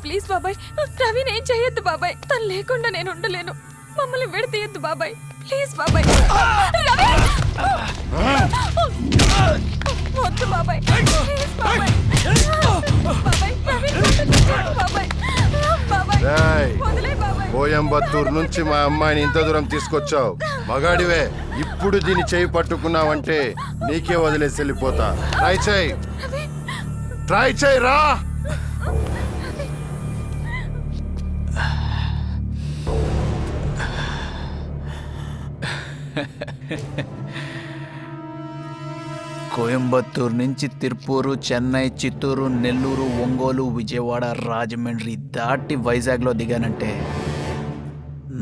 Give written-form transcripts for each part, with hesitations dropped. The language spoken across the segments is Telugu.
ప్లీజ్ బాబాయ్, రవిని ఏం చేయొద్దు బాబాయ్. తను లేకుండా నేను ఉండలేను. మమ్మల్ని విడతీయద్దు బాబాయ్, ప్లీజ్ బాబాయ్. రవి! వద్దు బాబాయ్, ప్లీజ్ బాబాయ్. బాబాయ్, రవిని వదిలేయద్దు బాబాయ్. బాబాయ్, వదిలే బాబాయ్. కోయంబత్తూరు నుంచి మా అమ్మాయిని ఇంత దూరం తీసుకొచ్చావు. మగాడివే. ఇప్పుడు దీన్ని చేయి పట్టుకున్నావంటే నీకే వదిలేసి వెళ్ళిపోతా. ట్రై చేయి రా. కోయంబత్తూరు నుంచి తిరుపూరు, చెన్నై, చిత్తూరు, నెల్లూరు, ఒంగోలు, విజయవాడ, రాజమండ్రి దాటి వైజాగ్లో దిగానంటే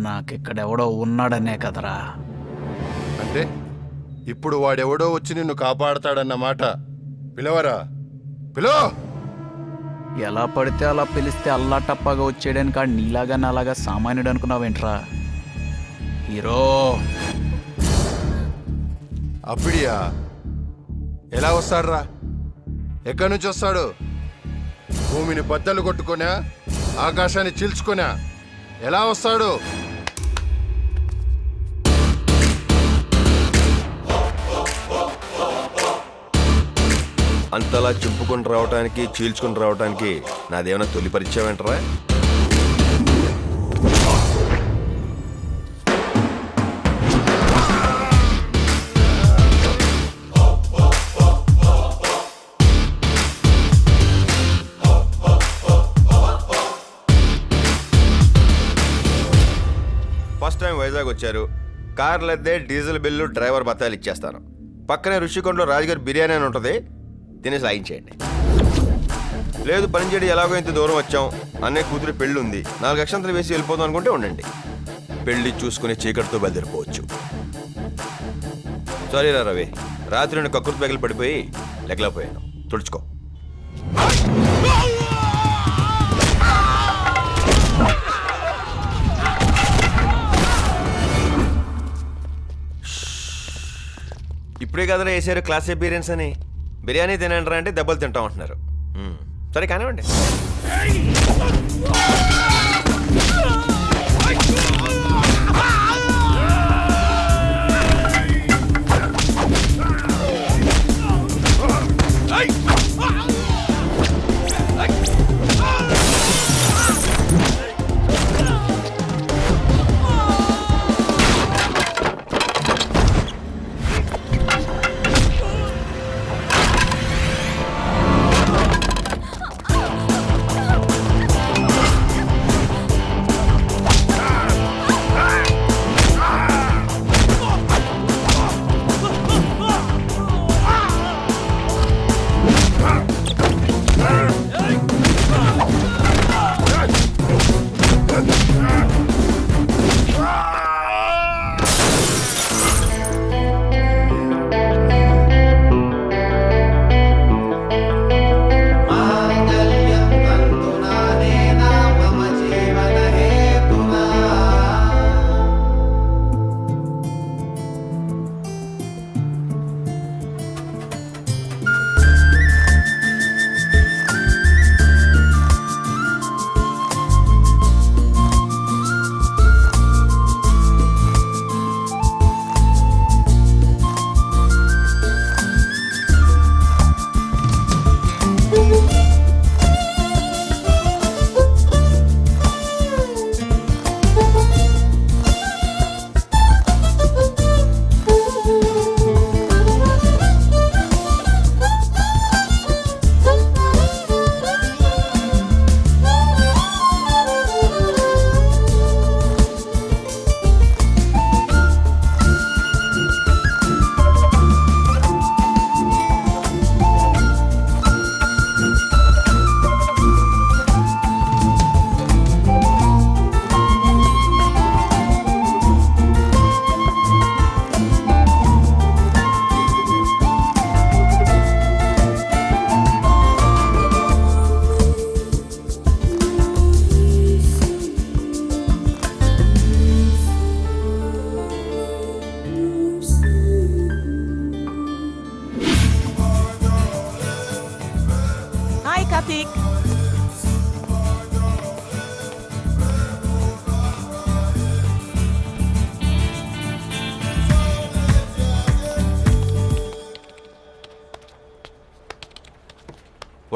నాకిక్కడెవడో ఉన్నాడనే కదరా. అంటే ఇప్పుడు వాడెవడో వచ్చి నిన్ను కాపాడతాడన్నమాట. పిలవరా, పిలో. ఎలా పడితే అలా పిలిస్తే అల్లా టప్పాగా వచ్చేయడానికి కాడు నీలాగా నాలాగా సామాన్యుడు అనుకున్నావేంట్రా హీరో? అప్పుడియా? ఎలా వస్తాడురా? ఎక్కడి నుంచి వస్తాడు? భూమిని బద్దలు కొట్టుకున్నా, ఆకాశాన్ని చీల్చుకున్నా ఎలా వస్తాడు? అంతలా చింపుకొని రావటానికి, చీల్చుకొని రావటానికి నాదేమైనా తొలి పరిచయం ఏంట్రా? ఫస్ట్ టైం వైజాగ్ వచ్చారు. కార్లు అద్దె, డీజిల్ బిల్లు, డ్రైవర్ బత్తాలు ఇచ్చేస్తాను. పక్కనే రుషికొండలో రాజుగారి బిర్యానీ అని ఉంటుంది, తినేసి లాగించేయండి. లేదు పని చేయడం ఎలాగో ఇంత దూరం వచ్చాం, అన్నయ్య కూతురు పెళ్ళి ఉంది, 4 అక్షంతలు వేసి వెళ్ళిపోదాం అనుకుంటే ఉండండి. పెళ్లి చూసుకుని చీకటితో బయలుదేరిపోవచ్చు. సారీ రా రవి, రాత్రి నేను కక్కుర్తి బెగలు పడిపోయి లెగలేకపోయాను. తుడుచుకో. ఇప్పుడే కదరా వేసారు క్లాస్ ఎపీరియన్స్ అని. బిర్యానీ తినండి అంటే దెబ్బలు తింటాం అంటున్నారు. సరే కానివ్వండి.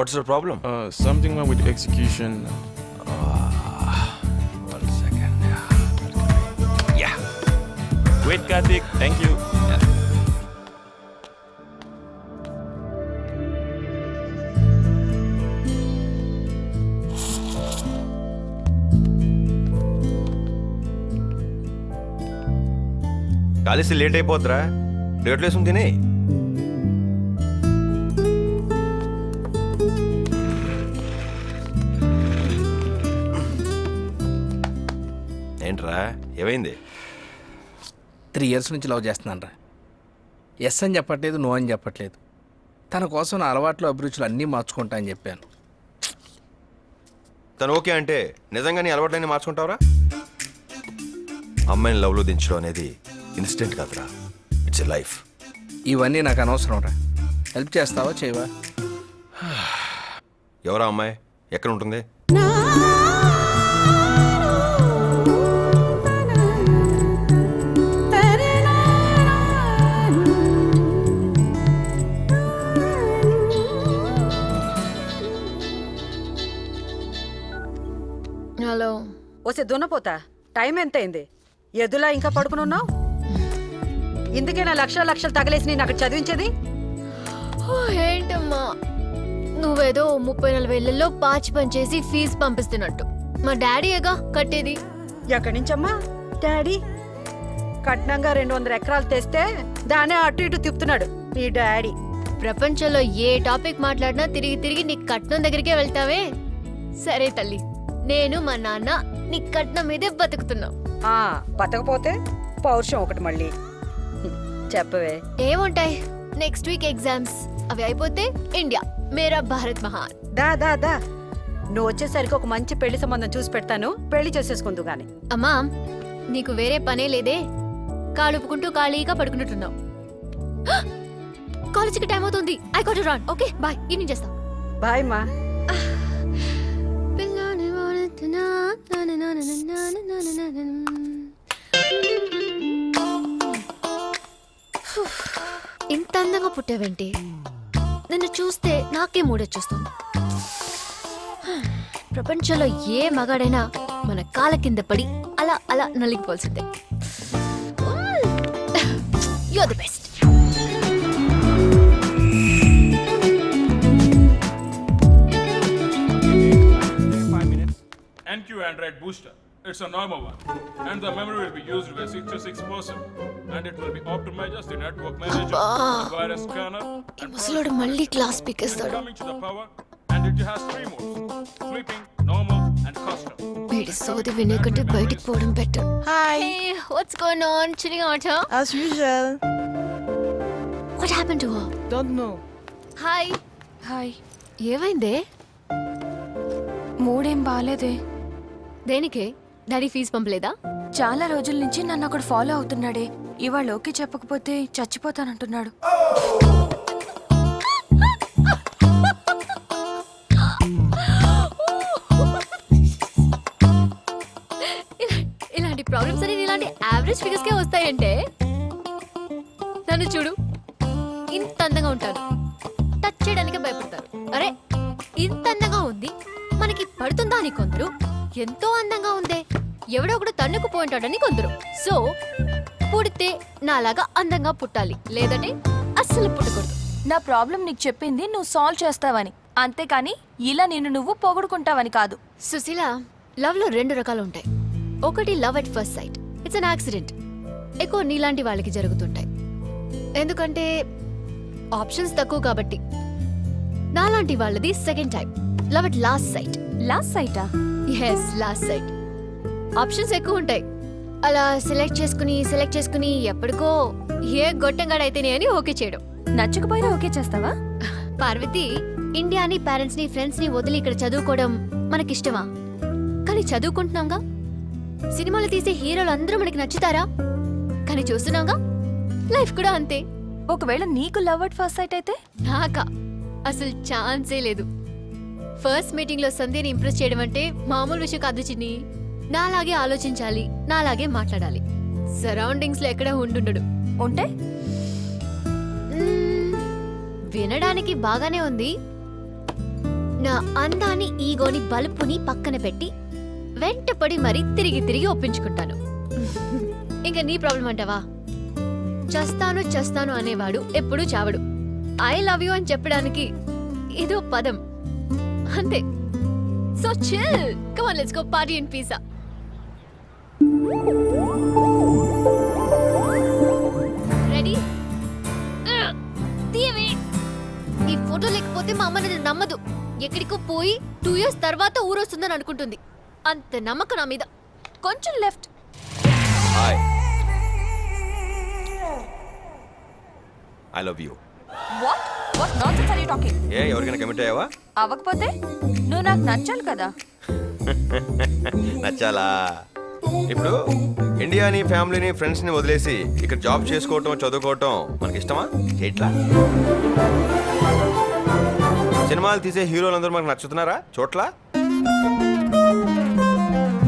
What's the problem? Something wrong with execution. 1 second. Yeah. Wait, Karthik. Thank you. కలిసి లేట్ అయిపోద్దిరా, రేట్లు వేసుకుని తినే. ఏంట్రా ఏమైంది? 3 years నుంచి లవ్ చేస్తున్నాను రా. ఎస్ అని చెప్పట్లేదు, నో అని చెప్పట్లేదు. తన కోసం నా అలవాట్లు అభిరుచులు అన్నీ మార్చుకుంటా అని చెప్పాను. తను ఓకే అంటే నిజంగా నీ అలవాట్లన్నీ మార్చుకుంటావురా? అమ్మాయిని లవ్లో దించడం అనేది ఇన్స్టెంట్ కాదురా, ఇట్స్ ఎ లైఫ్. ఇవన్నీ నాకు అనవసరం రా. హెల్ప్ చేస్తావా చేయవా? ఎవరా అమ్మాయి, ఎక్కడ ఉంటుంది? హలో. వస్తే దున్నపోతా టైం ఎంతైంది? ఎదులా ఇంకా పడుకునున్నావు? ఇందుకేనా లక్షలు తగలేసి నేను అక్కడ చదివించేది? ఏంటమ్మా నువ్వేదో 30-40 ఏళ్లలో పాచి పనిచేసి ఫీజు పంపిస్తున్నట్టు. మా డాడీయేగా కట్టేది. ఎక్కడి నుంచమ్మా డాడీ? కట్నంగా 200 ఎకరాలు తెస్తే దానే అటు ఇటు తిప్పుతున్నాడు మీ డాడీ. ప్రపంచంలో ఏ టాపిక్ మాట్లాడినా తిరిగి తిరిగి నీ కట్నం దగ్గరికే వెళ్తావే. సరే తల్లి, నేను మా నాన్న నీ కట్నం మీదే బతుకుతున్నాం. బతకపోతే పౌరుషం ఒకటి మళ్ళీ. చెప్పవే. ఏముంటాయి, నెక్స్ట్ వీక్ ఎగ్జామ్స్, అవి అయిపోతే ఇండియా మేరా భారత్ మహాన్. దా దా దా నువ్వు వచ్చేసరికి ఒక మంచి పెళ్లి సంబంధం చూసి పెడతాను, పెళ్లి చేసేసుకుందు గాని. అమ్మా నీకు వేరే పనే లేదే, కాలుపుకుంటూ ఖాళీగా పడుకున్నట్టున్నావు. కాలేజీకి టైం అవుతుంది. I got to run. Okay bye, evening చేస్తా. బాయ్ మా. ఇంత అందంగా పుట్టావేంటి? నిన్ను చూస్తే నాకే మూడొచ్చేస్తుంది. ప్రపంచంలో ఏ మగాడైనా మన కాళ్ళ కింద పడి అలా అలా నలిగిపోవాల్సిందే. You are the best. NQ Android booster. It's a normal one, and the memory will be used by 66%, and it will be optimized as the network manager, the virus scanner, ఈ ముసలోడు మళ్ళీ class పీకేస్తాడు. coming to the power, and it has 3 modes: sleeping, normal, and custom. వీడి సోది వినే కంటే బయటికి పోవడం better. Hi, What's going on? Chilling out here? as usual. What happened to her? Don't know. Hi. Hi. ఏమైందే? మూడేం బాలేదే. దేనికే? డాడీ ఫీజు పంపలేదా? చాలా రోజుల నుంచి నన్ను అక్కడ ఫాలో అవుతున్నాడే. ఇవాళ ఓకే చెప్పకపోతే చచ్చిపోతానంటున్నాడు. ఇలాంటి ప్రాబ్లమ్స్ అనేది ఇలాంటి యావరేజ్ ఫిగర్స్ కే వస్తాయంటే? నన్ను చూడు, ఇంత అందంగా ఉంటాను, టచ్ చేయడానికి భయపడతారు. అరే ఇంత అందంగా ఉంది, మనకి పడుతుందా అని కొందరు, ఎంతో అందంగా ఉందే ఎవడో ఒకడు తన్నుకు పోయింటాడని కొందరు. సో పుడితే నాలాగా అందంగా పుట్టాలి, లేదంటే అస్సలు పుట్టకూడదు. నా ప్రాబ్లం నీకు చెప్పింది నువ్వు సాల్వ్ చేస్తావని, అంతేకాని ఇలా నిన్ను నువ్వు పొగడుకుంటావని కాదు. సుశీల, లవ్ లో 2 రకాలు ఉంటాయి. ఒకటి love at first sight, it's an accident. ఎక్కువ నీలాంటి వాళ్ళకి జరుగుతుంటాయి, ఎందుకంటే ఆప్షన్స్ తక్కువ కాబట్టి. నాలాంటి వాళ్ళది second type, love at last sight. Last సైటా? Yes, last sight. ఆప్షన్స్ ఎక్కువ ఉంటాయి, అలా సెలెక్ట్ చేసుకుని ఎప్పటికో ఏ గొట్టంగాడైతేనే అని ఓకే చేయడం. నచ్చకపోయినా ఓకే చేస్తావా? పార్వతి, ఇండియాని, పేరెంట్స్ ని, ఫ్రెండ్స్ ని వదిలి ఇక్కడ చదువుకోవడం మనకిష్టమా? కానీ చదువుకుంటున్నాంగా. సినిమాలు తీసే హీరోలు అందరూ మనకి నచ్చుతారా? కానీ చూస్తున్నాంగా, లైఫ్ కూడా అంతే. ఒకవేళ నీకు లవ్ అట్ ఫస్ట్ సైట్ అయితే? నాకా అసలు ఛాన్సే లేదు. ఫస్ట్ మీటింగ్ లో సంధ్యని ఇంప్రెస్ చేయడం అంటే మామూలు విషయం కాదు చిన్ని. నాలాగే ఆలోచించాలి, నాలాగే మాట్లాడాలి, సరౌండింగ్స్ లో ఎక్కడ ఉండుండడు. ఉంటే వినడానికి బాగానే ఉంది, నా అందాన్ని ఈగోని బలుపుని పక్కన పెట్టి వెంటపడి మరీ తిరిగి తిరిగి ఒప్పించుకుంటాను. ఇంకా నీ ప్రాబ్లం అంటావా? చస్తాను చస్తాను అనేవాడు ఎప్పుడూ చావడు. ఐ లవ్ యూ అని చెప్పడానికి ఇదో పదం అంతే. So chill, come on let's go party in pizza. Ready? తీయవే. ఈ ఫోటో లేకపోతే మా అమ్మ నన్ను నమ్మదు. ఎక్కడికో పోయి 2 years తర్వాత ఊరొస్తుందని అనుకుంటుంది. అంత నమ్మకం నా మీద. కొంచెం left. Hi, I love you. What nonsense are you talking? ఏ ఎవరికైనా కమిట్ అయ్యావా? అవ్వకపోతే నువ్వు నాకు నచ్చాలి కదా. నచ్చాలా? ఇప్పుడు ఇండియాని, ఫ్యామిలీని, ఫ్రెండ్స్ని వదిలేసి ఇక్కడ జాబ్ చేసుకోవటం, చదువుకోవటం మనకి ఇష్టమా? ఎట్లా? సినిమాలు తీసే హీరోలందరూ మనకు నచ్చుతున్నారా? చోట్ల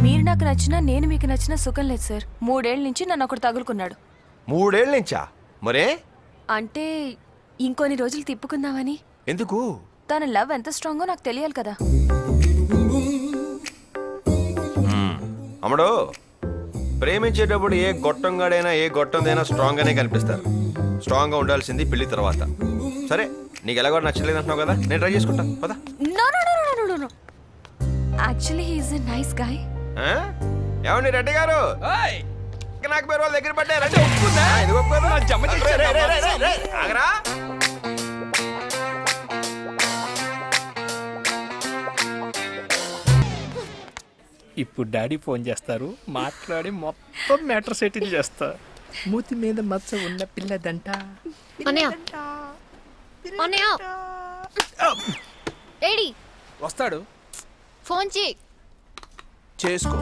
మీరు నాకు నచ్చినా నేను మీకు నచ్చినా సుఖం లేదు సార్. 3 ఏళ్ల నుంచి నన్ను ఒకడు తగులుకున్నాడు. 3 ఏళ్ళ నుంచా? మరే అంటే ఇంకొన్ని రోజులు తిప్పుకుందామని. ఎందుకు? తన లవ్ ఎంత స్ట్రాంగో నాకు తెలియాలి కదా. అమ్మడు, ప్రేమించేటప్పుడు ఏ గొట్టంగాడైనా ఏ గొట్టందైనా స్ట్రాంగ్ గానే కనిపిస్తారు. స్ట్రాంగ్ గా ఉండాల్సింది పెళ్లి తర్వాత. సరే, నీకు ఎలా కూడా నచ్చలేదు అంటున్నావు కదా, నేను ట్రై చేసుకుంటా. పదా. No no no no no no. Actually he is a nice guy. ఏమండి రెడ్డి గారు, ఇక నాకు పేరు వాళ్ళ దగ్గర పడ్డారు. ఆగరా. ఇప్పుడు డాడీ ఫోన్ చేస్తారు, మాట్లాడి మొత్తం మ్యాటర్ సెటిల్ చేస్తా. మూతి మీద మచ్చ ఉన్న పిల్లదంట. అన్నయ్య, అన్నయ్య, ఏడి వస్తాడు, ఫోన్ చేయి. చేసుకో.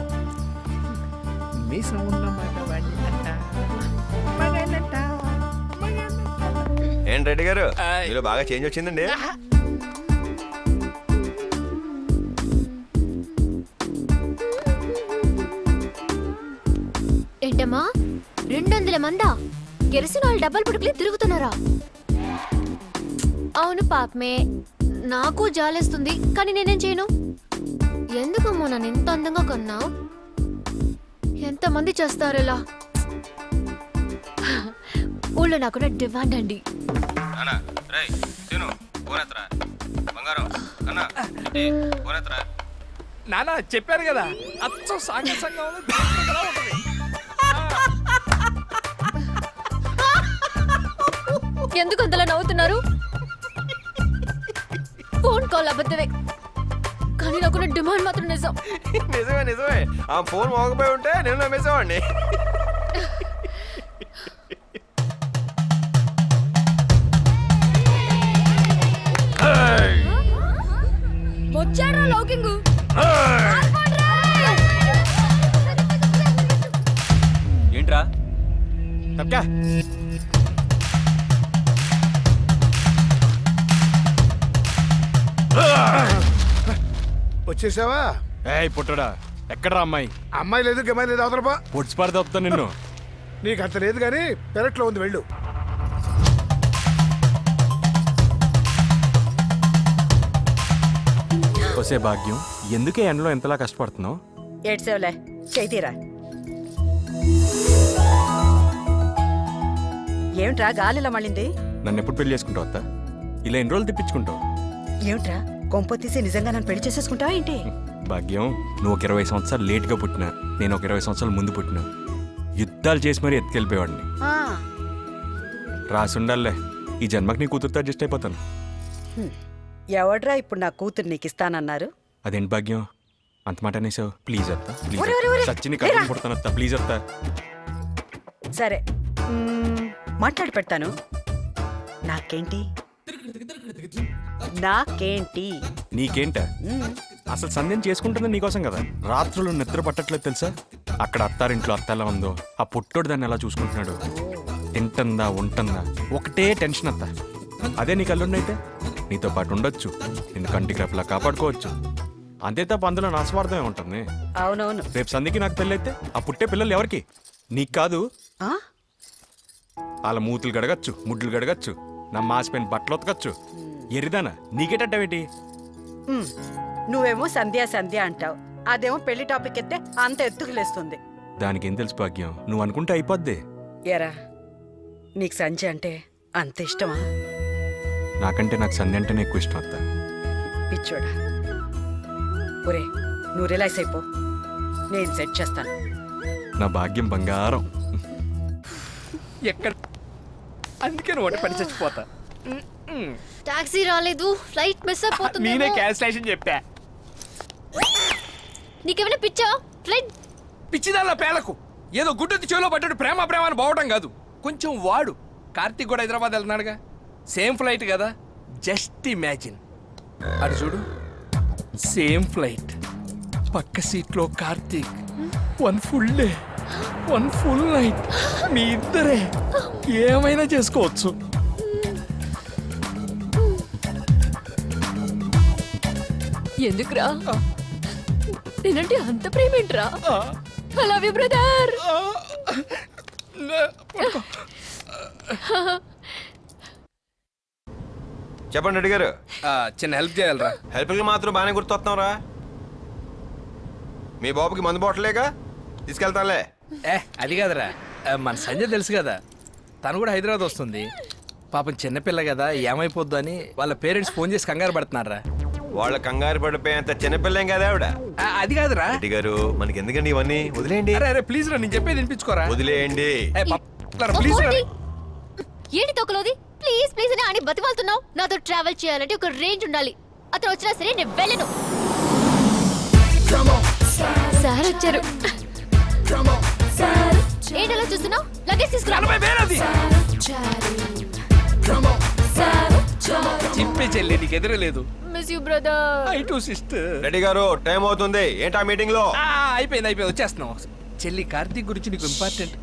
మీసం ఉన్న మగవాణ్ణి అంట, మగానంట, మగానంట. ఏంటి రెడ్డి గారు, ఆయ్. మీలో బాగా చేంజ్ వచ్చిందండి. ఏంటమ్మా 200 మందా? Kerosene oil డబ్బలు పుడుకులే తిరుగుతున్నారా? అవును పాపమే, నాకు జాలేస్తుంది, కానీ నేనేం చేయను. ఎందుకమ్మా నన్ను ఎంత అందంగా కొన్నావు? ఎంతమంది చేస్తారు ఇలా? ఊళ్ళో నాకున్న డిమాండ్ అండి. నానా చెప్పారు కదా, అచ్చం సాంగసంగా ఉంటుంది. ఎందుకు అంతలా నవ్వుతున్నారు? ఫోన్ కాల్ అబద్ధమే, కానీ నాకున్న డిమాండ్ మాత్రం నిజం. నిజమే నిజమే, ఆ ఫోన్ మోగపోయి ఉంటే నేను నమ్మేసేవాడిని. వచ్చారా లౌకింగు? ఏంట్రా తప్పకా? వచ్చేసావా? ఏయ్ పుట్టడా, ఎక్కడ్రా అమ్మాయి? అమ్మాయి లేదు గమ్మాయి లేదు, అవతలపా. పొడిచి పడతా నిన్ను. నీకు అంత లేదు కానీ పెరట్లో ఉంది, వెళ్ళు. వసే భాగ్యం, ఎందుకే ఎండలో ఎంతలా కష్టపడుతున్నావు? ఏడ్సేవులే, చేతిరా. ఏమిట్రా గాలిలో మళ్ళింది? నన్ను ఎప్పుడు పెళ్లి చేసుకుంటావు అత్త? ఇలా ఎన్ని రోజులు తిప్పించుకుంటావు? ఏమిట్రా కొంప తీసి నిజంగా నన్ను పెళ్లి చేసేసుకుంటావా ఏంటి? భాగ్యం, నువ్వు ఒక 20 సంవత్సరాలు లేట్గా పుట్టినా, నేను ఒక 20 సంవత్సరాలు ముందు పుట్టినా. యుద్ధాలు చేసి మరీ ఎత్తుకెళ్ళిపోయేవాడిని. ఆ, రాసి ఉండాలే, ఈ జన్మకి నీ కూతురుతో అడ్జస్ట్ అయిపోతాను. ఎవడ్రా ఇప్పుడు నా కూతురు నీకు ఇస్తానన్నారు? అదేంటి భాగ్యం అంత మాట అనేసావు? ప్లీజ్ అత్త, ప్లీజ్. ఒరే, ఒరే, ఒరే. సచ్చిని కట్టుకుని పుడతాను అత్త, ప్లీజ్ అత్త. సరే, మాట్లాడి పెడతాను. నాకేంటి? నాకేంటి? నీకేంట? అసలు సంధ్యం చేసుకుంటుంది నీకోసం కదా. రాత్రులు నిద్ర పట్టట్లేదు తెలుసా? అక్కడ అత్తారింట్లో అత్త ఎలా ఉందో, ఆ పుట్టోడు దాన్ని ఎలా చూసుకుంటున్నాడు. తింటుందా ఉంటుందా ఒకటే టెన్షన్ అత్త. అదే నీ కల్లుండైతే నీతో పాటు ఉండొచ్చు, నిన్ను కంటికి రెప్పలా కాపాడుకోవచ్చు. అంతే తప్ప అందులో నా స్వార్థమే ఉంటుంది. అవునవును. రేపు సంధికి నాకు పెళ్ళైతే ఆ పుట్టే పిల్లలు ఎవరికి? నీకు కాదు. ఆ? వాళ్ళ మూతులు గడగచ్చు, ముడ్లు గడగచ్చు, నా మాసిపోయిన బట్టలు ఉతకచ్చు. ఎరిదానా నీకేటట్టవేటి? ఉమ్, నువ్వేమో సంధ్య సంధ్య అంటావు, అదేమో పెళ్లి టాపిక్ ఎత్తే అంత ఎత్తుకులేస్తుంది. దానికి ఏం తెలుసు భాగ్యం, నువ్వు అనుకుంటే అయిపోద్ది. ఎరా నీకు సంధ్య అంటే అంత ఇష్టమా? నాకంటే నాకు సంధ్య అంటేనే ఎక్కువ ఇష్టం అత్త. పిచ్చోడా, ఒరే నువ్వు రిలాక్స్ అయిపో, నేను సెట్ చేస్తాను. నా భాగ్యం బంగారం. ఎక్కడ అందుకే నువ్వు పడి చచ్చిపోతా. టాక్సీ రాలేదు, ఫ్లైట్ మిస్ అయిపోతుంది. నేనే క్యాన్సిలేషన్ చెప్పా. నీకేమైనా పిచ్చా? ఫ్లైట్ పిచ్చిదాల్లా పేలకు ఏదో గుడ్డెత్తి చెవిలో పడ్డాడు ప్రేమ ప్రేమ అని బావటం కాదు. కొంచెం వాడు కార్తీక్ కూడా హైదరాబాద్ వెళ్తున్నాడుగా, సేమ్ ఫ్లైట్ కదా. జస్ట్ ఇమాజిన్, అటు చూడు, సేమ్ ఫ్లైట్, పక్క సీట్లో Karthik, 1 full day 1 full night, మీ ఇద్దరే ఏమైనా చేసుకోవచ్చు. ఎందుకురా నేనంటే అంత ప్రేమేంట్రా? I love you brother. చెప్పండి రెడ్డి గారు. చిన్న హెల్ప్ చేయాలరా. హెల్ప్కి మాత్రం బాగానే గుర్తొస్తున్నావురా. మీ బాబుకి మందు బాటలేగా, తీసుకెళ్తానులే. అది కాదురా, మన సంజయ్ తెలుసు కదా, తను కూడా హైదరాబాద్ వస్తుంది. పాపం చిన్నపిల్ల కదా, ఏమైపోద్దు అని వాళ్ళ పేరెంట్స్ ఫోన్ చేసి కంగారు పడుతున్నారా. వాళ్ళ కంగారు పడిపోయేంత చిన్నపిల్లేం కదా ఆవిడ. అది కాదురా రెడ్డి గారు, మనకి ఎందుకండి ఇవన్నీ, వదిలేయండి. అరే అరే ప్లీజ్ రా, నేను చెప్పేది వినిపించుకోరా. వదిలేయండి. ప్లీజ్ రా. ఏంటి తొక్కలోది? ప్లీజ్ ప్లీజ్ అని అని బతిమాలుతున్నావు. నాతో ట్రావెల్ చేయాలంటే ఒక రేంజ్ ఉండాలి. అతను వచ్చినా సరే నేను వెళ్ళను. సార్ వచ్చారు. ఏంటి అలా చూస్తున్నావు? లగేజ్ తీసుకురా. చెప్పే చెల్లి నీకు ఎదురలేదు. Miss you brother. I too sister. Reddy garu, time అవుతుంది. ఏంటా మీటింగ్ లో? అయిపోయింది వచ్చేస్తున్నాం. చెల్లి కార్తీక్ గురించి నీకు ఇంపార్టెంట్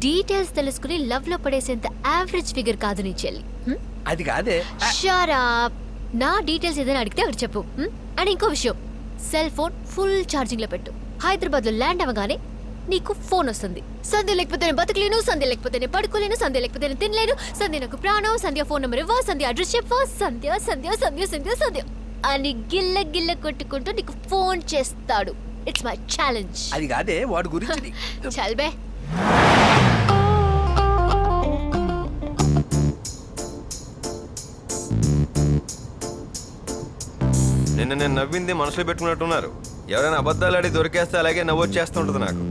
డీటెయిల్స్ తెలుసుకుని లవ్ లో పడేసేంత యావరేజ్ ఫిగర్ కాదు నీ చెల్లి. అది కాదే. షరాప్. నా డీటెయిల్స్ ఏదైనా అడిగితే అక్కడ చెప్పు. అండ్ ఇంకో విషయం, సెల్ ఫోన్ ఫుల్ ఛార్జింగ్ లో పెట్టు. హైదరాబాద్ లో ల్యాండ్ అవ్వగానే నీకు ఫోన్ వస్తుంది. సంధ్య లేకపోతే నేను బతకలేను, సంధ్య లేకపోతే నేను పడుకోలేను, సంధ్య లేకపోతే నేను తినలేను, సంధ్య నాకు ప్రాణం, సంధ్య ఫోన్ నెంబర్ ఇవ్వ, సంధ్య అడ్రస్ చెప్పు, సంధ్య సంధ్య సంధ్య సంధ్య సంధ్య అని గిల్ల గిల్ల కొట్టుకుంటూ నీకు ఫోన్ చేస్తాడు. It's my challenge. అది కాదే, వాడి గురించి చల్బే. నిన్న నేను నవ్వింది మనసులో పెట్టుకున్నట్టున్నారు. ఎవరైనా అబద్ధాలు ఆడి దొరికేస్తే అలాగే నవ్వొచ్చేస్తుంటది నాకు.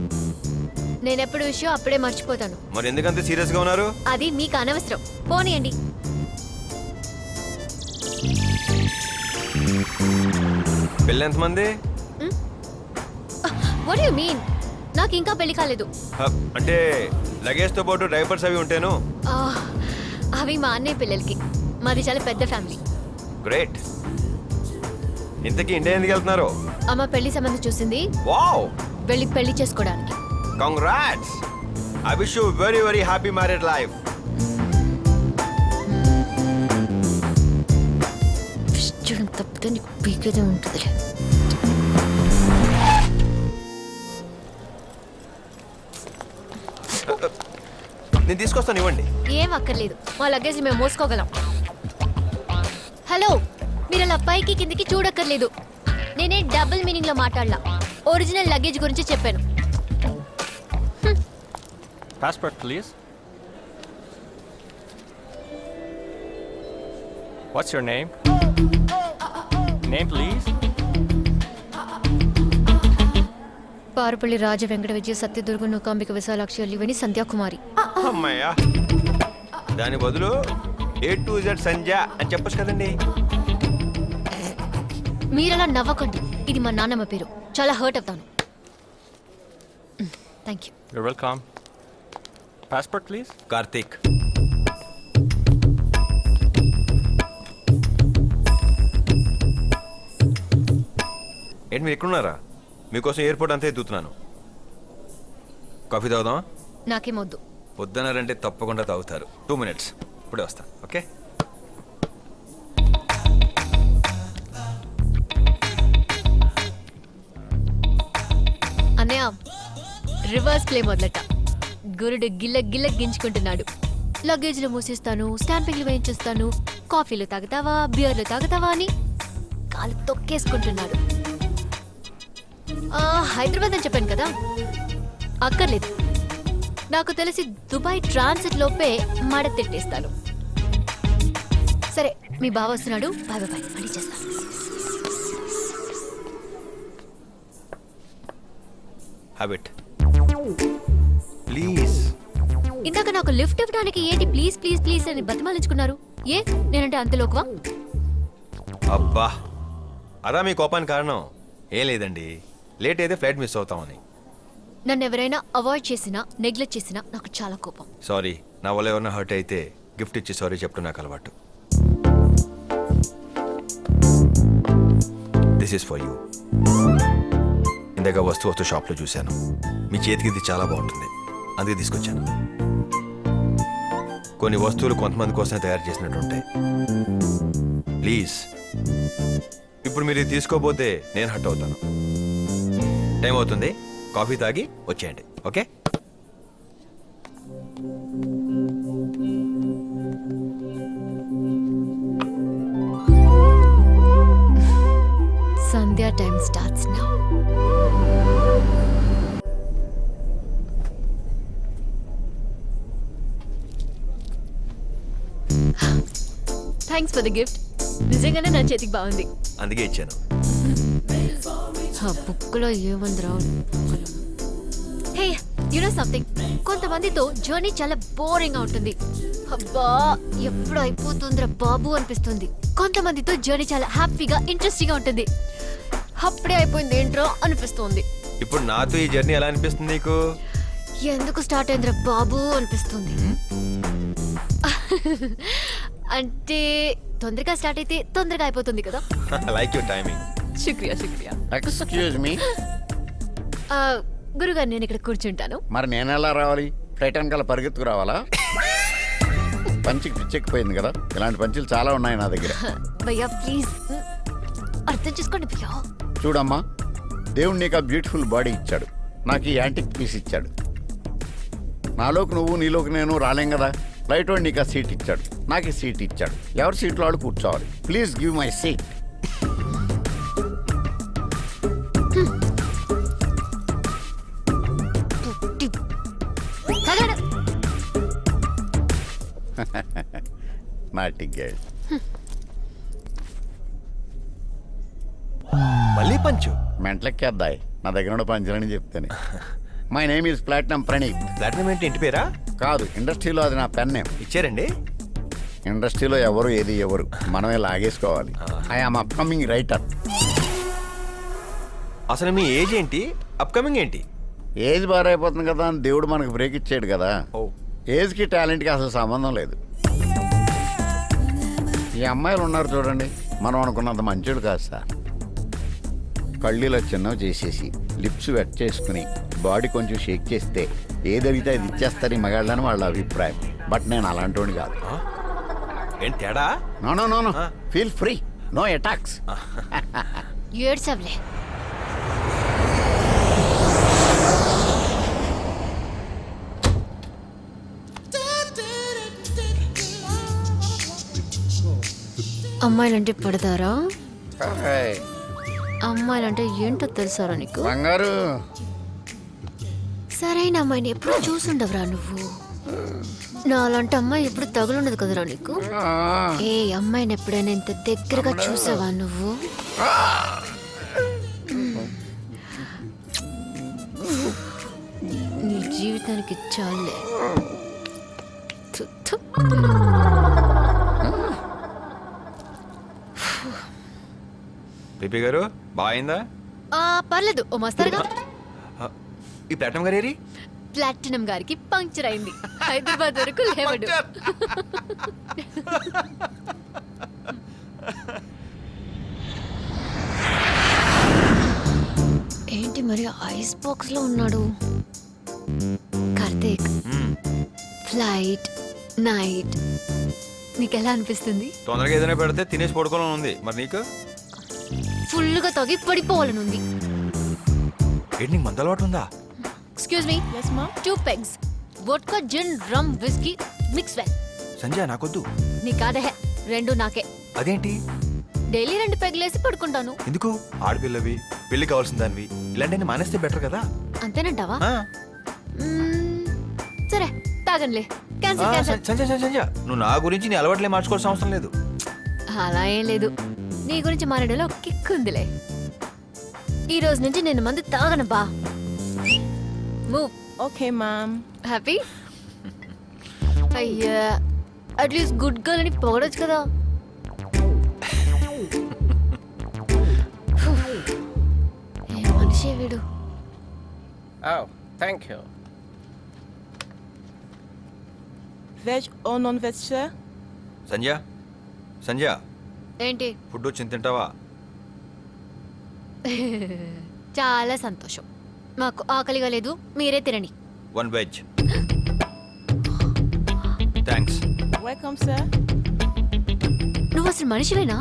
నేను ఎప్పుడు విషయం అప్పుడే మర్చిపోతాను. మరి ఎందుకంత సీరియస్ గా ఉన్నారు? అది మీకు అనవసరం. పోనీయండి. పెళ్ళి ఎంతమంది? What you mean? నాకు ఇంకా పెళ్లి కాలేదు. అంటే లగేజ్ తో పాటు డైపర్స్ అవి ఉంటాను. అవి మా అన్నయ్య పిల్లలకి. మాది చాలా పెద్ద ఫ్యామిలీ. గ్రేట్. ఇంతకీ ఇండియా ఎందుకు వెళ్తున్నారు? అమ్మ పెళ్లి సంబంధం చూసింది. వావ్. వెళ్ళి పెళ్లి చేసుకోవడానికి. Congrats. I wish you very very happy married life. చూడండి, తప్పితే నీకు పీకేదే ఉంటుందిలే. నేను తీసుకొస్తాను, ఇవ్వండి. ఏం అక్కర్లేదు, మా లగేజ్ మేము మోసుకోగలం. హలో, మీరు అలా పైకి కిందికి చూడక్కర్లేదు. నేనే డబుల్ మీనింగ్ లో మాట్లాడలా, ఒరిజినల్ లగేజ్ గురించి చెప్పాను. Passport, please. What's your name? Name, please. Parupalli రాజ వెంకట విజయ సత్యదుర్గ నూకాంబిక విశాలాక్షి అల్లివని సంధ్యాకుమారి. అమ్మయ్యా, దాని బదులు A to Z సంధ్య అని చెప్పచ్చు కదండి. మీరలా నవ్వకండి, ఇది మా నాన్నమ్మ పేరు. చాలా హర్ట్ అవుతాను. Thank you. You're welcome. Passport, please. Karthik. ఏంటి మీరు ఎక్కడున్నారా? మీకోసం ఎయిర్పోర్ట్ అంతా ఎత్తుతున్నాను. కాఫీ తాగుదామా? నాకేమొద్దు. వద్దన్నారంటే తప్పకుండా తాగుతారు. 2 minutes, ఇప్పుడే వస్తాను. ఓకే. అన్నయ్య, రివర్స్ ప్లే మొదలట. గురుడు గిల్ల గిల్ల గించుకుంటున్నాడు. లగేజ్లో మూసిస్తాను, స్టాంపింగ్లు వేయించేస్తాను, కాఫీలు తాగుతావా, బియర్లు తాగుతావా అని. కాలు తొక్కేసుకుంటున్నాడు. హైదరాబాద్ అని చెప్పాను కదా, అక్కర్లేదు. నాకు తెలిసి దుబాయ్ ట్రాన్సిట్ లోపే మడతెట్టేస్తాను. సరే, మీ బావ వస్తున్నాడు. బాయ్ బాయ్, మళ్ళీ చేస్తాను. Habit please. ఇందాక నాకు లిఫ్ట్ ఇవ్వడానికి ఏంటి ప్లీజ్ ప్లీజ్ ప్లీజ్ అని బతిమాలించుకున్నారు? ఏ నేనంటే అంత లోకువా? అబ్బా, అదా మీ కోపానికి కారణం? ఏం లేదండి, లేట్ అయితే ఫ్లైట్ మిస్ అవుతామని. నన్ను ఎవరైనా అవాయిడ్ చేసినా నెగ్లెక్ట్ చేసినా నాకు చాలా కోపం. సారీ, నా వల్ల ఎవరైనా హర్ట్ అయితే గిఫ్ట్ ఇచ్చి సారీ చెప్పడం నాకు అలవాటు. This is for you. ఇందాక వస్తూ షాప్లో చూశాను, మీ చేతికి ఇది చాలా బాగుంటుంది, అందుకే తీసుకొచ్చాను. కొన్ని వస్తువులు కొంతమంది కోసమే తయారు చేసినట్టు ఉంటాయి. ప్లీజ్, ఇప్పుడు మీరు ఇది తీసుకోపోతే నేను హర్ట్ అవుతాను. టైం అవుతుంది, కాఫీ తాగి వచ్చేయండి. Okay? Sandhya time starts now. Thanks for the gift. నిజంగానే నా చేతికి బాగుంది, అందుకే ఇచ్చాను. ఆ బుక్లో ఏముంది రావు. హే, యు నో సంథింగ్, కొంతమందితో జర్నీ చాలా బోరింగ్ గా ఉంటుంది. అబ్బా, ఎప్పుడు అయిపోతుందిరా బాబు అనిపిస్తుంది. కొంతమందితో జర్నీ చాలా హ్యాపీగా ఇంట్రెస్టింగ్ గా ఉంటుంది. అప్పుడే అయిపోయింది ఏంట్రో అనిపిస్తుంది. ఇప్పుడు నాతో ఈ జర్నీ ఎలా అనిపిస్తుంది నీకు? ఎందుకు స్టార్ట్ అయిందిరా బాబు అనిపిస్తుంది. అంటే తొందరగా స్టార్ట్ అయితే తొందరగా అయిపోతుంది కదా. Like your timing. శుక్రియా శుక్రియా. Excuse me. గురుగారు, నేను ఇక్కడ కూర్చుంటాను. మరి నేను ఎలా రావాలి? ఫ్లైట్ వెనకాల పరిగెత్తుకు రావాలా? పంచికి పిచ్చెక్కిపోయింది కదా. ఇలాంటి పంచులు చాలా ఉన్నాయి నా దగ్గర. భయ్యా ప్లీజ్ అర్థం చేసుకోండి భయ్యా. చూడమ్మా, దేవుడు నీకు ఆ బ్యూటిఫుల్ బాడీ ఇచ్చాడు, నాకు ఈ యాంటిక్ పీస్ ఇచ్చాడు. నాలోకి నువ్వు, నీలోకి నేను రాలేం కదా. ఫ్లైట్ వాడు నీకు ఆ సీట్ ఇచ్చాడు, నాకు ఈ సీట్ ఇచ్చాడు. ఎవరి సీట్లో వాడు కూర్చోవాలి. Please give my seat. నాటి గైడ్. మళ్ళీ పంచు మెంట్లెక్కేద్దాయి నా దగ్గర ఉన్న పంచులని చెప్తాను. My name is platinum Praneeth. Platinum ఏంటి, ఇంటి పేరా? కాదు, ఇండస్ట్రీలో అది నా పెన్ నేమ్. ఇచ్చారండి? ఇండస్ట్రీలో ఎవరు ఏది ఎవరు, మనమే లాగేసుకోవాలి. I'm upcoming writer. అసలు మీ ఏజ్ ఏంటి, అప్కమింగ్ ఏంటి? ఏజ్ బాగా అయిపోతుంది కదా అని దేవుడు మనకు బ్రేక్ ఇచ్చాడు కదా. ఏజ్కి టాలెంట్కి అసలు సంబంధం లేదు. ఈ అమ్మాయిలు ఉన్నారు చూడండి, మనం అనుకున్నంత మంచోడు కాదు సార్. కళ్ళీలో చిన్నవి చేసేసి లిప్స్ వెట్ చేసుకుని బాడీ కొంచెం షేక్ చేస్తే ఏదడిగితే అది ఇచ్చేస్తారని మగాళ్ళని వాళ్ళ అభిప్రాయం. బట్ నేను అలాంటి కాదు. ఏంటి తేడా? No no no no, feel free, no attacks. ఏడ్సవ్లే. అమ్మాయిలంటే పడతారా? అమ్మాయిలంటే ఏంటో తెలుసారా నీకు? బంగారు, సరైన అమ్మాయిని ఎప్పుడు చూసుండవురా నువ్వు. నాలాంటి అమ్మాయి ఎప్పుడు తగులుండదు కదరా నీకు. ఏ అమ్మాయిని ఎప్పుడైనా ఇంత దగ్గరగా చూసావా నువ్వు? నీ జీవితానికి చాలే. పిపి గారు బాగుందా? పర్లేదు, ఓ మస్తారుగా. ఈ ప్లాటినం గారు ఏరి? ప్లాటినం గారికి పంక్చర్ అయింది, హైదరాబాద్ వరకు లేవడు. ఏంటి మరి ఐస్ బాక్స్ లో ఉన్నాడు? కార్తీక్, ఫ్లైట్ నైట్ నీకెలా అనిపిస్తుంది? తొందరగా ఏదైనా పెడితే తినేసి పడుకోవాలని ఉంది. మరి నీకు? ఫుల్గా తాగి పడిపోవాలనుంది. ఏంటి, నీకు మందు అలవాటు ఉందా? Excuse me. yes ma 2 pegs vodka gin rum whisky mix well. Sanjay నాకొద్దు. నీ కాదే, రెండు నాకే. అదేంటి? డైలీ 2 పెగ్లేసి పడుకుంటాను. ఎందుకు ఆడపిల్లవి పెళ్లి కావాల్సిన దానివి ఇలాంటివన్నీ మానేస్తే బెటర్ కదా. అంతేనంటావా? ఆ, సరే తాగనులే. Cancel cancel. సంజయ్ నువ్వు నా గురించి నీ అలవాట్లే మార్చుకోవాల్సిన అవసరం లేదు. అలా ఏం లేదు. నీ గురించి మాట్లాడేలో కిక్ ఉందిలే. ఈ రోజు నుంచి నేను మందు తాగను బా. మూవ్. Okay ma'am. హ్యాపీ? అయ్యా అట్లీస్ట్ గుడ్ గర్ల్ అని పొగడొచ్చు కదా. ఏ మనిషి వీడు. Thank you. వెజ్ ఓ నాన్ వెజ్ సార్? సంజయ్ ఏంటి? ఫుడ్ వచ్చింది తింటావా? చాలా సంతోషం. మాకు ఆకలిగా లేదు, మీరే తినండి. 1 వెజ్. థ్యాంక్స్. Welcome sir. నువ్వు అసలు మనిషివేనా?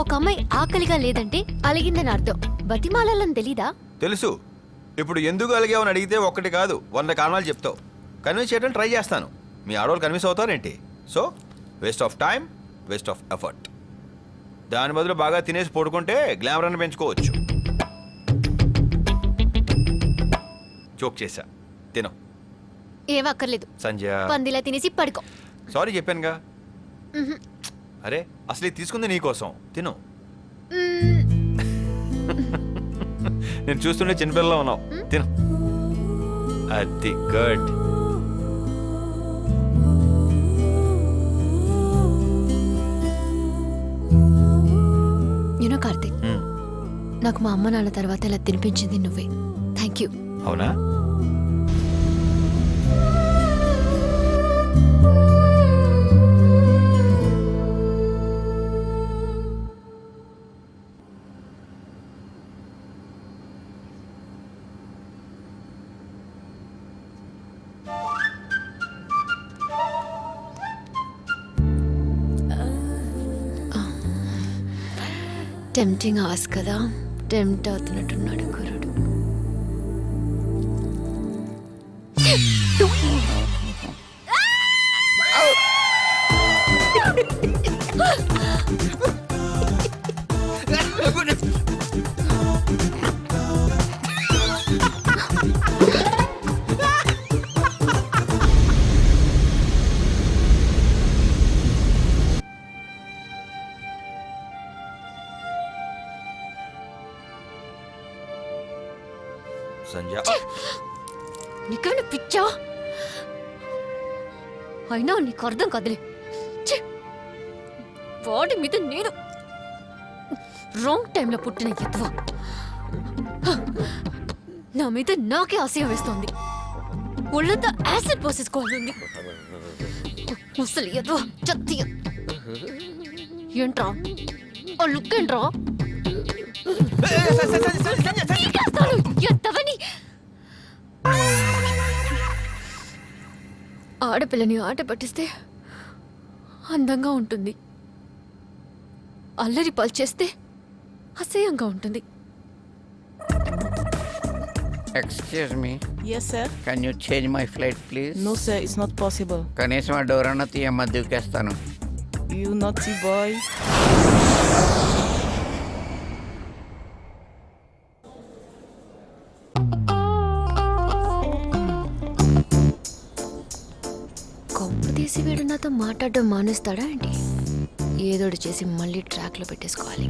ఒక అమ్మాయి ఆకలిగా లేదంటే అలిగిందని అర్థం. బతిమాలని తెలీదా? తెలుసు. ఇప్పుడు ఎందుకు అలిగావని అడిగితే ఒక్కటి కాదు 100 కారణాలు చెప్తావు. కన్విన్స్ చేయడానికి ట్రై చేస్తాను. మీ ఆడవాళ్ళు కన్విన్స్ అవుతారేంటి? So waste of time, waste of effort. దాని బదులు బాగా తినేసి పడుకుంటే గ్లామర్ అని పెంచుకోవచ్చు. జోక్ చేశా. తిను. ఏం అక్కర్లేదు. సంజయ్ పందిలా తినేసి పడుకో. సారీ చెప్పానుగా. అరే అసలు ఇది తీసుకుంది నీకోసం. తిను. నేను చూస్తుంటే చిన్నపిల్లలా ఉన్నావు. తిను. అది గుడ్. యూనో కార్తీక్, నాకు మా అమ్మ నాన్న తర్వాత ఇలా తినిపించింది నువ్వే. Thank you. అవునా? టెంప్టింగ్ ఆస్ కదా. టెంప్ట్ అవుతున్నట్టున్నాడు కురుడు. సంజయ్ నీకేమైనా పిచ్చా? అయినా నీకు అర్థం కదలే. వాడి మీద నేను రాంగ్ టైంలో పుట్టిన ఎత్వ. నా మీద నాకే అసహ్యం వేస్తోంది. ఒళ్ళంతా యాసిడ్ పోసేసుకోవాలండి. ముసలి ఎత్వ చత్తి. ఏంట్రా ఆ లుక్? ఏంట్రా ఎంతవని? ఆడపిల్లని ఆట పట్టిస్తే అందంగా ఉంటుంది, అల్లరి పల్చేస్తే అసహ్యంగా ఉంటుంది. Excuse me. Yes sir. Can you change my flight please? No sir, it's not possible. కనీసం ఆ డోర్ అన్న తీయమ్మ, దూకేస్తాను. You naughty boy. తీసి వీడు నాతో మాట్లాడడం మానేస్తాడా ఏంటి? ఏదోడు చేసి మళ్ళీ ట్రాక్లో పెట్టేసుకోవాలి.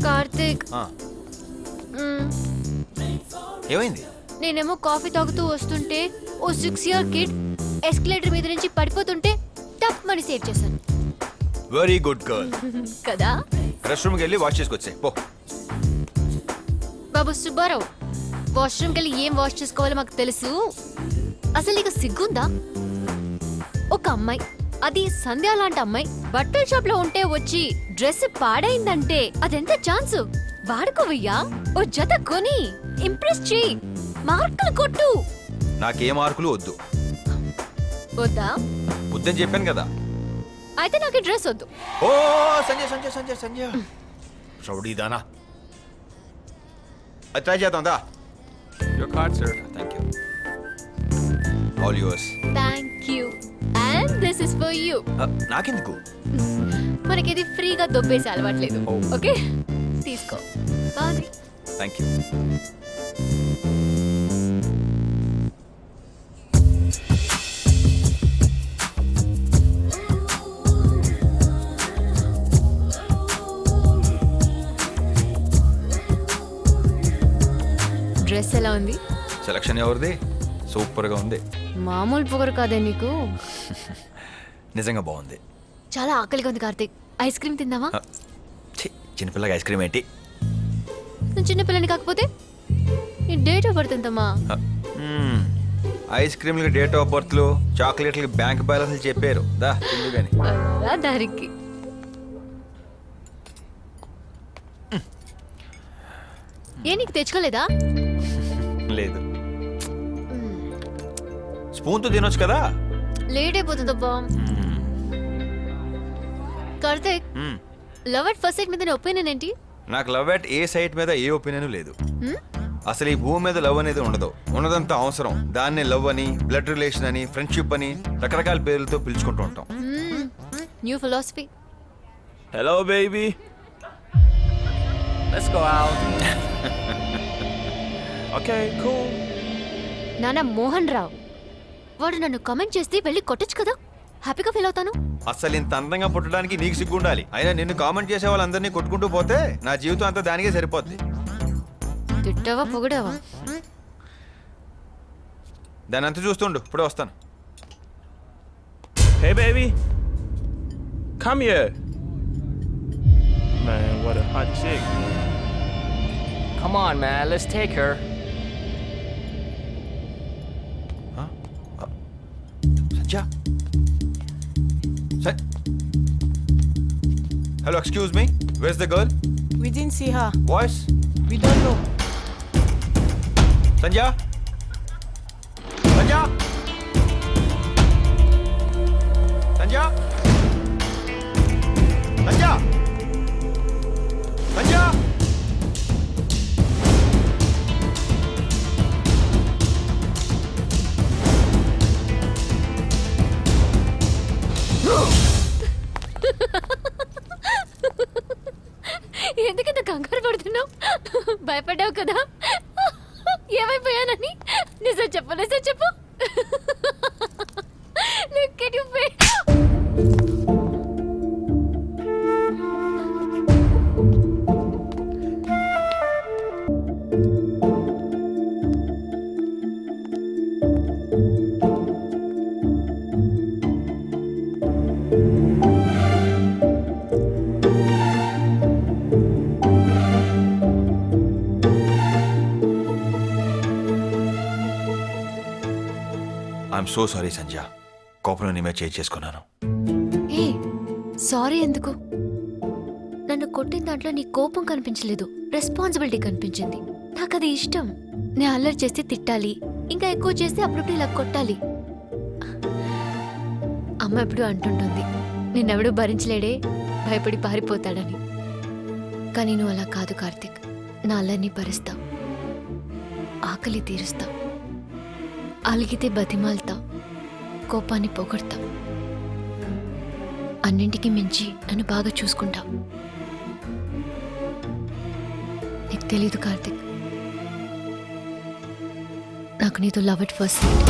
కార్తీక్, ఏమైంది? నేనేమో కాఫీ తాగుతూ వస్తుంటే ఓ 6 year కిడ్ ఎస్కలేటర్ మీద నుంచి పడిపోతుంటే టప్ మని సేవ్ చేశాను. Very good girl. కదా? రెస్ట్ రూమ్కి వెళ్ళి వాష్ చేసుకొచ్చే పో. బాబు సుబ్బారావు, వాష్రూమ్కి వెళ్ళి ఏం వాష్ చేసుకోవాలో మాకు తెలుసు. అసలు నీకు సిగ్గుందా? ఒక అమ్మాయి, అది సంధ్య లాంటి అమ్మాయి, బట్టల షాప్ లో ఉంటే వచ్చి డ్రెస్ పాడైందంటే అదెంత ఛాన్స్? వాడుకోవయ్యా, ఓ జత కొని ఇంప్రెస్ చేయి, మార్కులు కొట్టు. నాకే మార్కులు వద్దు. వద్దా? వద్దని చెప్పాను కదా. అయితే నాకు డ్రెస్ వద్దు. ఓ సంజయ్ సంజయ్ సంజయ్ సంజయ్ రౌడీ దానా. అది ట్రై చేద్దాం దా. Your card, sir. Thank you. All yours. Thank you. And this is for for you. నాకెందుకు? మనకి ఇది ఫ్రీగా దొబ్బేసి అలవాట్లేదు. ఓకే తీసుకో. బాయ్. Thank you. డ్రెస్ ఎలా ఉంది? సెలక్షన్ ఎవరిది? సూపర్గా ఉంది. మామూలు పొగరు కాదే నీకు. నిజంగా బాగుంది. చాలా ఆకలిగా ఉంది కార్తీక్. ఐస్ క్రీమ్ తిందామా? చిన్నపిల్లకి ఐస్ క్రీమ్ ఏంటి? నువ్వు చిన్నపిల్లని కాకపోతే నీ డేట్ ఆఫ్ బర్త్ ఎంతమ్మా? ఐస్ క్రీమ్లకి డేట్ ఆఫ్ బర్త్లు, చాక్లెట్లకి బ్యాంక్ బ్యాలెన్స్ చెప్పారు. దా తిందు కానీ. అలా దారికి. ఏ నీకు తెచ్చుకోలేదా? లేదు. స్పూన్తో తినొచ్చు కదా. లేట్ అయిపోతుందబ్బా. Karthik, love at first sight మీద నీ ఒపీనియన్ ఏంటి? నాకు లవ్ అట్ ఏ సైట్ మీద ఏ ఒపీనియన్ లేదు. అసలు ఈ భూమి మీద లవ్ అనేది ఉండదు. ఉన్నదంతా అవసరం. దాన్ని లవ్ అని, బ్లడ్ రిలేషన్ అని, ఫ్రెండ్షిప్ అని రకరకాల పేర్లతో పిలుచుకుంటూ ఉంటాం. New philosophy. Hello baby, let's go out. Okay cool. నాన్న మోహన్ రావు వాడు నన్ను కామెంట్ చేస్తే వెళ్ళి కొట్టచ్చు కదా, హ్యాపీగా ఫీల్ అవుతాను. అసలు ఇంత అందంగా పుట్టడానికి నీకు సిగ్గుండాలి. అయినా నిన్ను కామెంట్ చేసే వాళ్ళందరినీ కొట్టుకుంటూ పోతే నా జీవితం అంతా దానికే సరిపోద్ది. తిట్టావా పొగిడావా? దాని అంతా చూస్తుండు, ఇప్పుడే వస్తాను. Hey, baby. Come here. Man, what a hot chick. Come on, man. Let's take her. Sandhya. Hello, excuse me, where's the girl? We didn't see her. Voice? We don't know. Sandhya, Sandhya, Sandhya, Sandhya, Sandhya. ఎందుకంత కంగారు పడుతున్నావు? భయపడ్డావు కదా ఏమైపోయానని? నిజం చెప్పు, నిజం చెప్పు. Look at your face. I'm so sorry Sandhya, కోపంలో నీ మీద చేసుకున్నాను. ఏ సారీ ఎందుకు? నన్ను కొట్టిన దాంట్లో నీ కోపం కనిపించలేదు, రెస్పాన్సిబిలిటీ కనిపించింది. నాకు అది ఇష్టం. నేను అల్లరి చేస్తే తిట్టాలి, ఇంకా ఎక్కువ చేస్తే అప్పుడప్పుడు ఇలా కొట్టాలి. అమ్మ ఎప్పుడు అంటుంటుంది నిన్నెవడూ భరించలేడే, భయపడి పారిపోతాడని. కానీ నువ్వు అలా కాదు కార్తిక్. నా అల్లరిని భరిస్తావు, ఆకలి తీరుస్తావు, అలిగితే బతిమాలుతావు, కోపాన్ని పొగడతావు, అన్నింటికి మించి నన్ను బాగా చూసుకుంటావు. నీకు తెలీదు కార్తిక్, నాకు నీతో లవ్ అట్ ఫస్ట్ సైట్.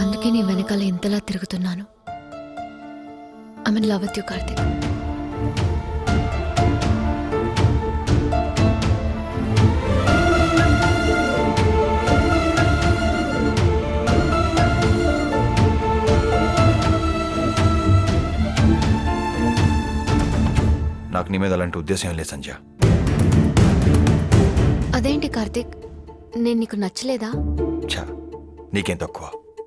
అందుకే నీ వెనకాల ఎంతలా తిరుగుతున్నాను. I mean love with you Karthik. నాకు నీ మీద అలాంటి ఉద్దేశం ఏం లేదు సంధ్య. అదేంటి కార్తిక్, నేను నీకు నచ్చలేదా? ఛా, నీకేం తక్కువ,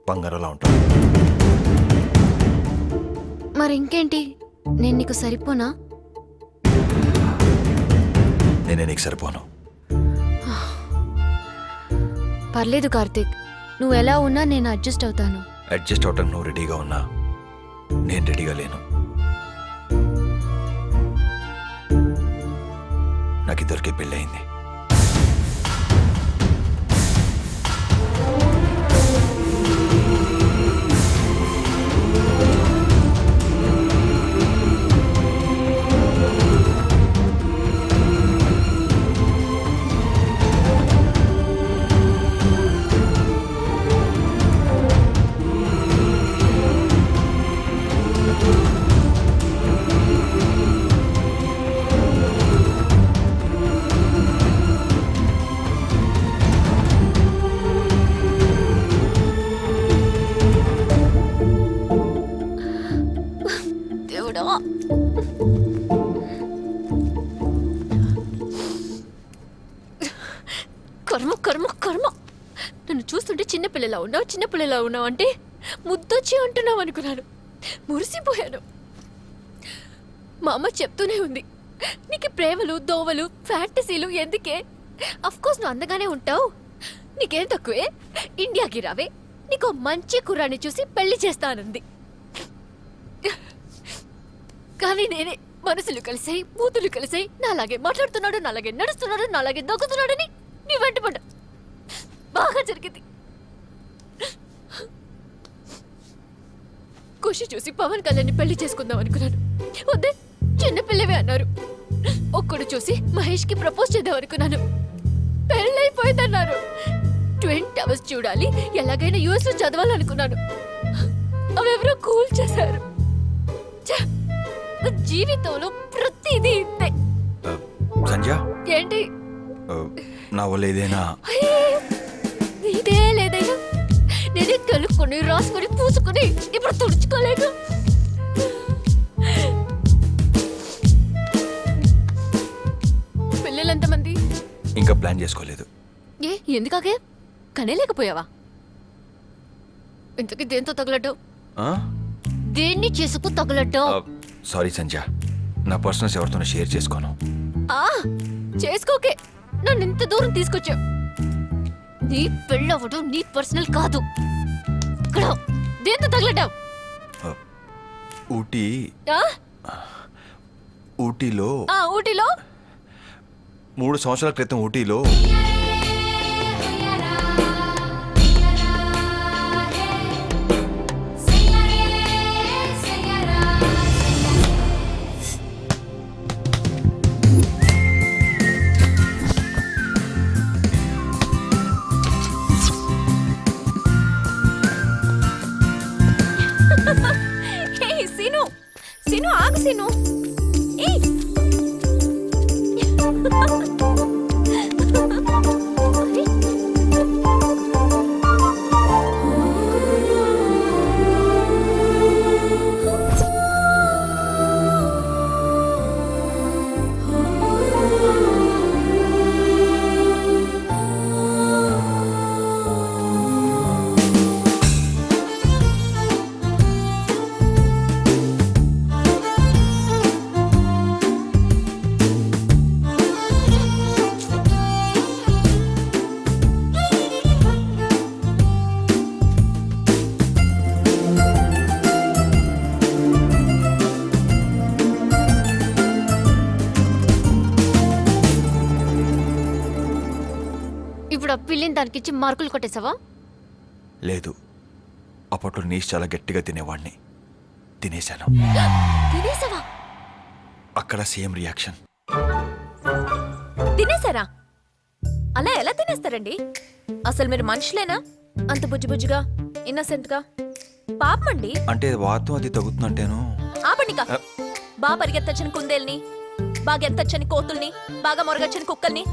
బంగారంలా ఉంటావు. మరి ఇంకేంటి, నేను నీకు సరిపోనా? నేనే నీకు సరిపోను. పర్లేదు కార్తిక్, నువ్వు ఎలా ఉన్నా నేను అడ్జస్ట్ అవుతాను. అడ్జస్ట్ అవటం నువ్వు రెడీగా ఉన్నా నేను రెడీగా లేను. నాకు ఇద్దరికి పెళ్ళయింది. పిల్లలా ఉన్నావు, చిన్న పిల్లలా ఉన్నావు అంటే ముద్దొచ్చి అంటున్నావు అనుకున్నాను. మురిసిపోయాను. మా అమ్మ చెప్తూనే ఉంది, నీకు ప్రేమలు దోవలు ఫ్యాంటసీలు ఎందుకే? కోర్స్ నువ్వు అందగానే ఉంటావు, నీకేం తక్కువే, ఇండియాకి రావే, నీకు మంచి కుర్రాన్ని చూసి పెళ్లి చేస్తానంది. కానీ నేనే మనసులు కలిసాయి, మూతులు కలిసాయి, నాలాగే మాట్లాడుతున్నాడు, నాలాగే నడుస్తున్నాడు, నాలాగే దొక్కుతున్నాడని నీ వెంటపడ్డా. బాగా జరిగింది. ఖుషి చూసి పవన్ కళ్యాణ్ పెళ్లి చేసుకుందాం అనుకున్నాను. వద్దే, చిన్నపిల్లవే అన్నారు. ఒక్కడు చూసి మహేష్ కి ప్రపోజ్ చేద్దాం అనుకున్నాను. పెళ్ళైపోయిందన్నారు. 20 hours చూడాలి, ఎలాగైనా యూఎస్ లో చదవాలనుకున్నాను. అవెవరో కూల్ చేశారు. ఛ! జీవితంలో ప్రతిదీ ఇంతే. సంధ్య, ఏంటి? నా వల్ల ఏదైనా ఇదే లేదయ్యా, నేనే కలుపుకొని రాసుకొని పూసుకొని ఇప్పుడు తుడుచుకోలేను. పిల్లలెంతమంది? ఇంకా ప్లాన్ చేసుకోలేదు. ఎందుకాగే కనేలేకపోయావా? ఇంతకీ దేంతో తగలడ్డావు? దేన్ని చేసుకు తగలడ్డావు? సారీ సంధ్య, నా పర్సనల్స్ ఎవరితోనూ షేర్ చేసుకోను. చేసుకోకే, నన్ను ఇంత దూరం తీసుకొచ్చావు. నీ పెళ్ళవడం నీ పర్సనల్ కాదు. ఇక్కడ దేంతో తగలడ్డావు? ఊటీలో ఊటీలో 3 సంవత్సరాల క్రితం ఊటీలో సీను ఆగు సీను. ఇప్పుడు ఆ పిల్లిని దానికిచ్చి మార్కులు కొట్టేసావా? లేదు, అప్పట్లో నీష్ చాలా గట్టిగా తినేవాడిని. తినేశాను. తినేసావా? అక్కడ సేమ్ రియాక్షన్. తినేసారా? అలా ఎలా తినేస్తారండి? అసలు మీరు మనుషులేనా? అంత బుజ్జిబుజ్జిగా ఇన్నసెంట్ గా పాపండి. అంటే వాతం అది తగ్గుతుందంటేను. ఆపండిక. బాగా పరిగెత్తచ్చని కుందేల్ని, బాగా ఎంతచ్చని కోతుల్ని, బాగా మొరగచ్చని కుక్కల్ని,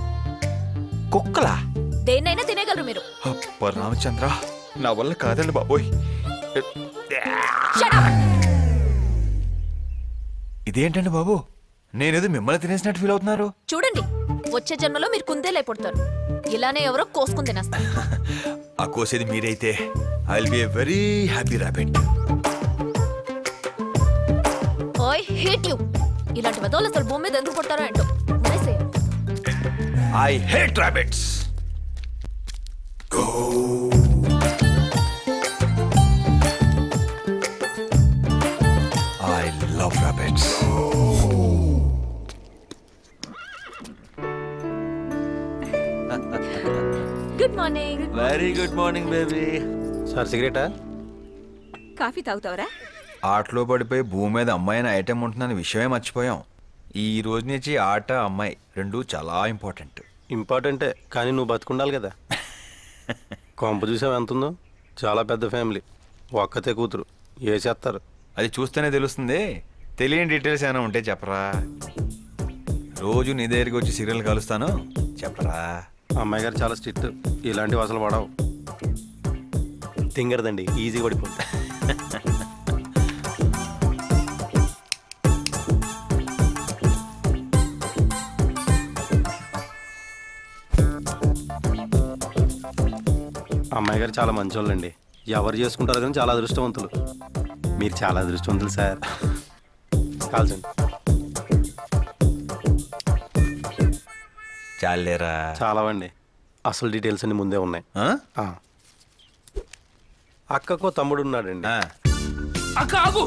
కుక్కలా దేన్నైనా తినేగలరు మీరు. రామచంద్ర, నా వల్ల కాదండి బాబోయ్. Shut up! ఇదేంటండి బాబు, నేనేదో మిమ్మల్ని తినేసినట్టు ఫీల్ అవుతున్నారు. చూడండి, వచ్చే జన్మలో మీరు కుందేలై పుడతారు. ఇలానే ఎవరో కోసుకుని తినేస్తారు. ఆ కోసేది మీరైతే I will be a very happy rabbit. I hate you. ఇలాంటి వదోలు అసలు భూమి మీద ఎందుకు పుడతారో ఏంటో. I hate rabbits. I love rabbits. Good morning. Very good morning, baby. Sir సిగరెటా? కాఫీ తాగుతావరా? ఆటలో పడిపోయి భూమి మీద అమ్మాయి అనే ఐటెం ఉంటుందని విషయమే మర్చిపోయాం. ఈ రోజు నుంచి ఆట అమ్మాయి రెండు చాలా ఇంపార్టెంట్. ఇంపార్టెంటే, కానీ నువ్వు బతుకుండాలి కదా. కొంప చూసావు ఎంత ఉందో. చాలా పెద్ద ఫ్యామిలీ, ఒక్కతే కూతురు, ఏ చేస్తారు? అది చూస్తేనే తెలుస్తుంది. తెలియని డీటెయిల్స్ ఏమైనా ఉంటే చెప్పరా. రోజు నీ దగ్గరికి వచ్చి సీరియల్ కలుస్తాను, చెప్పరా. అమ్మాయి గారు చాలా స్ట్రిక్ట్, ఇలాంటివి అసలు పడవు. తింగరదండి, ఈజీగా పడిపోతుంది. అమ్మాయి గారు చాలా మంచోళ్ళండి. ఎవరు చేసుకుంటారు కానీ చాలా అదృష్టవంతులు. మీరు చాలా అదృష్టవంతులు సార్. కాల్చండి. చాలేరా. చాలా అండి. అసలు డీటెయిల్స్ అన్ని ముందే ఉన్నాయి. ఆ. అక్కకో తమ్ముడు ఉన్నాడండి. అక్క ఆగు.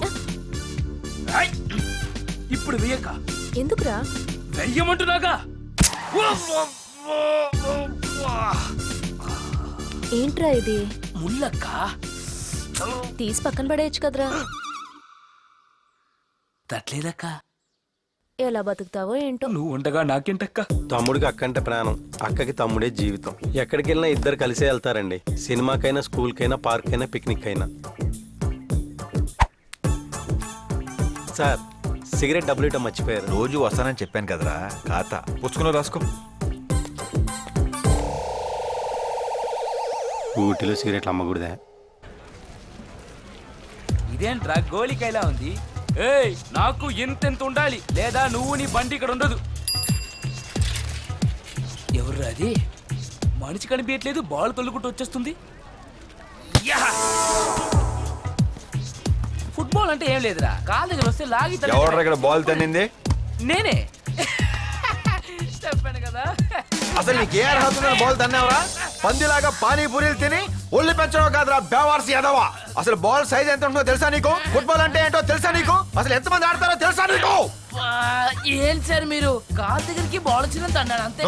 ఏయ్! ఇప్పుడు వెయ్యక. ఎందుకురా? వెయ్యమంటున్నాగా. ఏంట్రా ఇది? ముల్లక్క. తీసి పక్కన పడేయచ్చు కదరా. తట్లేదక్క. ఎలా బతుకుతావో ఏంటో. నువ్వు ఉండగా నాకేంటక్క. తమ్ముడికి అక్క అంటే ప్రాణం, అక్కకి తమ్ముడే జీవితం. ఎక్కడికి వెళ్ళినా ఇద్దరు కలిసే వెళ్తారండి. సినిమాకైనా, స్కూల్కైనా, పార్క్ అయినా, పిక్నిక్ అయినా. సార్, సిగరెట్ డబ్బులు ఇవ్వటం మర్చిపోయారు. రోజు వస్తానని చెప్పాను కదరా. ఖాతా పుచ్చుకుని రాసుకో. ఊటీలో సిగరెట్లు అమ్మకూడదా? ఇదేంట్రా గోలికైలా ఉంది? ఏయ్, నాకు ఎంతెంత ఉండాలి, లేదా నువ్వు నీ బండి ఇక్కడ ఉండదు. ఎవర్రా అది? మనిషి కనిపించట్లేదు, బాల్ తొలుకుంటూ వచ్చేస్తుంది. యా! ఫుట్బాల్ అంటే ఏం లేదురా, కాళ్ళ దగ్గర వస్తే లాగి ఎవరు ఇక్కడ బాల్ తన్నింది? నేనే. చెప్పాను కదా. అసలు నీకు ఏ అర్హత బాల్ తన్నావరా? పందిలాగా పానీపూరీలు తిని ఒళ్ళు పెంచడం కాదురా బేవార్సి ఎదవా. అసలు బాల్ సైజ్ ఎంత ఉంటుందో తెలుసా నీకు? ఫుట్బాల్ అంటే ఏంటో తెలుసా నీకు? అసలు ఎంతమంది ఆడతారో తెలుసా నీకు? ఏం సార్ మీరు కాళ్ళ దగ్గరికి బాల్ వచ్చినంత అన్నాను అంతే.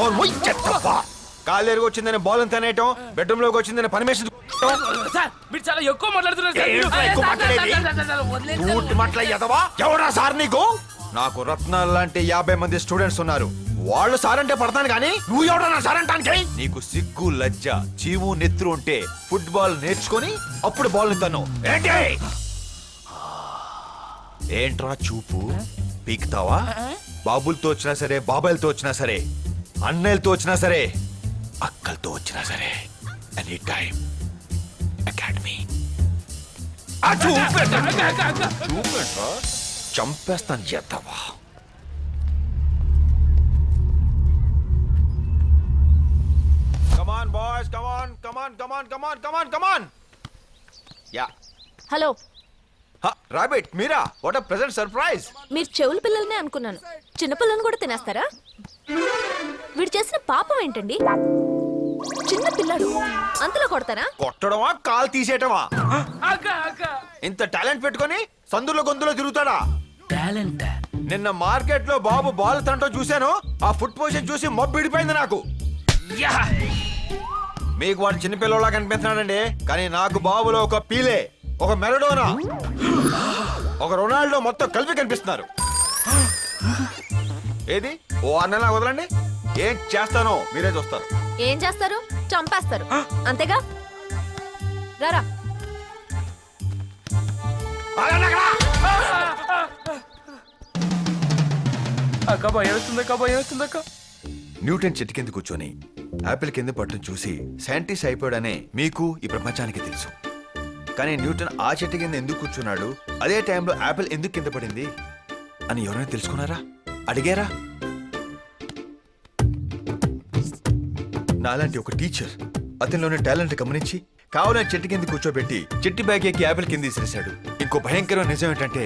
కాలు ఎరుగు వచ్చిందని బాల్ తనేయటం, బెడ్రూమ్ లోకి వచ్చిందని పర్మిషన్ సార్ మీరు చాలా ఎక్కువ మాట్లాడుతున్నారు. ఎవరా సార్ నీకు? నాకు రత్నాలు లాంటి 50 మంది స్టూడెంట్స్ ఉన్నారు. వాళ్ళు సార్ అంటే పడతాను కానీ నువ్వు ఎవడన్నా సార్ అంటానికి? నీకు సిగ్గు లజ్జ చీము నెత్తురు ఉంటే ఫుట్బాల్ నేర్చుకొని అప్పుడు బాల్ తను ఏంటి? ఏంట్రా చూపు పీక్తావా? బాబులతో వచ్చినా సరే, బాబాయిలతో వచ్చినా సరే, అన్నయ్యలతో వచ్చినా సరే, అక్కలతో వచ్చినా సరే, ఎనీ టైం అకాడమీ. చంపేస్తాను చేద్దావా? Come on, boys. Come on, come on, come on, come on, come on, come on. Yeah. Hello, Rabbit, Mira, what a pleasant surprise. మీరు చెవుల పిల్లల్నే అనుకున్నాను. చిన్నపిల్లని కూడా తినేస్తారా? వీడు చేసిన పాపం ఏంటండి? చిన్న పిల్లడు అంతలో కొడతారా? కొట్టడమా కాల్ తీసేయటమా? ఇంత టాలెంట్ పెట్టుకొని సందులో గొంతులో తిరుగుతాడా? టాలెంట్. నిన్న మార్కెట్ లో బాబు బాల్ తంటో చూశాను. ఆ ఫుట్ పొజిషన్ చూసి మబ్బిడిపోయింది నాకు. మీకు వాడు చిన్నపిల్లలా కనిపిస్తున్నాడండి, కానీ నాకు బాబులో ఒక పీలే, ఒక మెరడోనా, ఒక రొనాల్డో మొత్తం కలిపి కనిపిస్తున్నారు. ఏది ఓ అన్నలా వదలండి, ఏం చేస్తానో మీరే చూస్తారు. ఏం చేస్తారు? చంపేస్తారు అంతేగా. రారా. న్యూటన్ చెట్టు కింద కూర్చొని యాపిల్ కింద పట్టును చూసి సైంటిస్ట్ అయిపోయాడనే మీకు ఈ ప్రపంచానికి తెలుసు. కానీ న్యూటన్ ఆ చెట్టు కింద ఎందుకు కూర్చున్నాడు, అదే టైంలో యాపిల్ ఎందుకు కింద పడింది అని ఎవరైనా తెలుసుకున్నారా? అడిగారా? నాలాంటి ఒక టీచర్ అతనిలోని టాలెంట్ గమనించి కావాలని చెట్టు కింద కూర్చోబెట్టి చెట్టు బ్యాగ్ ఎక్కి యాపిల్ కింద విసిరేశాడు. ఇంకో భయంకరమైన నిజం ఏంటంటే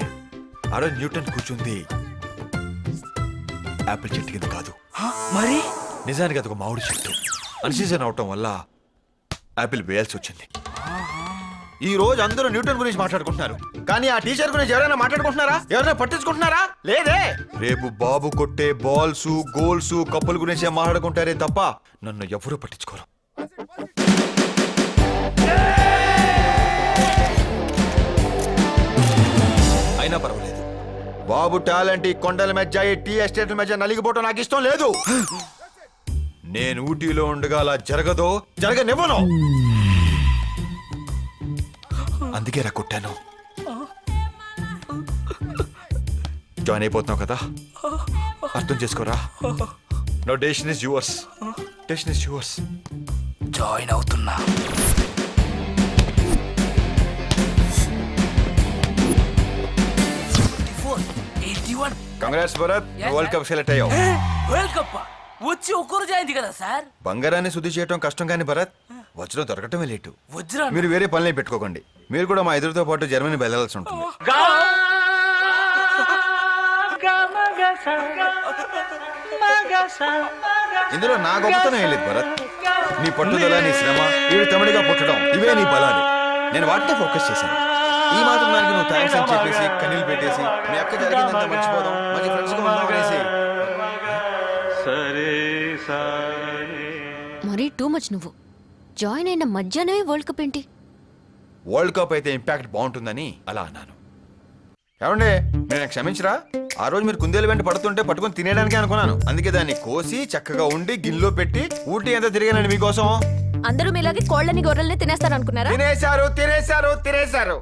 ఆ రోజు న్యూటన్ కూర్చుంది యాపిల్ చెట్టు కింద కాదు, మరి నిజానికి అది ఒక మామిడి చెట్టు. అన్సీజన్ అవటం వల్ల యాపిల్ వేయాల్సి వచ్చింది. ఈ రోజు అందరూ న్యూటన్ గురించి మాట్లాడుకుంటున్నారు, కానీ ఆ టీచర్ గురించి ఎవరైనా మాట్లాడుకుంటున్నారా? ఎవరైనా పట్టించుకుంటున్నారా? లేదే. రేపు బాబు కొట్టే బాల్స్, గోల్స్, కప్పుల గురించే మాట్లాడుకుంటారే తప్ప నన్ను ఎవరూ పట్టించుకోరు. అయినా పర్వాలేదు, బాబు టాలెంట్ ఈ కొండల మధ్య, ఈ టీ ఎస్టేట్ల మధ్య నలిగిపోవటం నాకు ఇష్టం లేదు. నేను ఊటీలో ఉండగా అలా జరగదో, జరగనివ్వను. అందుకే రా కొట్టాను. జాయిన్ అయిపోతున్నావు కదా, అర్థం చేసుకోరా. No decision is yours, decision is yours. Join అవుతున్నా. Congrats Bharat, world cup select అయ్యావు. వరల్డ్ కప్ వచ్చి ఒక్కరోజు అయింది కదా సార్. బంగారాన్ని శుద్ధి చేయటం కష్టం కానీ భరత్, వజ్రం దొరకటమే లేటు. వజ్రా మీరు వేరే పనులే పెట్టుకోకండి. మీరు కూడా మా ఎదురుతో పాటు జర్మనీ వెళ్ళాల్సి ఉంటుంది. ఇందులో నా గొప్పతనం ఏం లేదు భరత్. నీ పట్టుదల, నీ శ్రమ, వీడు తమిడిగా పుట్టడం, ఇవే నీ బలాలు. నేను వాటినే ఫోకస్ చేశాను. ఈ మాత్రం దానికి నువ్వు థ్యాంక్స్ అని చెప్పేసి కన్నీళ్ళు పెట్టేసి మీ అక్క జరిగిందంతా మర్చిపోదాం, మంచి ఫ్రెండ్స్ గా ఉందాం అనేసి. మరీ టూ మచ్ నువ్వు. జాయిన్ అయిన మధ్యాహ్నమే వరల్డ్ కప్ ఏంటి? వరల్డ్ కప్ అయితే ఇంపాక్ట్ బాగుంటుందని అలా అన్నాను. ఏమండి నేను క్షమించరా? ఆ రోజు మీరు కుందేలు వెంట పడుతుంటే పట్టుకొని తినేయడానికి అనుకున్నాను. అందుకే దాన్ని కోసి చక్కగా ఉండి గిన్నెలో పెట్టి ఊటీ ఎంత తిరిగానండి మీకోసం. అందరూ మీలాగే కోళ్ళని గొర్రెల్ని తినేస్తారు అనుకున్నారా? తినేశారు తినేశారు తినేశారు.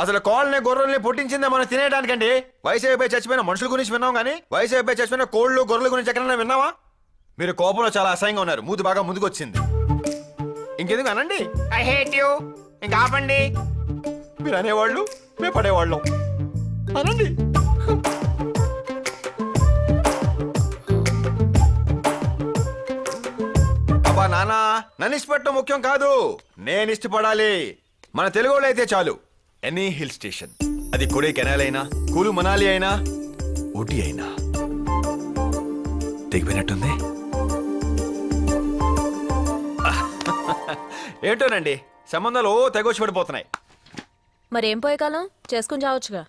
అసలు కోళ్ళని గొర్రెల్ని పుట్టించిందే మనం తినేయడానికండి. వయసు అయిపోయి చచ్చిపోయిన మనుషుల గురించి విన్నాం కానీ వయసు అయిపోయి చచ్చిపోయిన కోళ్ళు గొర్రెల గురించి ఎక్కడైనా విన్నావా? మీరు కోపంలో చాలా అసహ్యంగా ఉన్నారు. మూతి బాగా ముందుకు వచ్చింది. ఇంకెందుకు అనండి. I hate you. ఇంకా ఆపండి. మీరు అనేవాళ్ళు మేము పడేవాళ్ళం. అనండి. అబ్బా నానా, నన్ను ఇష్టపడటం ముఖ్యం కాదు, నేను ఇష్టపడాలి. మన తెలుగులో అయితే చాలు. ఎనీ హిల్ స్టేషన్, అది కొడై కెనాల్ అయినా, కూలు మనాలి అయినా, ఊటీ అయినా. దిగిపోయినట్టుంది. ఏంటోనండి సంబంధాలు తెగొచ్చి పడిపోతున్నాయి. మరేం పోయే కాలం చేసుకుని చావచ్చుగా.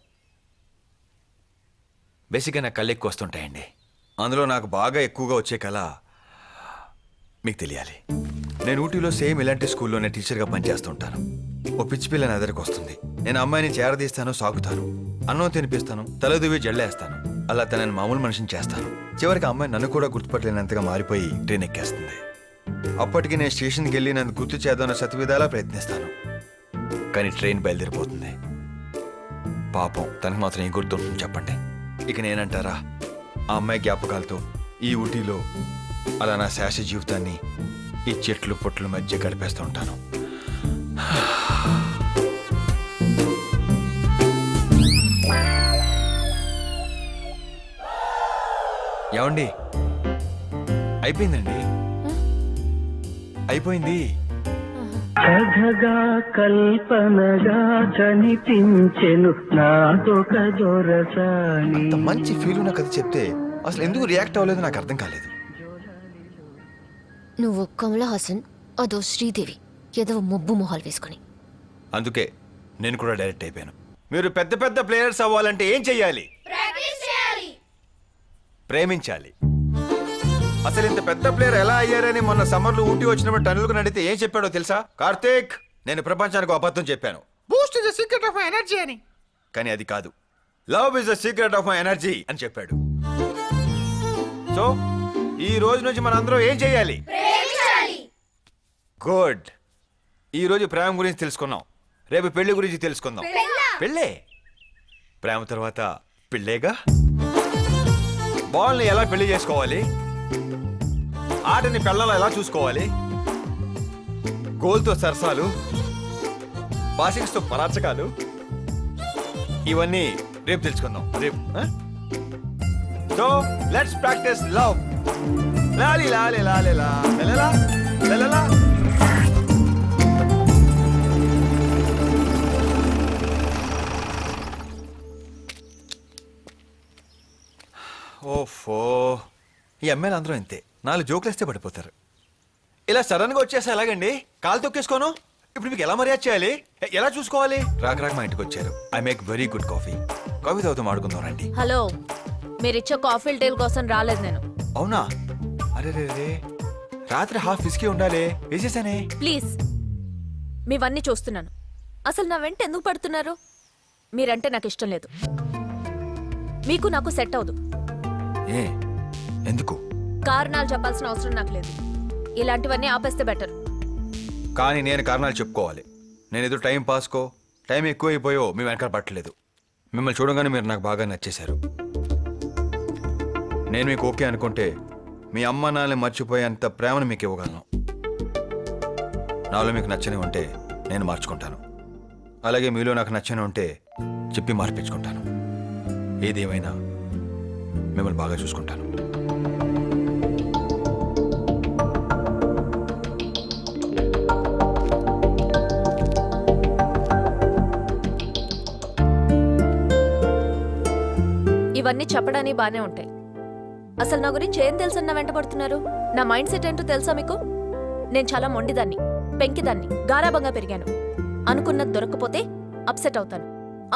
బేసిక్గా నాకు కళ్ళు ఎక్కువ వస్తుంటాయండి. అందులో నాకు బాగా ఎక్కువగా వచ్చే కళ మీకు తెలియాలి. నేను ఊటీలో సేమ్ ఇలాంటి స్కూల్లోనే టీచర్గా పనిచేస్తుంటాను. ఓ పిచ్చి పిల్ల నా దగ్గరకు వస్తుంది. నేను అమ్మాయిని చేరదీస్తాను, సాగుతాను, అన్నం తినిపిస్తాను, తలదువి జల్లేస్తాను. అలా తనని మామూలు మనిషిని చేస్తాను. చివరికి అమ్మాయి నన్ను కూడా గుర్తుపట్టలేనంతగా మారిపోయి ట్రైన్ ఎక్కేస్తుంది. అప్పటికి నేను స్టేషన్కి వెళ్ళి నన్ను గుర్తు చేద్దామన్న శతవిధాలా ప్రయత్నిస్తాను. కానీ ట్రైన్ బయలుదేరిపోతుంది. పాపం తనకు మాత్రం ఏం గుర్తుంటుంది చెప్పండి. ఇక నేనంటారా ఆ అమ్మాయి జ్ఞాపకాలతో ఈ ఊటీలో అలా నా శాశ్వత జీవితాన్ని ఈ చెట్లు పొట్ల మధ్య గడిపేస్తూ ఉంటాను. ఏమండి అయిపోయిందండి, అయిపోయింది. కథగా కల్పనగా కనిపించెను నాదొక దొరసాని. అంత మంచి ఫీల్ నాకు అది చెప్తే అసలు ఎందుకు రియాక్ట్ అవ్వలేదు నాకు అర్థం కాలేదు. నువ్వు కమలా హాసన్, అదో శ్రీదేవి, ఏదో మొబ్బు మొహాలు వేసుకుని. అందుకే నేను కూడా డైరెక్ట్ అయిపోయాను. మీరు పెద్ద పెద్ద ప్లేయర్స్ అవ్వాలంటే ఏం చెయ్యాలి? ప్రేమించాలి. అసలు ఇంత పెద్ద ప్లేయర్ ఎలా అయ్యారని మొన్న సమ్మర్లో ఊటీ వచ్చినప్పుడు టన్నులకు నడితే ఏం చెప్పాడో తెలుసా? కార్తీక్, నేను ప్రపంచానికి అబద్ధం చెప్పాను, Boost is the secret of my energy అని. కానీ అది కాదు, love is the secret of my energy అని చెప్పాడు. సో ఈ రోజు నుంచి మనందరం ఏం చేయాలి? గుడ్. ఈ రోజు ప్రేమ గురించి తెలుసుకున్నాం, రేపు పెళ్లి గురించి తెలుసుకుందాం. పెళ్ళే. ప్రేమ తర్వాత పెళ్ళేగా. బాల్ని ఎలా పెళ్లి చేసుకోవాలి, ఆటని పెళ్ళలో ఎలా చూసుకోవాలి, గోల్తో సరసాలు, బాసింగ్స్తో పరాచకాలు, ఇవన్నీ రేపు తెలుసుకుందాం. రేపు సో లెట్స్ ప్రాక్టీస్ లవ్. లాలి లాలి లాలి లా లలా లలా. ఓఫో, ఈ అమ్మాయిలు అందరూ ఇంతే. 4 జోకులు వేస్తే పడిపోతారు. ఇలా సడన్ గా వచ్చేసా ఎలాగండి? కాలు తొక్కేసుకోను. ఇప్పుడు మీకు ఎలా మర్యాద చేయాలి, ఎలా చూసుకోవాలి? రాక రాక మా ఇంటికి వచ్చారు. I make very good coffee. Coffee తాగుతూ ఆడుకుందాం రండి. హలో, మీరిచ్చే కాఫీ డీల్ కోసం రాలేదు నేను. అవునా? అరే రే, రాత్రి హాఫ్ విస్కీ ఉండాలి, వేసేసానే. ప్లీజ్, మీవన్నీ చూస్తున్నాను. అసలు నా వెంట ఎందుకు పడుతున్నారు? మీరంటే నాకు ఇష్టం లేదు. మీకు నాకు సెట్ అవదు. ఏ ఎందుకు? కారణాలు చెప్పాల్సిన అవసరం నాకు లేదు. ఇలాంటివన్నీ ఆపేస్తే బెటర్. కానీ నేను కారణాలు చెప్పుకోవాలి. నేను ఏదో టైం పాస్కో, టైం ఎక్కువైపోయో మీ వెనకాల పట్టలేదు. మిమ్మల్ని చూడగానే మీరు నాకు బాగా నచ్చేశారు. నేను మీకు ఓకే అనుకుంటే మీ అమ్మ నాన్నని మర్చిపోయేంత ప్రేమను మీకు ఇవ్వగలను. నాలో మీకు నచ్చని ఉంటే నేను మార్చుకుంటాను. అలాగే మీలో నాకు నచ్చని ఉంటే చెప్పి మార్పించుకుంటాను. ఏదేమైనా మిమ్మల్ని బాగా చూసుకుంటాను. ఇవన్నీ చెప్పడానికి బానే ఉంటాయి. అసలు నా గురించి ఏం తెలుసన్న వెంట పడుతున్నారు? నా మైండ్ సెట్ ఏంటో తెలుసా మీకు? నేను చాలా మొండిదాన్ని, పెంకిదాన్ని, గారాబంగా పెరిగాను. అనుకున్నది దొరకకపోతే అప్సెట్ అవుతాను,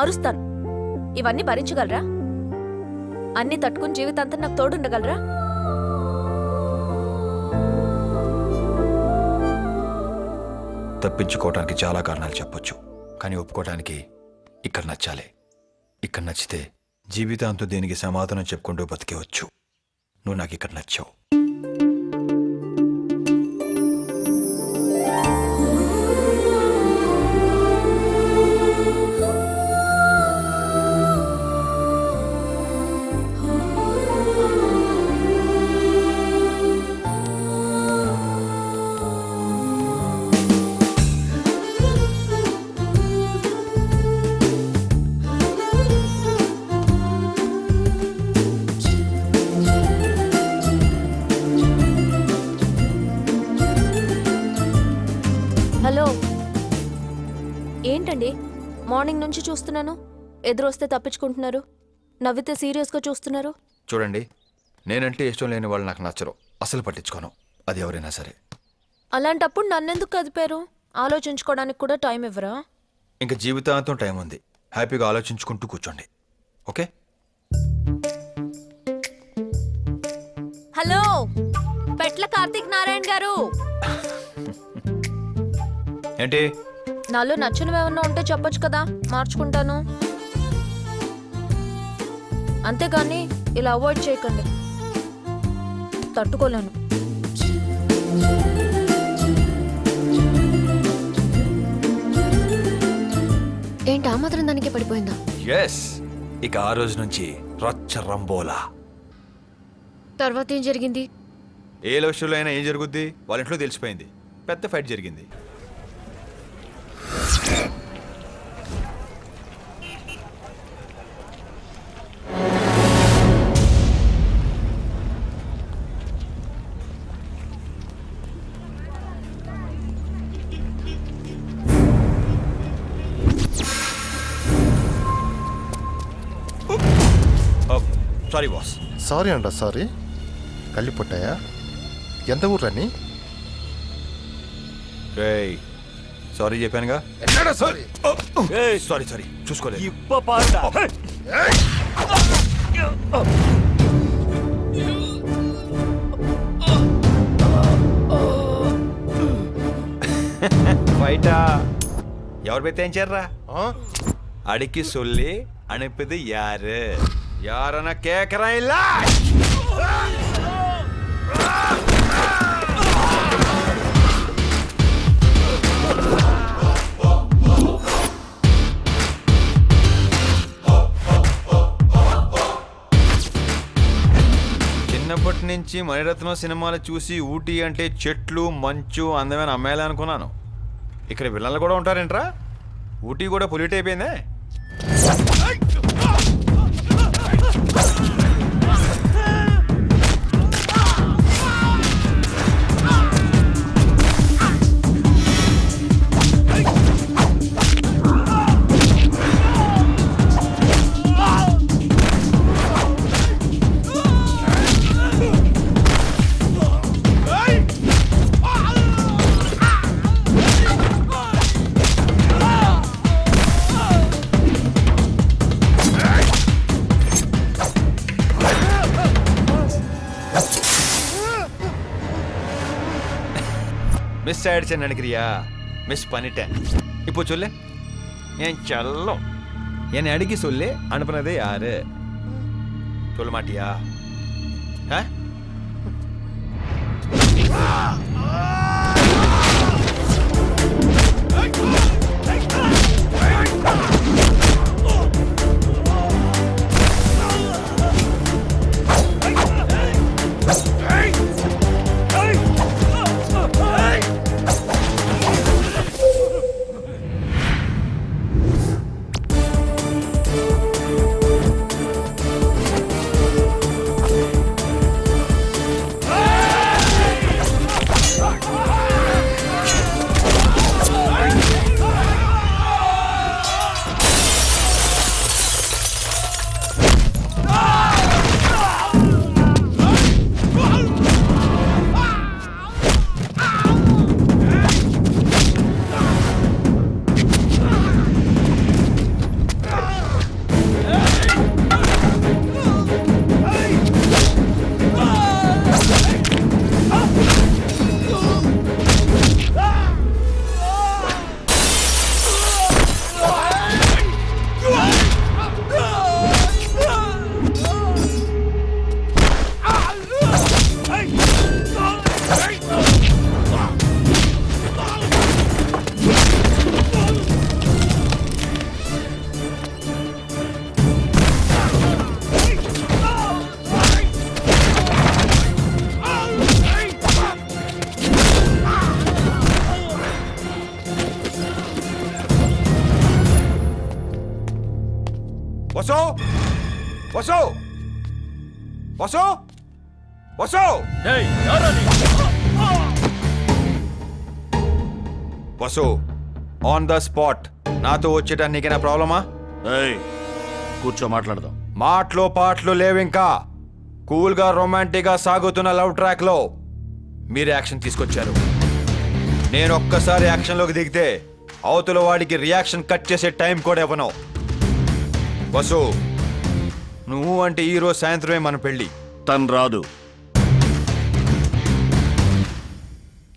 అరుస్తాను. ఇవన్నీ భరించగలరా? అన్ని తట్టుకుని జీవితాంతం నాకు తోడుండగలరా? తప్పించుకోవడానికి చాలా కారణాలు చెప్పొచ్చు, కానీ ఒప్పుకోవడానికి ఇక్కడ నచ్చాలి. ఇక్కడ నచ్చితే జీవితాంతం దీనికి సమాధానం చెప్పుకుంటూ బతికేవచ్చు. నువ్వు నాకు ఇక్కడ నచ్చావు. హలో, ఏంటండి మార్నింగ్ నుంచి చూస్తున్నాను, ఎదురొస్తే తప్పించుకుంటున్నారు, నవ్వితే సీరియస్గా చూస్తున్నారు. చూడండి, నేనంటే ఇష్టం లేని వాళ్ళు నాకు నచ్చరు, అసలు పట్టించుకోను, అది ఎవరైనా సరే. అలాంటప్పుడు నన్నెందుకు కదిపారు? ఆలోచించుకోవడానికి కూడా టైం ఇవ్వరా? ఇంకా జీవితాంతం టైం ఉంది, హ్యాపీగా ఆలోచించుకుంటూ కూర్చోండి. ఓకే? హలో, పెట్ల కార్తీక్ నారాయణ గారు. ఏంటి? నాలో నచ్చినవి ఏమన్నా ఉంటే చెప్పొచ్చు కదా, మార్చుకుంటాను. అంతేగాని ఇలా అవాయిడ్ చేయకండి, తట్టుకోలేను. ఏంటి ఆ మాత్రం దానికే పడిపోయిందా? ఎస్, ఇక ఆ రోజు నుంచి రచ్చ రంబోలా. తర్వాత ఏం జరిగింది? ఏ లవ్ షోలో అయినా ఏం జరుగుద్ది, వాళ్ళ ఇంట్లో తెలిసిపోయింది, పెద్ద ఫైట్ జరిగింది. Sorry boss. సారీ అంట. సారీ కళ్ళు పుట్టాయా? ఎంత ఊర్రని? రేయ్, సారీ చెప్పానుగా. సారీ సారీ సారీ చూసుకోలేదు. ఫైటా ఎవరు పెట్టించారా? అడికి సొల్లి అనిపిది యారు யாரன கேக்குறேன் இல்ல. చిన్నప్పటి నుంచి మణిరత్నం సినిమాలు చూసి ఊటీ అంటే చెట్లు మంచు అందమైన అమ్మాయిలే అనుకున్నాను. ఇక్కడ విలన్లు కూడా ఉంటారేంట్రా? ఊటీ కూడా పొల్యూట్ అయిపోయిందే. மிஸ் ஆயிடுச்சேன்னு நினைக்கிறியா? மிஸ் பண்ணிட்டேன். இப்போ சொல்லு, என் செல்லம் என்னை அடிக்க சொல்லி அனுப்புனதே யாரு? சொல்ல மாட்டியா? Vasu Vasu Vasu Vasu on the spot నాతో వచ్చేటానికి నీకేనా ప్రాబ్లమా? కూర్చో మాట్లాడదాం. మాటలు పాటలు లేవింకా. కూల్గా రొమాంటిక్గా సాగుతున్న లవ్ ట్రాక్లో మీరు యాక్షన్ తీసుకొచ్చారు. నేను ఒక్కసారి యాక్షన్లోకి దిగితే అవతల వాడికి రియాక్షన్ కట్ చేసే టైం కూడా ఇవ్వను. వసు, నువ్వు అంటే ఈరోజు సాయంత్రమే మన పెళ్ళి. తను రాదు.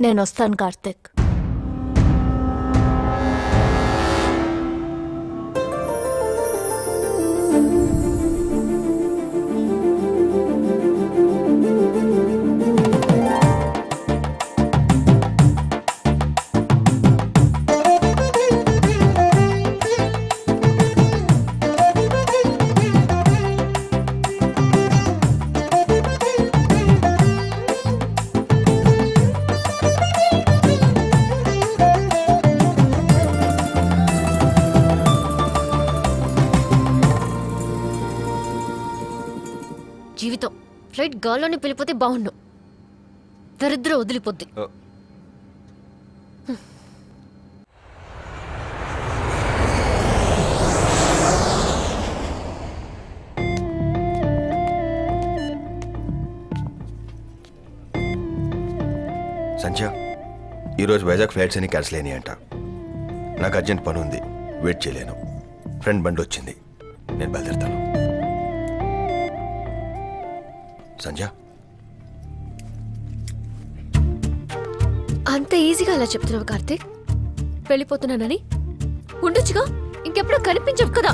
నేను వస్తాను కార్తిక్. జీవితం ఫ్లైట్ గాల్లోనే వెళ్ళిపోతే బాగుండు. దరిద్రం వదిలిపోద్ది. సంధ్య, ఈరోజు వైజాగ్ ఫ్లైట్స్ అన్ని క్యాన్సిల్ అయినాయి అంట. నాకు అర్జెంట్ పని ఉంది, వెయిట్ చేయలేను. ఫ్రెండ్ బండి వచ్చింది, నేను బయలుదేరుతాను. సంధ్య, అంత ఈజీగా అలా చెప్తున్నావు కార్తీక్? వెళ్ళిపోతున్నానని ఉండొచ్చుగా, ఇంకెప్పుడు కనిపించవు కదా.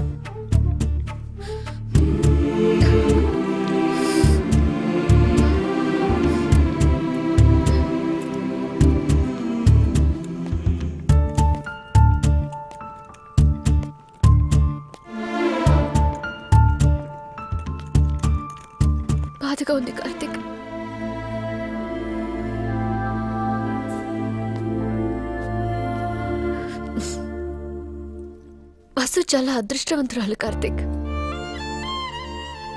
బాధగా ఉంది కార్తీక్. వసు చాలా అదృష్టవంతురాలు కార్తీక్,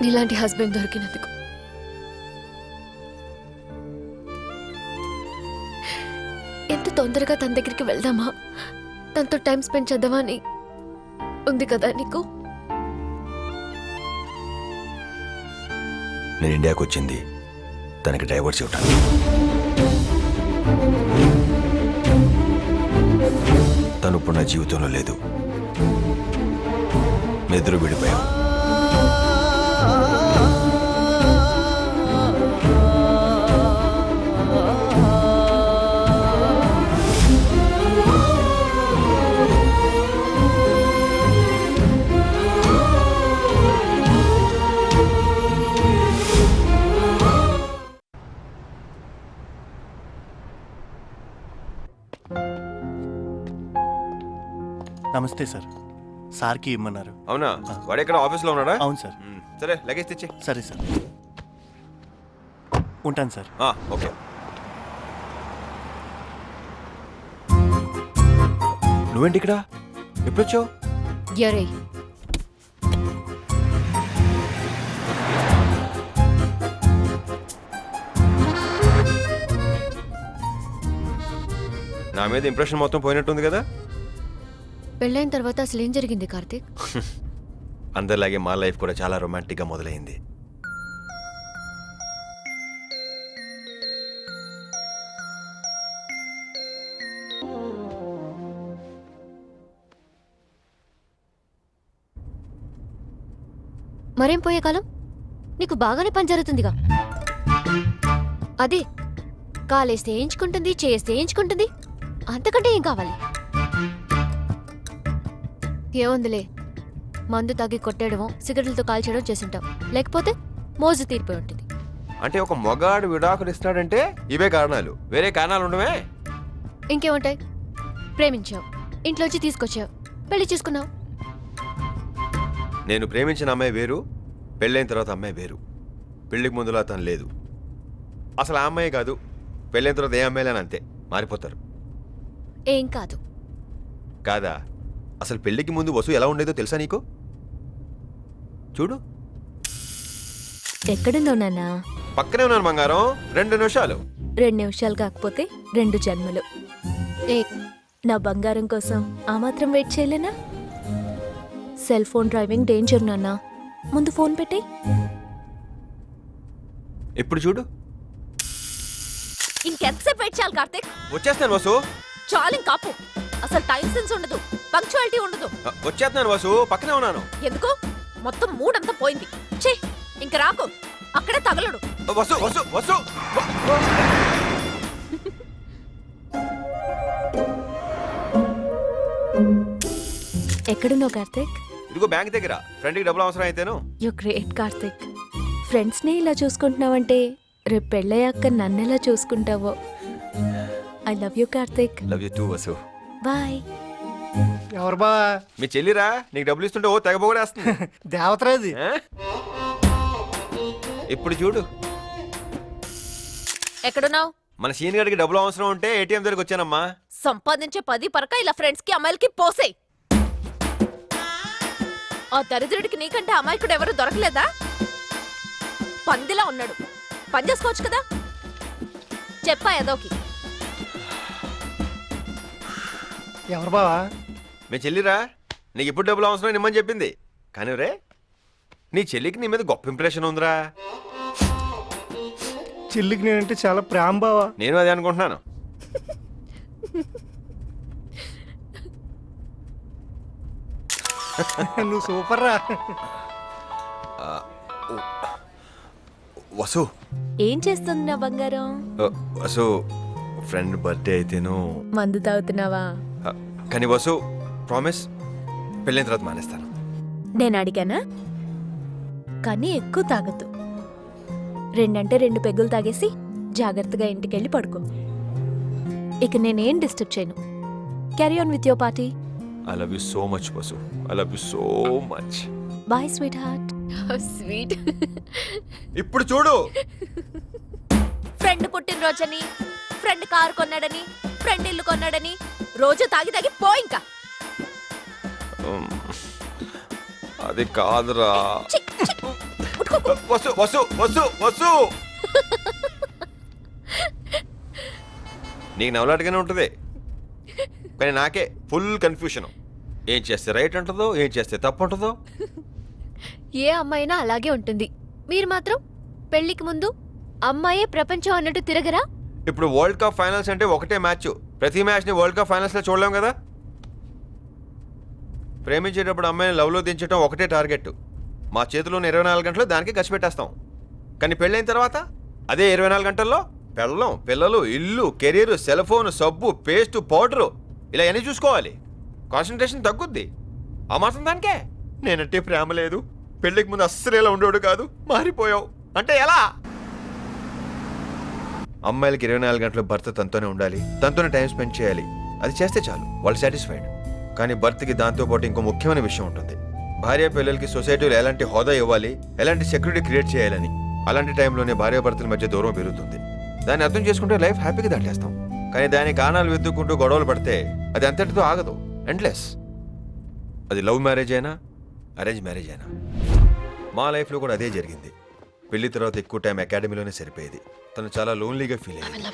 నీలాంటి హస్బెండ్ దొరికినందుకు. ఎంత తొందరగా తన దగ్గరికి వెళ్దామా, తనతో టైం స్పెండ్ చేద్దామా అని ఉంది కదా నీకు. నేను ఇండియాకి వచ్చింది తనకి డైవర్స్ ఇవ్వటానికి. తను ఇప్పుడు నా జీవితంలో లేదు. నిద్ర విడిపోయాం. నమస్తే సార్. సార్కి ఇమ్మన్నారు. అవునా? వాడు ఎక్కడ ఆఫీస్లో ఉన్నాడా? అవును సార్. సరే, లగేజ్ తెచ్చి. సరే సార్, ఉంటాను సార్. ఓకే. నువ్వేంటి ఇక్కడ? ఎప్పుడొచ్చావు? ఎరే, నా మీద ఇంప్రెషన్ మొత్తం పోయినట్టుంది కదా. పెళ్ళైన తర్వాత అసలు ఏం జరిగింది కార్తీక్? అందరిలాగే మా లైఫ్ కూడా చాలా రొమాంటిక్గా మొదలైంది. మరేం పోయే కాలం, నీకు బాగానే పని జరుగుతుందిగా. అదే కాలేస్తే వేయించుకుంటుంది, చేస్తే వేయించుకుంటుంది, అంతకంటే ఏం కావాలి? ఏముందిలే, మందు తాగి కొట్టేయడమో సిగరెట్లతో కాల్చేయడం చేసింటాం, లేకపోతే మోజు తీరిపోయి ఉంటుంది. అంటే ఒక మొగాడు విడాకులు ఇస్తాడంటే ఇవే కారణాలు, వేరే కారణాలు ఉండవే? ఇంకేముంటాయి? ప్రేమించావు, ఇంట్లోంచి తీసుకొచ్చావు, పెళ్లి చేసుకున్నావు. నేను ప్రేమించిన అమ్మాయి వేరు, పెళ్ళైన తర్వాత అమ్మాయి వేరు. పెళ్లికి ముందులా తను లేదు. అసలు ఆ అమ్మాయి కాదు, పెళ్ళైన తర్వాత ఏ అమ్మాయిలని అంతే మారిపోతారు. ఏం కాదు. కాదా? అసలు పెళ్లికి ముందు వసు ఎలా ఉండేదో తెలుసా నీకు? చూడు, ఎక్కడున్నావు నాన్నా? పక్కనే ఉన్నాను బంగారం, 2 నిమిషాలు. 2 నిమిషాలు కాకపోతే 2 జన్మలు. నా బంగారం కోసం ఆ మాత్రం వెయిట్ చేయలేనా? సెల్ ఫోన్ డ్రైవింగ్ డేంజర్ నాన్నా. ముందు ఫోన్ పెట్టేయ్. ఇప్పుడు చూడు, ఇంకెంతసేపు వెయిట్ చేయాలి కార్తీక్? వచ్చేస్తాను వసు. చాలు కాపు. అసలు టైం సెన్స్ ఉండదు, పంక్చువాలిటీ ఉండదు. వచ్చేస్తున్నాను వసు, పక్కనే ఉన్నాను. ఎందుకు? మొత్తం మూడంతా పోయింది. ఛీ, ఇంక రాకు, అక్కడే తగలడు. వసు వసు వసు. ఎక్కడున్నావు కార్తీక్? ఇదిగో బ్యాంక్ దగ్గర, ఫ్రెండ్కి డబ్బులు అవసరం అయితేను. You great Karthik. ఫ్రెండ్స్ని ఇలా చూసుకుంటున్నావంటే రేపు పెళ్ళయ్యాక నన్నెలా చూసుకుంటావో. I love you Karthik. Love you too Vasu. Bye. ఎవరు బా? మీ చెల్లిరా, నీకు డబ్బులు ఇస్తుంటే ఓ తెగబోగేస్తుంది. దేవతరాది. ఇప్పుడు చూడు, ఎక్కడున్నావు? మన సీన్ గడికి డబ్బులు అవసరం ఉంటే ఏటీఎం దగ్గరికి వచ్చానమ్మా. సంపాదించే 10 పరక ఇలా ఫ్రెండ్స్ కి అమ్మాయిలకి పోసేయ్. ఆ దరిద్రుడికి నీకంటే అమాయకుడు ఎవరు దొరకలేదా? పందిలా ఉన్నాడు, పని చేసుకోవచ్చు కదా. చెప్పా ఏదోకి. ఎవరు బావా? మీ చెల్లిరా, నీకు ఇప్పుడు డబ్బులు అవసరం నిమ్మని చెప్పింది. కానీ రే, నీ చెల్లికి నీ మీద గొప్ప ఇంప్రెషన్ ఉందిరా. చెల్లికి నేనంటే చాలా ప్రేమ బావా. నేను అదే అనుకుంటున్నాను. నువ్వు సూపర్ రా. వసు. ఏం చేస్తుంది నా బంగారం? వసు, ఫ్రెండ్ బర్త్డే అయితేను. మందు తాగుతున్నావా? కానీ వసు, ప్రామిస్, పెళ్ళైన తర్వాత మానేస్తాను. నేను అడిగానా? కానీ ఎక్కువ తాగద్దు. 2 అంటే 2 పెగ్గులు తాగేసి జాగ్రత్తగా ఇంటికెళ్ళి పడుకో. ఇక నేనేం డిస్టర్బ్ చేయను. Carry on with your party. I love you so much Vasu. I love you so much. Bye sweetheart. Sweet. ఇప్పుడు చూడు, ఫ్రెండ్ పుట్టినరోజని, ఫ్రెండ్ కారు కొన్నాడని, ఫ్రెండ్ ఇల్లు కొన్నాడని రోజు తాగి తాగి పో ఇంకా. అది కాదురా. వసు వసు వసు వసు. నీకు నవలాటగానే ఉంటుంది, కానీ నాకే ఫుల్ కన్ఫ్యూషన్. ఏం చేస్తే రైట్ ఉంటుందో, ఏం చేస్తే తప్పు ఉంటుందో. ఏ అమ్మాయినా అలాగే ఉంటుంది. మీరు మాత్రం పెళ్లికి ముందు అమ్మాయే ప్రపంచం అన్నట్టు తిరగరా? ఇప్పుడు వరల్డ్ కప్ ఫైనల్స్ అంటే ఒకటే మ్యాచ్. ప్రతి మ్యాచ్ని వరల్డ్ కప్ ఫైనల్స్లో చూడలేం కదా. ప్రేమించేటప్పుడు అమ్మాయిని లవ్లో దించడం ఒకటే టార్గెట్. మా చేతిలోని 24 గంటలు దానికి ఖర్చు పెట్టేస్తాం. కానీ పెళ్ళైన తర్వాత అదే 24 గంటల్లో పెళ్ళం, పిల్లలు, ఇల్లు, కెరీర్, సెల్ ఫోన్, సబ్బు, పేస్ట్, పౌడరు, ఇలా అన్నీ చూసుకోవాలి. కాన్సన్ట్రేషన్ తగ్గుద్ది. ఆ మాత్రం దానికే నేనంటే ప్రేమ లేదు, పెళ్ళికి ముందు అస్సలు ఇలా ఉండేవాడు కాదు, మారిపోయావు అంటే ఎలా? అమ్మాయిలకి 24 గంటలు భర్త తనతోనే ఉండాలి, తనతోనే టైం స్పెండ్ చేయాలి. అది చేస్తే చాలు, వాళ్ళు సాటిస్ఫైడ్. కానీ భర్తకి దాంతోపాటు ఇంకో ముఖ్యమైన విషయం ఉంటుంది. భార్య పిల్లలకి సొసైటీలో ఎలాంటి హోదా ఇవ్వాలి, ఎలాంటి సెక్యూరిటీ క్రియేట్ చేయాలని. అలాంటి టైంలోనే భార్యాభర్తల మధ్య దూరం పెరుగుతుంది. దాన్ని అర్థం చేసుకుంటే లైఫ్ హ్యాపీగా దాటేస్తాం. కానీ దాని కారణాలు వెతుక్కుంటూ గొడవలు పడితే అది అంతటితో ఆగదు, ఎండ్లెస్. అది లవ్ మ్యారేజ్ అయినా అరేంజ్ మ్యారేజ్ అయినా. మా లైఫ్లో కూడా అదే జరిగింది. పెళ్లి తర్వాత ఎక్కువ టైం అకాడమీలోనే సరిపోయేది. తను చాలా లోన్లీగా ఫీల్ అయ్యింది.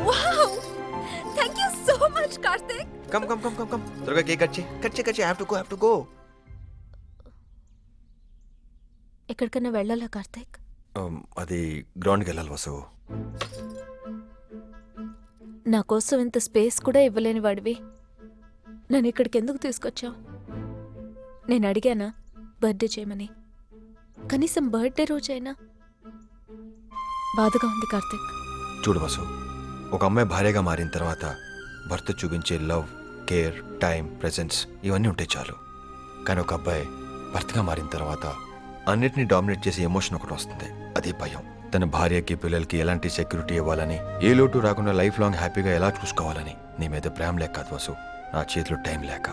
Wow! Thank you so much Karthik. Come come come come come, త్వరగా కేక్ కట్ చేయి. Have to go. ఎక్కడికైనా వెళ్ళాలా కార్తీక్? అది గ్రౌండ్కి వెళ్ళాలి వసు. నా కోసం ఇంత స్పేస్ కూడా ఇవ్వలేని వాడివి నన్ను ఇక్కడికి ఎందుకు తీసుకొచ్చావు? నేను అడిగానా బర్త్డే చేయమని? కనీసం బర్త్డే రోజైనా? బాధగా ఉంది కార్తీక్. చూడు వసు, ఒక అమ్మాయి భార్యగా మారిన తర్వాత భర్త చూపించే లవ్, కేర్, టైం, ప్రెజెన్స్ ఇవన్నీ ఉంటే చాలు. కానీ ఒక అబ్బాయి భర్తగా మారిన తర్వాత అన్నిటినీ డామినేట్ చేసే ఎమోషన్ ఒకటి వస్తుంది, అదే భయం. తన భార్యకి పిల్లలకి ఎలాంటి సెక్యూరిటీ ఇవ్వాలని, ఏ లోటు రాకుండా లైఫ్ లాంగ్ హ్యాపీగా ఎలా చూసుకోవాలని. నీ మీద ప్రేమ లేక కాదు వసు, నా చేతిలో టైం లేక.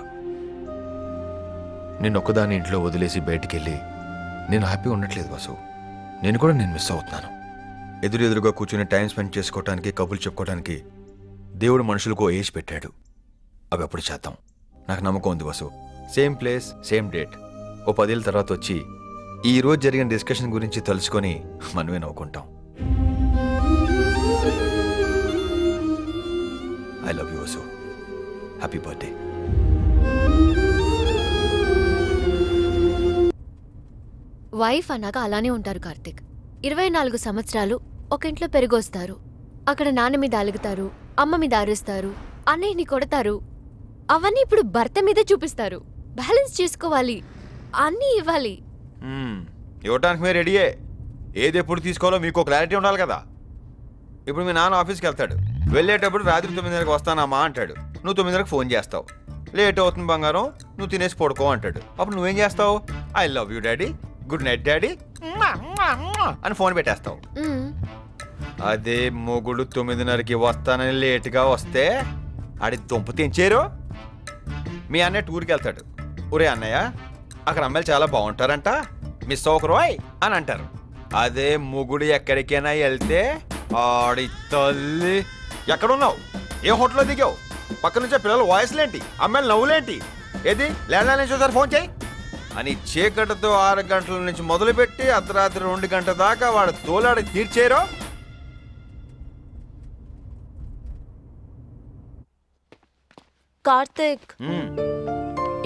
నేను ఒక్కదాన్ని ఇంట్లో వదిలేసి బయటికి వెళ్ళి నేను హ్యాపీగా ఉండట్లేదు వసు. నేను మిస్ అవుతున్నాను. ఎదురుగా కూర్చుని టైం స్పెండ్ చేసుకోవడానికి, కబుర్లు చెప్పుకోవడానికి దేవుడు మనుషులకు ఏజ్ పెట్టాడు. అవి అప్పుడు చేద్దాం. నాకు నమ్మకం ఉంది Vasu. Same place, same date. ఓ 10 ఏళ్ళ తర్వాత వచ్చి ఈ రోజు జరిగిన డిస్కషన్ గురించి తెలుసుకొని మనమే నవ్వుకుంటాం. I love you Vasu. Happy birthday. Wife అన్నాక అలానే ఉంటారు కార్తిక్. 24 సంవత్సరాలు ఒక ఇంట్లో పెరిగొస్తారు. అక్కడ నాన్న మీద అలుగుతారు, అమ్మ మీద అరుస్తారు, అన్నయ్యని కొడతారు. అవన్నీ ఇప్పుడు భర్త మీద చూపిస్తారు. బ్యాలెన్స్ చేసుకోవాలి, అన్నీ ఇవ్వాలి. ఇవ్వటానికి మీరు రెడీయే. ఏది ఎప్పుడు తీసుకోవాలో మీకు క్లారిటీ ఉండాలి కదా. ఇప్పుడు మీ నాన్న ఆఫీస్కి వెళ్తాడు. వెళ్ళేటప్పుడు రాత్రి 9:30 వస్తానమ్మా అంటాడు. నువ్వు 9:30 ఫోన్ చేస్తావు. లేట్ అవుతుంది బంగారం, నువ్వు తినేసి పడుకో అంటాడు. అప్పుడు నువ్వేం చేస్తావు? I love you daddy, good night daddy అని ఫోన్ పెట్టేస్తావు. అదే మొగుడు 9:30కి వస్తానని లేటుగా వస్తే ఆడి దుంప తెంచారు. మీ అన్నయ్య టూర్కి వెళ్తాడు. ఒరే అన్నయ్య, అక్కడ అమ్మాయిలు చాలా బాగుంటారంట, మిస్ అవ్వకరోయ్ అని అంటారు. అదే మొగుడు ఎక్కడికైనా వెళ్తే ఆడి తల్లి ఎక్కడున్నావు, ఏ హోటల్లో దిగావు, పక్క నుంచే పిల్లల వాయిస్లేంటి, అమ్మాయిలు నవ్వులేంటి, ఏది ల్యాండ్లైన్ నుంచి ఒకసారి ఫోన్ చేయి అని చీకటితో 6 గంటల నుంచి మొదలుపెట్టి అర్ధరాత్రి 2 గంటల దాకా వాడు తోలాడి తీర్చేరో. కార్తిక్,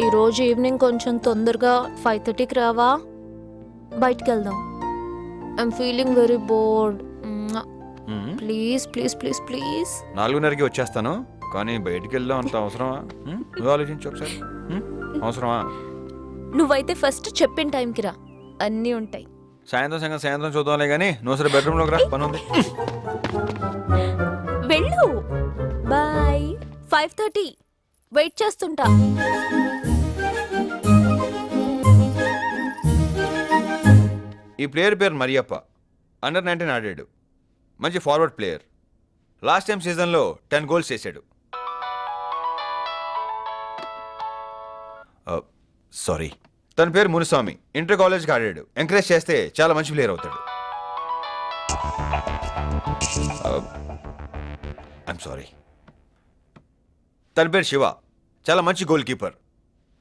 ఈరోజు ఈవినింగ్ కొంచెం తొందరగా 5:30కి రావా? బయటికి వెళ్దాం. I'm feeling very bored. Please please please please. 4:30కి వచ్చేస్తాను, కానీ బయటికి వెళ్దాం అంత అవసరమా? నువ్వు ఆలోచించు ఒకసారి. అవసరమా? నువ్వైతే ఫస్ట్ చెప్పిన టైంకి రా, అన్నీ ఉంటాయి. సాయంత్రం చూద్దాంలే కానీ నువ్వు సరే బెడ్రూమ్లోకి రా, పని ఉంది. వెళ్ళు. బాయ్. 5:30 వెయిట్ చేస్తుంటా. ఈ ప్లేయర్ పేరు మరియప్ప. అండర్ 19 ఆడాడు. మంచి ఫార్వర్డ్ ప్లేయర్. లాస్ట్ టైం సీజన్లో 10 గోల్స్ చేశాడు. సారీ, తన పేరు మునుస్వామి. ఇంటర్ కాలేజ్కి ఆడాడు. ఎంకరేజ్ చేస్తే చాలా మంచి ప్లేయర్ అవుతాడు. I'm sorry. తన పేరు శివ. చాలా మంచి గోల్ కీపర్.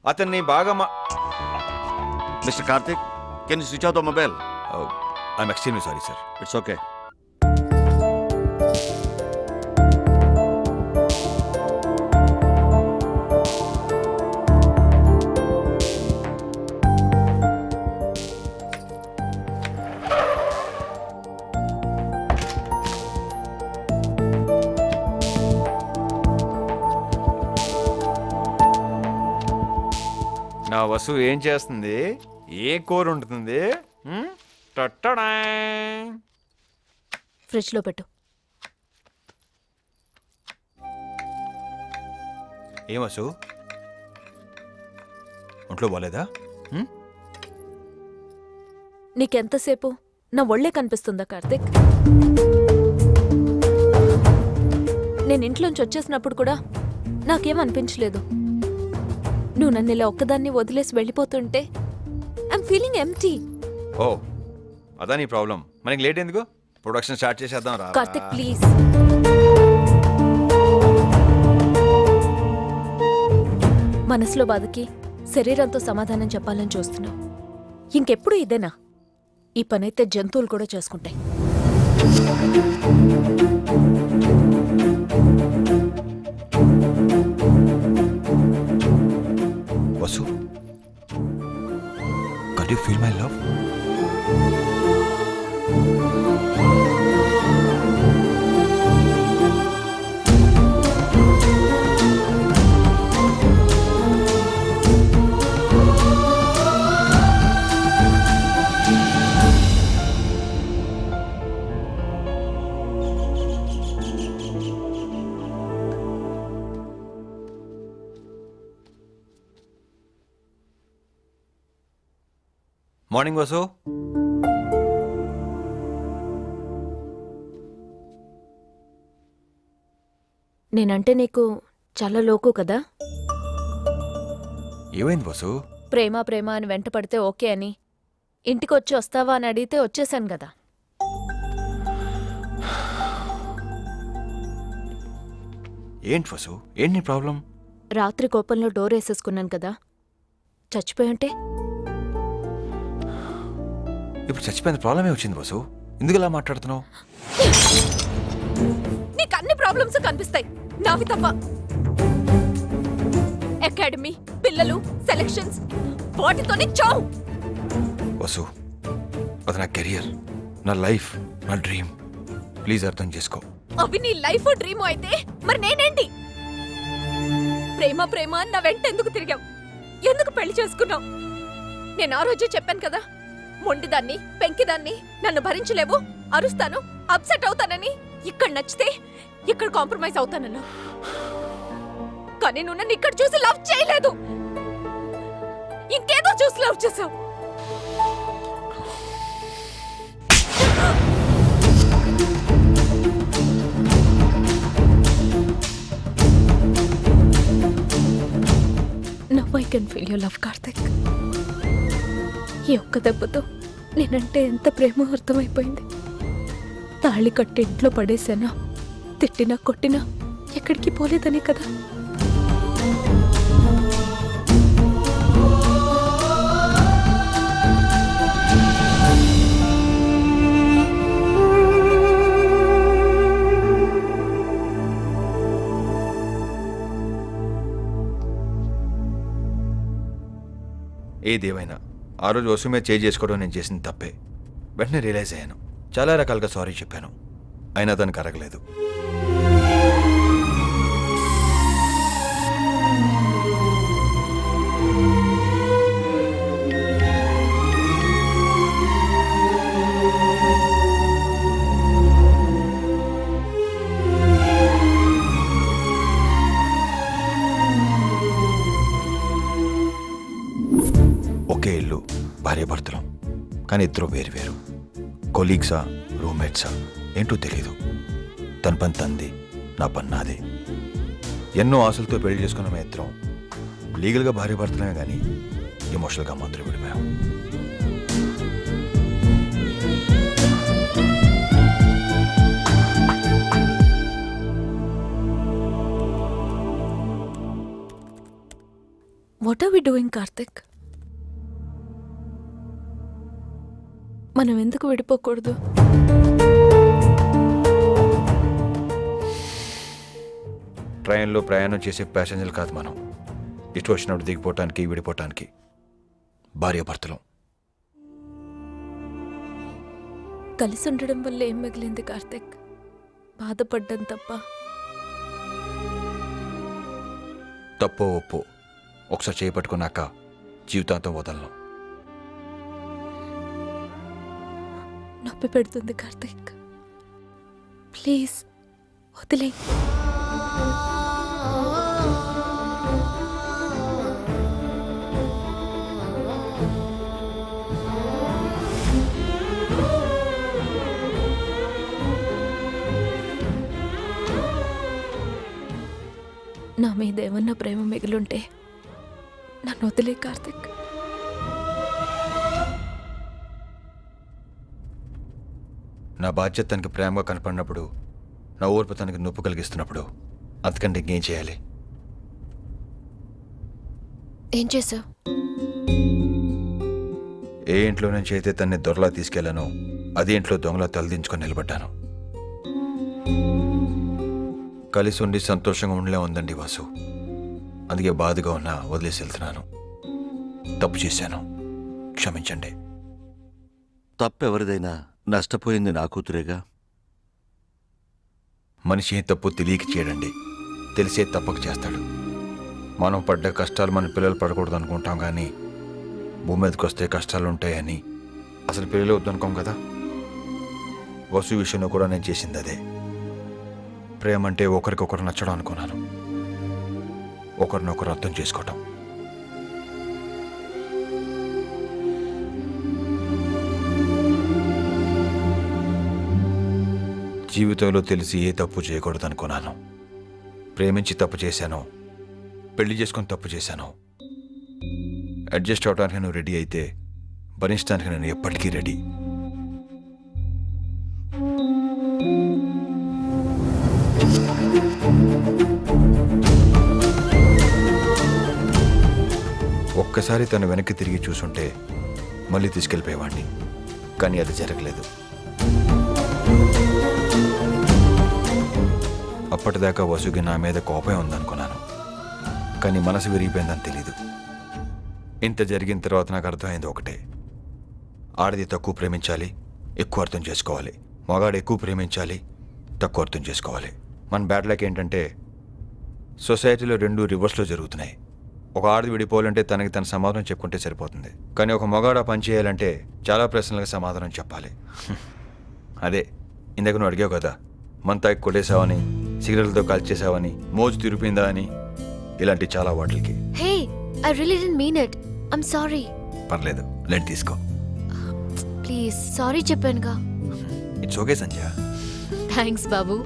అతన్ని బాగా mister Karthik, can you switch off the mobile? I'm extremely sorry sir. It's okay. నా వసు ఏం చేస్తుంది? ఏ కూర ఉంటుంది? ఫ్రిడ్జ్లో పెట్టు. ఏం వసు, ఒంట్లో బాలేదా? నీకెంతసేపు నా ఒళ్ళే కనిపిస్తుందా కార్తిక్? నేను ఇంట్లోంచి వచ్చేసినప్పుడు కూడా నాకేమనిపించలేదు. నువ్వు నన్ను ఇలా ఒక్కదాన్ని వదిలేసి వెళ్ళిపోతుంటే ఐఎమ్ ఫీలింగ్ ఎంప్టీ. ఓ, అదా నీ ప్రాబ్లం. మనకి లేట్ ఎందుకు? ప్రొడక్షన్ స్టార్ట్ చేసేద్దాం రా. కార్తిక్ ప్లీజ్. మనసులో బాధకి శరీరంతో సమాధానం చెప్పాలని చూస్తున్నావు. ఇంకెప్పుడు ఇదేనా? ఈ పనైతే జంతువులు కూడా చేసుకుంటాయి. Vasu, can you feel my love? Morning Vasu. నేనంటే నీకు చాలా లోకు కదా. ఏమైంది వసు? ప్రేమ ప్రేమ అని వెంట పడితే ఓకే అని, ఇంటికి వచ్చి వస్తావా అని అడిగితే వచ్చేసాను కదా. ఏంటి వసు, ఏంటి నీ ప్రాబ్లం? రాత్రి కోపంలో డోర్ వేసేసుకున్నాను కదా. చచ్చిపోయుంటే ఇప్పుడు చచ్చిపోయిన ప్రాబ్లమే వచ్చింది వసు. ఎందుకు ఇలా మాట్లాడుతున్నావు? నీకు అన్ని ప్రాబ్లమ్స్ కనిపిస్తాయి, నావి తప్ప. అకాడమీ, పిల్లలు, సెలక్షన్స్, వాటితోనే చావు. వసు, అది నా కెరియర్, నా లైఫ్, నా డ్రీమ్. ప్లీజ్ అర్థం చేసుకో. అవి నీ లైఫ్ డ్రీమ్ అయితే మరి నేనేంటి? ప్రేమ ప్రేమ అని నా వెంట ఎందుకు తిరిగావు? ఎందుకు పెళ్లి చేసుకున్నావు? నేను ఆ రోజు చెప్పాను కదా, మొండిదాన్ని, పెంకిదాన్ని, నన్ను భరించలేవు, అరుస్తాను, అప్సెట్ అవుతానని. ఇక్కడ నచ్చితే ఇక్కడ కాంప్రమైజ్ అవుతానన్నా. కానీ నువ్వు నన్ను ఇక్కడ చూసి లవ్ చేయలేదు, ఇంకేదో చూసి లవ్ చేసావు. Now I can feel your love, Karthik. ఈ ఒక్క దెబ్బతో నేనంటే ఎంత ప్రేమ అర్థమైపోయింది. తాళి కట్టి ఇంట్లో పడేసానా, తిట్టినా కొట్టినా ఎక్కడికి పోలేదని కదా. ఏదేమైనా ఆ రోజు వసు మీద చేయి చేసుకోవడం నేను చేసిన తప్పే. వెంటనే రియలైజ్ అయ్యాను. చాలా రకాలుగా సారీ చెప్పాను, అయినా తనకు అరగలేదు. ఒకే ఇల్లు, భార్యాభర్తలు, కానీ ఇద్దరు వేరు. కొలీగ్సా, రూమ్మేట్సా ఏంటో తెలీదు. తన పని తంది, నా పని నాదే. ఎన్నో ఆశలతో పెళ్లి చేసుకున్న మా ఇద్దరం లీగల్గా భార్యాభర్తలమే కానీ ఎమోషనల్గా మాత్రం విడిపోయాం. What are we doing, Karthik? మనం ఎందుకు విడిపోకూడదు? ట్రైన్లో ప్రయాణం చేసే ప్యాసింజర్లు కాదు మనం. ఇటు వచ్చినప్పుడు దిగిపోవటానికి, విడిపోవటానికి భార్యాభర్తలు. కలిసి ఉండడం వల్ల ఏం మిగిలింది కార్తిక్? బాధపడ్డం తప్ప. తప్పో ఒప్పో ఒకసారి చేపట్టుకున్నాక జీవితాంతం వదలను. నొప్పి పెడుతుంది కార్తిక్, ప్లీజ్ వదిలే. నా మీద ఏమన్నా ప్రేమ మిగిలుంటే నన్ను వదిలే కార్తిక్. నా బాధ్యత తనకి ప్రేమగా కనపడినప్పుడు, నా ఓర్పు తనకి నొప్పి కలిగిస్తున్నప్పుడు అంతకంటే ఇంకేం చేయాలి? ఏం చేసావు? ఏ ఇంట్లో నుంచి అయితే తన్ని దొరలా తీసుకెళ్లానో అదే ఇంట్లో దొంగలా తలదించుకొని నిలబడ్డాను. కలిసి ఉండి సంతోషంగా ఉండలే ఉందండి వాసు. అందుకే బాధగా ఉన్నా వదిలేసి వెళ్తున్నాను. తప్పు చేశాను, క్షమించండి. తప్పెవరిదైనా నష్టపోయింది నా కూతురేగా. మనిషి ఏ తప్పు తెలియక చేయడండి, తెలిసే తప్పక చేస్తాడు. మనం పడ్డ కష్టాలు మన పిల్లలు పడకూడదు అనుకుంటాం, కానీ భూమి మీదకి వస్తే కష్టాలు ఉంటాయని అసలు పిల్లలు వద్దనుకోం కదా. వసు విషయంలో కూడా నేను చేసింది అదే. ప్రేమ అంటే ఒకరికొకరు నచ్చడం అనుకున్నాను, ఒకరినొకరు అర్థం చేసుకోవటం. జీవితంలో తెలిసి ఏ తప్పు చేయకూడదు అనుకున్నాను. ప్రేమించి తప్పు చేశాను, పెళ్లి చేసుకొని తప్పు చేశాను. అడ్జస్ట్ అవడానికి నువ్వు రెడీ అయితే భరించడానికి నేను ఎప్పటికీ రెడీ. ఒక్కసారి తను వెనక్కి తిరిగి చూసుంటే మళ్ళీ తీసుకెళ్ళిపోయేవాడిని. కానీ అది జరగలేదు. అప్పటిదాకా వసుకి నా మీద కోపం ఉందనుకున్నాను, కానీ మనసు విరిగిపోయిందని తెలీదు. ఇంత జరిగిన తర్వాత నాకు అర్థమైంది ఒకటే: ఆడది తక్కువ ప్రేమించాలి, ఎక్కువ అర్థం చేసుకోవాలి. మగాడు ఎక్కువ ప్రేమించాలి, తక్కువ అర్థం చేసుకోవాలి. మన బ్యాడ్ లక్ ఏంటంటే సొసైటీలో రెండు రివర్స్లో జరుగుతున్నాయి. ఒక ఆడది విడిపోవాలంటే తనకి తన సమాధానం చెప్పుకుంటే సరిపోతుంది, కానీ ఒక మగాడు ఆ పని చేయాలంటే చాలా ప్రశ్నలకు సమాధానం చెప్పాలి. అదే ఇందాక నువ్వు అడిగావు కదా, మంతాకి కొట్టేశావని, సిగరెట్లతో కాల్చేసావని, మోజు తిరిపిందా అని, ఇలాంటి చాలా వాటికి. Hey, I really didn't mean it. I'm sorry. పర్లేదు, లెట్ తీసుకో. ప్లీజ్ సారీ చెప్పానుగా. It's okay Sanjay. థ్యాంక్స్ బాబు.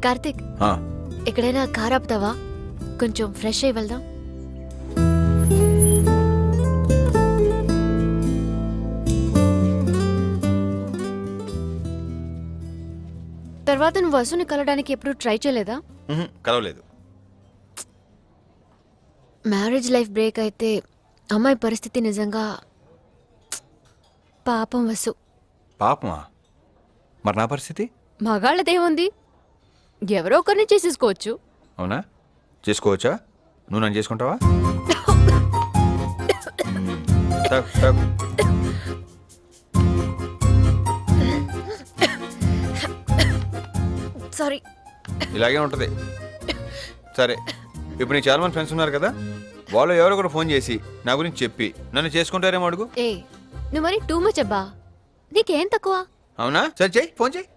కార్తిక్, ఎక్కడైనా కార్ ఆపుతావా? కొంచెం ఫ్రెష్ అయ్యి వెళ్దాం. తర్వాత నువ్వు వసుని కలవడానికి ఎప్పుడు ట్రై చేయలేదా? కలవలేదు. మ్యారేజ్ లైఫ్ బ్రేక్ అయితే అమ్మాయి పరిస్థితి నిజంగా పాపం వసు. పాపమా? మరి నా పరిస్థితి? మగాళ్ళదేముంది, ఎవరో ఒకరిని చేసేసుకోవచ్చు. అవునా? చేసుకోవచ్చా? నువ్వు నన్ను చేసుకుంటావా? సారీ. ఇలాగే ఉంటుంది. సరే, ఇప్పుడు నీకు చాలా మంది ఫ్రెండ్స్ ఉన్నారు కదా, వాళ్ళు ఎవరో కూడా ఫోన్ చేసి నా గురించి చెప్పి నన్ను చేసుకుంటారేమో అడుగు. ఏ, నువ్వు మరి టూ మచ్ అబ్బా. నీకేం తక్కువ? అవునా? సరే చెయ్యి, ఫోన్ చెయ్యి.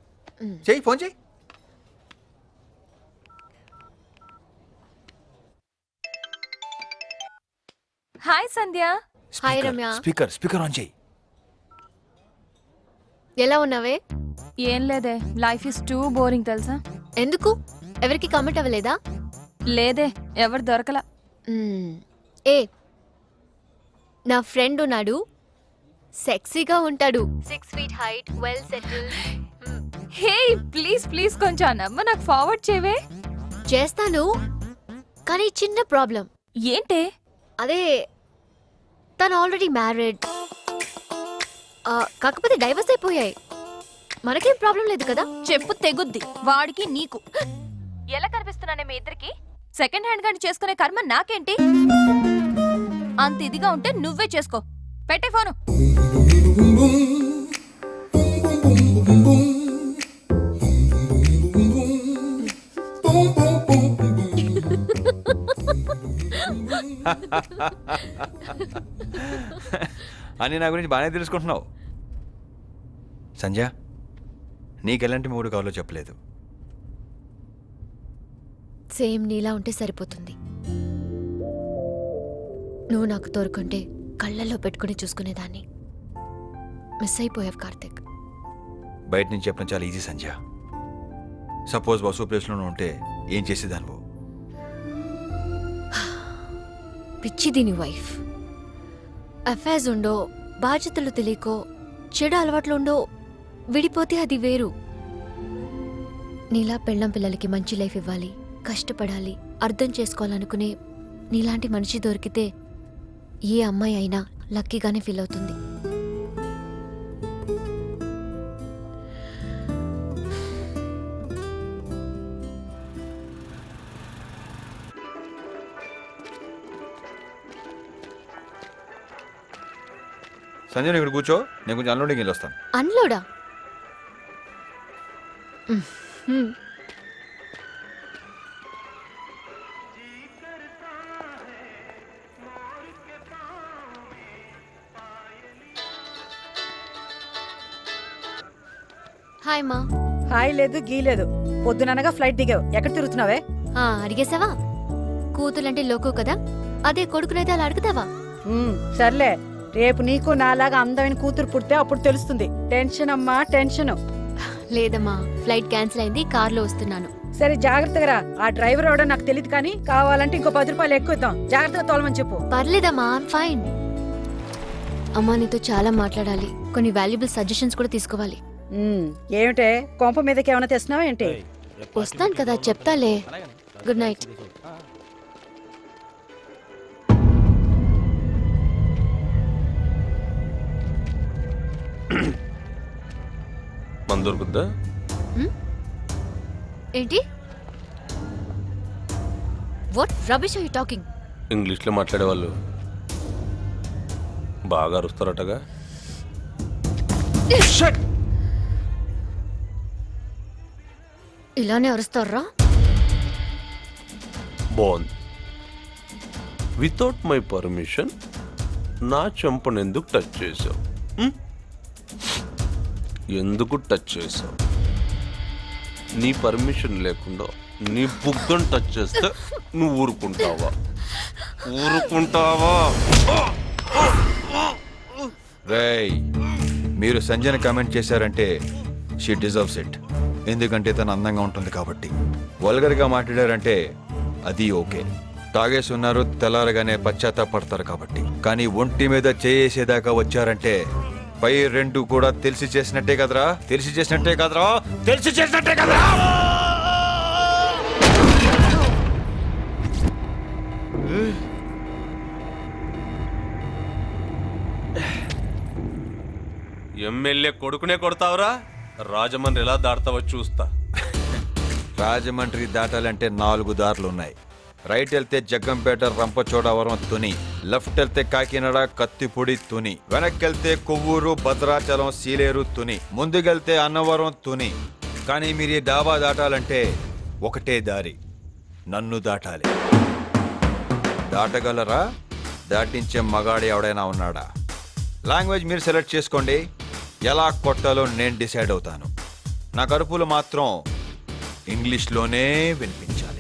చెయ్యి, ఫోన్ చెయ్యి. Hi Sandhya. Hi Ramya. Speaker on చెయ్యి. ఎలా ఉన్నావే? ఏం లేదే, లైఫ్ ఇస్ టూ బోరింగ్ తెలుసా? ఎందుకు? ఎవరికి కామెంట్ అవ్వలేదా? లేదే, ఎవరు దొరకలా. ఏ, నా ఫ్రెండ్ ఉన్నాడు, సెక్సీగా ఉంటాడు, 6 feet height, well settled. Hey please please కొంచెం ఆ నంబర్ నాకు ఫార్వర్డ్ చేయవే. చేస్తాను, కానీ చిన్న ప్రాబ్లం. ఏంటే? అదే, తను ఆల్రెడీ మ్యారీడ్, కాకపోతే డైవర్స్ అయిపోయాయి. మనకేం ప్రాబ్లం లేదు కదా? చెప్పు తెగుద్ది వాడికి నీకు. ఎలా కనిపిస్తున్నానే మీ ఇద్దరికి? సెకండ్ హ్యాండ్ గాని చేసుకునే కర్మ నాకేంటి? అంత ఇదిగా ఉంటే నువ్వే చేసుకో. పెట్టే ఫోను. అని నా గురించి బాగానే తెలుసుకుంటున్నావు. సంజయ్, నీకు ఎలాంటి మూడు కావాలో చెప్పలేదు. సేమ్ నీలా ఉంటే సరిపోతుంది. నువ్వు నాకు తోరుకుంటే కళ్ళల్లో పెట్టుకుని చూసుకునేదాన్ని. మిస్ అయిపోయావు కార్తిక్. బయట నుంచి చెప్పడం చాలా ఈజీ సంజయ్. సపోజ్ వసు ప్లేస్లో ఉంటే ఏం చేసేదానివో? పిచ్చి దీని వైఫ్. అఫైర్స్ ఉండో, బాధ్యతలు తెలియకో, చెడు అలవాట్లు ఉండో విడిపోతే అది వేరు. నీలా పెళ్ళం పిల్లలకి మంచి లైఫ్ ఇవ్వాలి, కష్టపడాలి, అర్థం చేసుకోవాలనుకునే నీలాంటి మనిషి దొరికితే ఏ అమ్మాయి అయినా లక్కీగానే ఫీల్ అవుతుంది. సంజయ్, ఇక్కడ కూర్చో, నేను కొంచెం అన్లోడింగ్ వెళ్ళి వస్తాను. అన్లోడా? హాయ్ మా. హాయ్ లేదు గీ లేదు, పొద్దుననగా ఫ్లైట్ దిగావు. ఎక్కడ తిరుగుతున్నావే? అడిగేసావా? కూతులంటే లోకో కదా, అదే కొడుకునైతే అలా అడుగుతావా? సర్లే, రేపు నీకు నాలాగా అందమైన కూతురు పుడితే అప్పుడు తెలుస్తుంది. టెన్షన్ అమ్మా టెన్షన్. లేదమ్మా, ఫ్లైట్ క్యాన్సిల్ అయింది, కార్లో వస్తున్నాను. సరే జాగ్రత్తగా రా. ఆ డ్రైవర్ ఎవడో నాకు తెలియదు కానీ కావాలంటే ఇంకో 10 రూపాయలు ఎక్కువ ఇద్దాం. జాగ్రత్తగా తోలమని చెప్పు. పర్లేదమ్మా, ఐమ్ ఫైన్. అమ్మా, నీతో చాలా మాట్లాడాలి, కొన్ని వాల్యుబుల్ సజెషన్స్ కూడా తీసుకోవాలి. ఏమిటే కొంప మీదకి ఏమైనా తెస్తున్నావా ఏంటి? వస్తాను కదా, చెప్తాలే. Good night. మన దొరుకుద్దా? ఏంటి? What rubbish are you talking? ఇంగ్లీష్లో మాట్లాడే వాళ్ళు బాగా అరుస్తారటగా. ఇలానే అరుస్తారా? బాగుంది. వితౌట్ మై పర్మిషన్ నా చెంపను ఎందుకు టచ్ చేసావు? ఎందుకు టచ్ చేసావు? నీ పర్మిషన్ లేకుండా నీ బుగ్గను టచ్ చేస్తే నువ్వు ఊరుకుంటావా? రేయ్, మీరు సంజయ్ కామెంట్ చేశారంటే షీ డిజర్వ్స్ ఇట్. ఎందుకంటే తను అందంగా ఉంటుంది కాబట్టి. వల్గర్గా మాట్లాడారంటే అది ఓకే. తాగేసి ఉన్నారు, తెల్లారగానే పశ్చాత్తాపడతారు కాబట్టి. కానీ ఒంటి మీద చేసేదాకా వచ్చారంటే పై రెండు కూడా తెలిసి చేసినట్టే కదరా, తెలిసి చేసినట్టే కదరా, తెలిసి చేసినట్టే కదరా. ఎమ్మెల్యే కొడుకునే కొడతావురా? రాజమండ్రి ఎలా దాడతావో చూస్తా. రాజమండ్రి దాటాలంటే 4 దారులు ఉన్నాయి. రైట్ వెళ్తే జగ్గంపేట, రంపచోడవరం, తుని. లెఫ్ట్ వెళ్తే కాకినాడ, కత్తిపొడి, తుని. వెనక్కి వెళ్తే కొవ్వూరు, భద్రాచలం, సీలేరు, తుని. ముందుకెళ్తే అన్నవరం, తుని. కానీ మీరు ఈ డాబా దాటాలంటే ఒకటే దారి, నన్ను దాటాలి. దాటగలరా? దాటించే మగాడు ఎవడైనా ఉన్నాడా? లాంగ్వేజ్ మీరు సెలెక్ట్ చేసుకోండి, ఎలా కొట్టాలో నేను డిసైడ్ అవుతాను. నా కరుపులు మాత్రం ఇంగ్లీష్లోనే వినిపించాలి.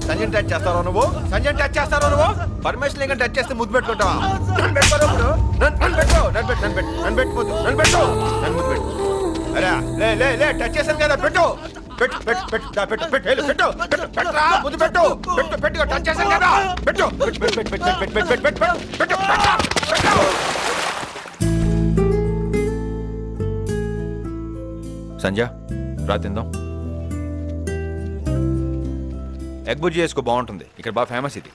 సంజయ్ టచ్ చేస్తారో నువ్వు? సంజయ్ టచ్ చేస్తారో నువ్వు? పర్మిషన్ లేక టచ్ చేస్తే ముద్దు పెట్టుకుంటావా? నన్ను పెట్టుకోరు ఇప్పుడు. నన్ను పెట్టు. అరే లే లే లే, టచ్ చేశాను కదా, పెట్టు. పెట్టు పెట్టు పెట్టు పెట్టు పెట్టు పెట్టు పెట్టు పెట్టరా, ముద్దు పెట్టు. పెట్టు పెట్టు, టచ్ చేశాను కదా, పెట్టు. పెట్టు పెట్టు పెట్టు పెట్టు పెట్టు పెట్టు పెట్టు పెట్టు పెట్టు. సంజయ్ రా తిందాం. ఎగ్ బుజ్జి చేసుకో, బాగుంటుంది. ఇక్కడ బాగా ఫేమస్ ఇది.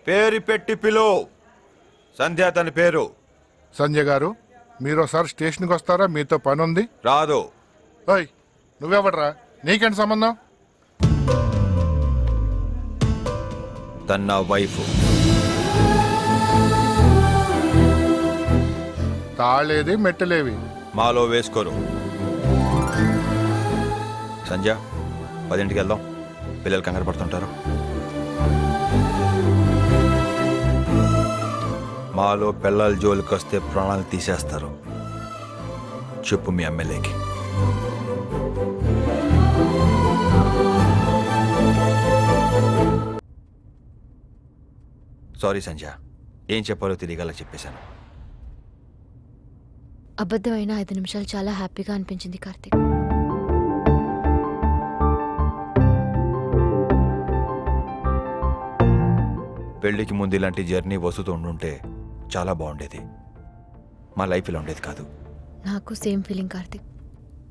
పేరు పెట్టి పిలు. సంధ్య తన పేరు. సంజయ్ గారు, మీరు ఒకసారి స్టేషన్కి వస్తారా? మీతో పని ఉంది. రాదు. నువ్వెవడరా? నీకేంటి సంబంధం? తన వైఫ్. తాళేది మెట్టలేవి మాలో వేసుకోరు. సంజయ్ 10ంటికి వెళ్దాం, పిల్లలు కంగారు పడుతుంటారు. మాలో పిల్లల జోలికి వస్తే ప్రాణాలు తీసేస్తారు. చెప్పు మీ ఎమ్మెల్యేకి. సారీ సంజయ్, ఏం చెప్పాలో తెలియగల చెప్పేశాను. అబద్ధమైన 5 నిమిషాలు చాలా హ్యాపీగా అనిపించింది కార్తీక్. పెళ్లికి ముందు ఇలాంటి జర్నీ వస్తూ ఉండుంటే చాలా బాగుండేది. మా లైఫ్ ఇలా ఉండేది కాదు. నాకు సేమ్ ఫీలింగ్ కార్తిక్.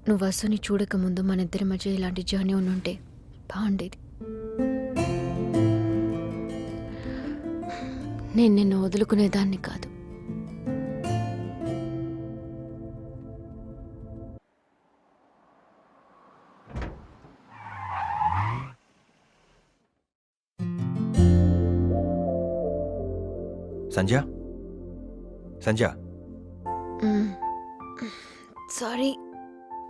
నువ్వు వసుని చూడక ముందు మన ఇద్దరి మధ్య ఇలాంటి జర్నీ ఉండుంటే బాగుండేది. నేను నిన్ను వదులుకునేదాన్ని కాదు. సంధ్య, సంధ్య, సారీ,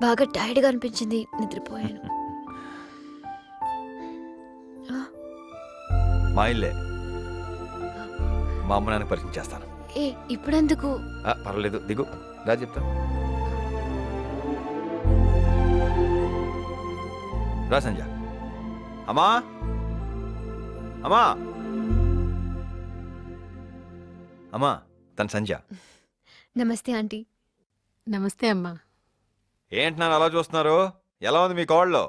బాగా టైర్డ్గా అనిపించింది, నిద్రపోయాను. మా ఇల్లే. మా అమ్మ నాన్నకి పరిచయం చేస్తాను. ఏ ఇప్పుడెందుకు? పర్వాలేదు, దిగు, రా చెప్తా. రా సంధ్య. అమ్మా, అమ్మా, అమ్మా, తన సంధ్య. నమస్తే ఆంటీ. నమస్తే అమ్మా. ఏంటి నన్ను అలా చూస్తున్నారు? ఎలా ఉంది మీ కోళ్ళలో?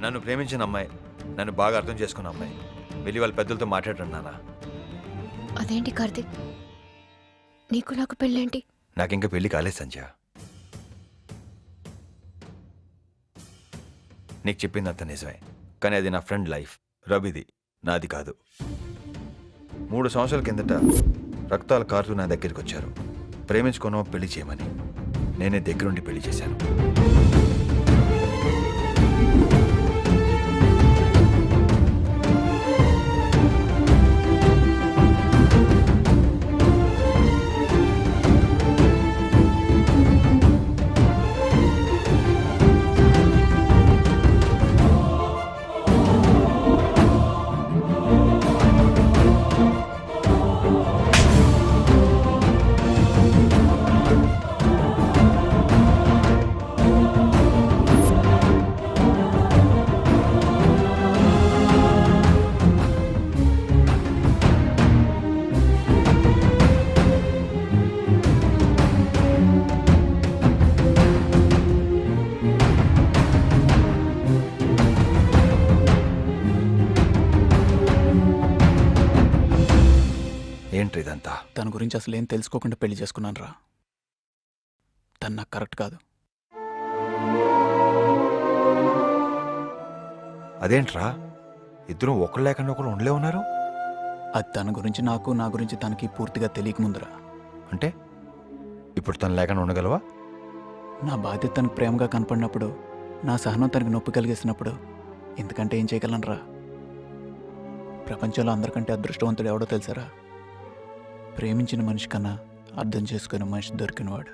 నన్ను ప్రేమించిన అమ్మాయి, నన్ను బాగా అర్థం చేసుకున్న అమ్మాయి. వెళ్ళి వాళ్ళ పెద్దలతో మాట్లాడండి నాన్న. అదేంటి కార్తిక్, నీకు నాకు పెళ్ళేంటి? నాకు ఇంకా పెళ్లి కాలేదు సంధ్య. నీకు చెప్పిందంత నిజమే, కానీ అది నా ఫ్రెండ్ లైఫ్, రవిది, నాది కాదు. 3 సంవత్సరాల కిందట రక్తాలు కారుతూ నా దగ్గరికి వచ్చారు. ప్రేమించుకున్నాం, పెళ్లి చేయమని. నేనే దగ్గరుండి పెళ్లి చేశాను. ఏంటి ఇదంతా? తన గురించి అసలు ఏం తెలుసుకోకుండా పెళ్లి చేసుకున్నాను రా. తను నాకు కరెక్ట్ కాదు. అదేంట్రా, ఇద్దరు ఒకరు లేకుండా ఒకరు ఉండలే ఉన్నారు? అది తన గురించి నాకు, నా గురించి తనకి పూర్తిగా తెలియకముందురా. అంటే ఇప్పుడు తను లేకుండా ఉండగలవా? నా బాధ్యత తనకు ప్రేమగా కనపడినప్పుడు, నా సహనం తనకు నొప్పి కలిగేసినప్పుడు ఎందుకంటే ఏం చేయగలనరా? ప్రపంచంలో అందరికంటే అదృష్టవంతుడు ఎవడో తెలుసారా? ప్రేమించిన మనిషి కన్నా అర్థం చేసుకునే మనిషి దొరికినవాడు.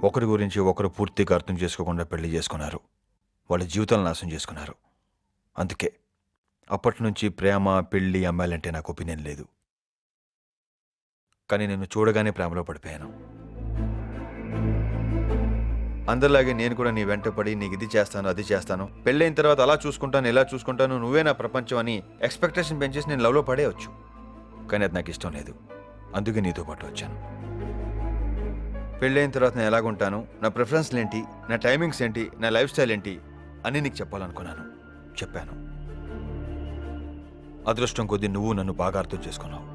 ఒకరి గురించి ఒకరు పూర్తిగా అర్థం చేసుకోకుండా పెళ్లి చేసుకున్నారు. వాళ్ళ జీవితాలను నాశనం చేసుకున్నారు. అందుకే అప్పటి నుంచి ప్రేమ, పెళ్లి, అమ్మాయిలంటే నాకు ఒపీనియన్ లేదు. కానీ నేను చూడగానే ప్రేమలో పడిపోయాను. అందరిలాగే నేను కూడా నీ వెంట పడి నీకు ఇది చేస్తాను, అది చేస్తాను, పెళ్ళైన తర్వాత అలా చూసుకుంటాను, ఇలా చూసుకుంటాను, నువ్వే నా ప్రపంచం అని ఎక్స్పెక్టేషన్ పెంచేసి నేను లవ్లో పడేయచ్చు. కానీ అది నాకు ఇష్టం లేదు. అందుకే నీతో పాటు వచ్చాను. పెళ్ళైన తర్వాత నేను ఎలాగుంటాను, నా ప్రిఫరెన్స్లు ఏంటి, నా టైమింగ్స్ ఏంటి, నా లైఫ్ స్టైల్ ఏంటి అని నీకు చెప్పాలనుకున్నాను. చెప్పాను. అదృష్టం కొద్దీ నువ్వు నన్ను బాగా అర్థం చేసుకున్నావు.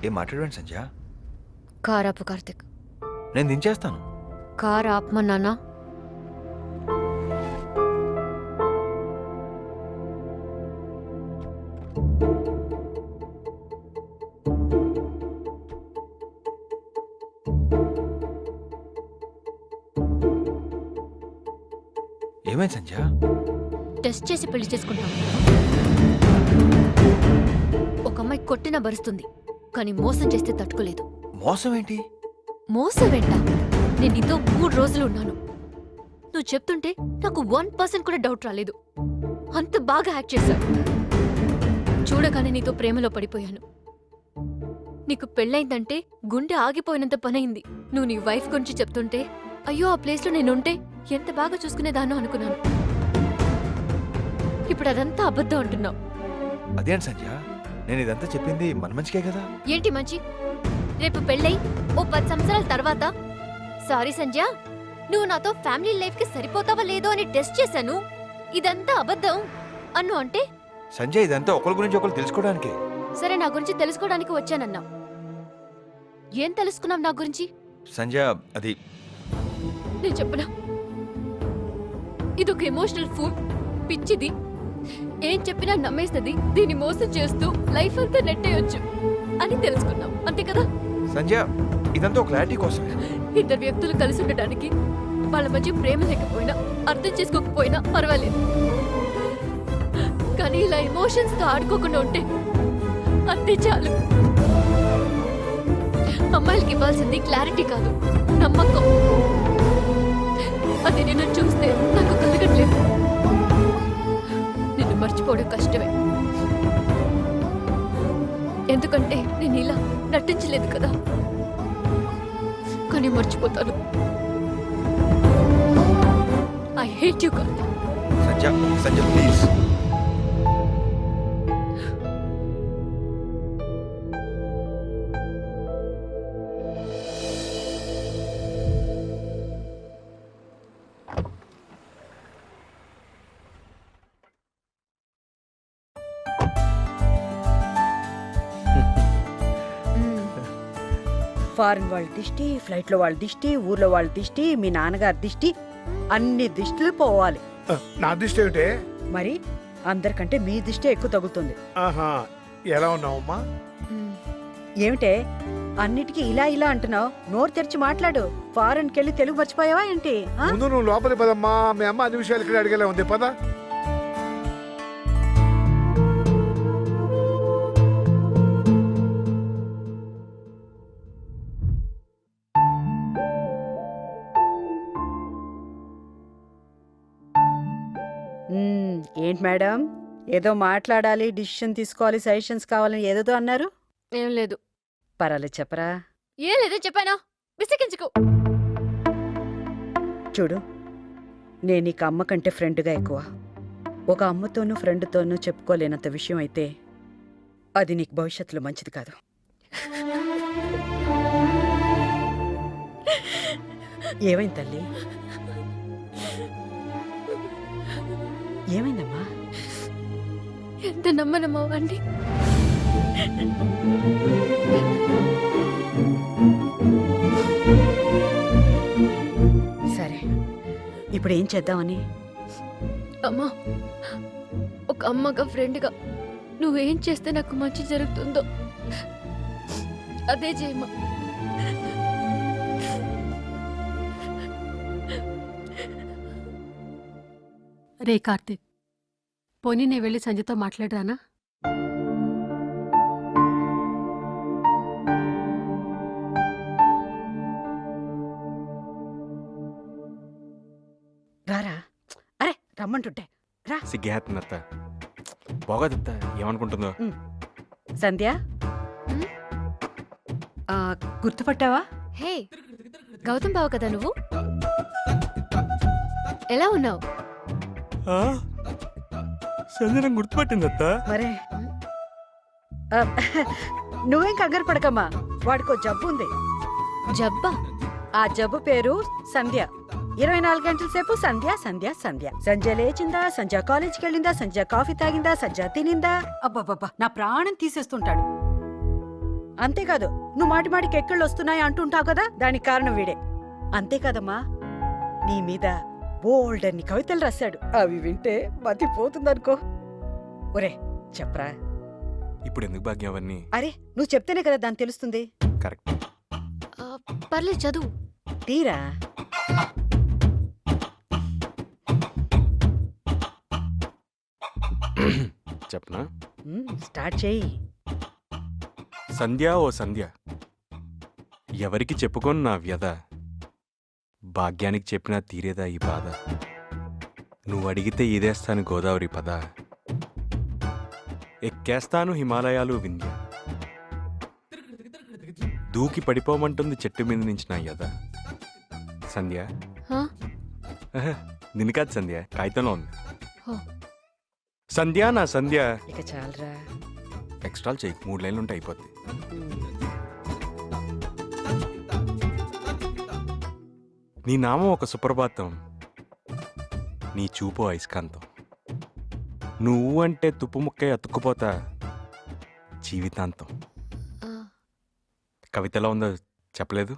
ఏం మాట్లాడవేంటి సంధ్య? కార్ ఆపు కార్తిక్. నేను దించేస్తాను. కార్ ఆపమన్నానా? ఏమైంది సంధ్య? టెస్ట్ చేసి పెళ్లి చేసుకుంటాం. ఒక అమ్మాయి కొట్టినా భరుస్తుంది, కానీ మోసం చేస్తే తట్టుకోలేదు. మోసం ఏంటి? మోసం వెంట నేను నీతో 3 రోజులు ఉన్నాను. నువ్వు చెప్తుంటే నాకు 1% కూడా డౌట్ రాలేదు. అంత బాగా యాక్ట్ చేశావు. చూడగానే నీతో ప్రేమలో పడిపోయాను. నీకు పెళ్ళైందంటే గుండె ఆగిపోయినంత పనైంది. నువ్వు నీ వైఫ్ గురించి చెప్తుంటే అయ్యో ఆ ప్లేస్లో నేనుంటే ఎంత బాగా చూసుకునేదానో అనుకున్నాను. ఇప్పుడు అదంతా అబద్ధం అంటున్నావు. అదేంటి సంధ్య నేను ఇదంతా చెప్పింది మన మంచికే కదా. ఏంటి మంచి? రేపు పెళ్ళై ఓ 10 సంవత్సరాల తర్వాత సారీ సంధ్య, నువ్వు నాతో ఫ్యామిలీ లైఫ్ కి సరిపోతావా లేదో అని టెస్ట్ చేశాను, ఇదంతా అబద్ధం అన్ను అంటే సంజయ్ ఇదంతా ఒకరి గురించి ఒకరు తెలుసుకోవడానికే. సరే, నా గురించి తెలుసుకోవడానికి వచ్చానన్నావు. ఏం తెలుసుకున్నావు నా గురించి? సంజయ్ అది నేను చెప్పనా, ఇదొక ఎమోషనల్ ఫూల్, పిచ్చిది, ఏం చెప్పినా నమ్మేస్తుంది, దీన్ని మోసం చేస్తూ లైఫ్ అంతా నెట్టేయొచ్చు అని తెలుసుకున్నాం, అంతే కదా? సంజయ్ ఇదంతా క్లారిటీ కోసమే. ఇద్దరు వ్యక్తులు కలిసి ఉండడానికి వాళ్ళ మధ్య ప్రేమ లేకపోయినా అర్థం చేసుకోకపోయినా పర్వాలేదు, కానీ ఇలా ఎమోషన్స్ తో ఆడుకోకుండా ఉంటే అంతే చాలు. అమ్మాయిలకి ఇవ్వాల్సింది క్లారిటీ కాదు, నమ్మకం. అది నిన్ను చూస్తే నాకు కలగట్లేదు. నిన్ను మర్చిపోవడం కష్టమే, ఎందుకంటే నేను ఇలా నటించలేదు కదా, కానీ మర్చిపోతాను. I hate you Karthik. Sanjay please. Foreign వాళ్ళ దిష్టి, ఫ్లైట్లో వాళ్ళ దిష్టి, ఊర్లో వాళ్ళ దిష్టి, మీ నాన్నగారి దిష్టి, అన్ని దిష్టిలు పోవాలి. నా దృష్టి ఏమిటే? మరి అందరికంటే మీ దిష్టి ఎక్కువ తగులుతుంది. ఆహా, ఎలా ఉన్నావమ్మా? ఏమిటే అన్నిటికీ ఇలా ఇలా అంటున్నావు? నోరు తెరిచి మాట్లాడు. ఫారెన్కి వెళ్ళి తెలుగు మర్చిపోయావా ఏంటి? ఆ? ముందు నువ్వు లోపలి పదమ్మా, మీ అమ్మ అన్ని విషయాలు ఇక్కడ అడిగేలా ఉంది. పద. ఏంటి మేడం, ఏదో మాట్లాడాలి, డిసిషన్ తీసుకోవాలి, సజెషన్స్ కావాలని ఏదేదో అన్నారు. ఏం లేదు. పర్వాలేదు, చెప్పరా. ఏం లేదో చెప్పానా, విసిగించుకో. చూడు, నేను నీకు అమ్మ కంటే ఫ్రెండ్గా ఎక్కువ. ఒక అమ్మతోనూ ఫ్రెండ్తోనూ చెప్పుకోలేనంత విషయం అయితే అది నీకు భవిష్యత్తులో మంచిది కాదు. ఏమైంది తల్లి? ఏమైందమ్మా? ఎంత నమ్మనమ్మా అండి. సరే, ఇప్పుడు ఏం చేద్దామని? అమ్మా, ఒక అమ్మగా ఫ్రెండ్గా నువ్వేం చేస్తే నాకు మంచి జరుగుతుందో అదే చేయమ్మా. రే కార్తీక్, పోనీ నేను వెళ్ళి సంజయ్తో మాట్లాడరానా? రారా. అరే రమ్మంటుంటే రా. సిగ్గేస్తుందత్త, బాగోదత్త, ఏమనుకుంటుందో. సంధ్య, గుర్తుపట్టావా? హే, గౌతమ్ బావ కదా నువ్వు? ఎలా ఉన్నావు? సంజయ్ గుర్తుపట్టిందత్త. మరే నువ్వేం కంగారు పడకమ్మా, వాడికో జబ్బు ఉంది. జబ్బా? ఆ జబ్బు పేరు సంధ్య. 24 గంటల సేపు సంధ్య సంధ్య సంధ్య. సంధ్య లేచిందా, సంధ్య కాలేజీకి వెళ్ళిందా, సంధ్య కాఫీ తాగిందా, సంధ్య తినిందా, అబ్బబ్బబ్బా నా ప్రాణం తీసేస్తుంటాడు. అంతేకాదు, నువ్వు మాటి మాటికి ఎక్కళ్ళు వస్తున్నాయి అంటుంటావు కదా, దానికి కారణం వీడే. అంతేకాదమ్మా, నీ మీద బోల్డ్ అన్ని కవితలు రాశాడు. అవి వింటే మతిపోతుందనుకో. ఒరే చెప్పరా. ఇప్పుడు ఎందుకు భాగ్యం అవన్నీ? అరే నువ్వు చెప్తేనే కదా దాన్ని తెలుస్తుంది. కరెక్ట్. పర్లేదు, చదువు. తీరా. చెప్పనా? స్టార్ట్ చేయి. సంధ్య ఓ సంధ్య, ఎవరికి చెప్పుకోను నా వ్యధ, భాగ్యానికి చెప్పినా తీరేదా ఈ బాధ, నువ్వు అడిగితే ఇదేస్తాను గోదావరి పద, ఎక్కేస్తాను హిమాలయాలు వింధ్య, దూకి పడిపోమంటుంది చెట్టు మీద నుంచి నా యద. సంధ్య, నిన్ను కాదు సంధ్య, కాగితంలో ఉంది. సంధ్య నా సంధ్య. ఇక చాలరా. ఎక్స్ట్రాలు చేయి, 3 లైన్లు ఉంటే అయిపోద్ది. నీ నామం ఒక సుప్రభాతం, నీ చూపు అయస్కాంతం. నువ్వు అంటే తుప్పు ముక్క అతుక్కుపోతా జీవితాంతం. కవిత ఎలా ఉందో చెప్పలేదు.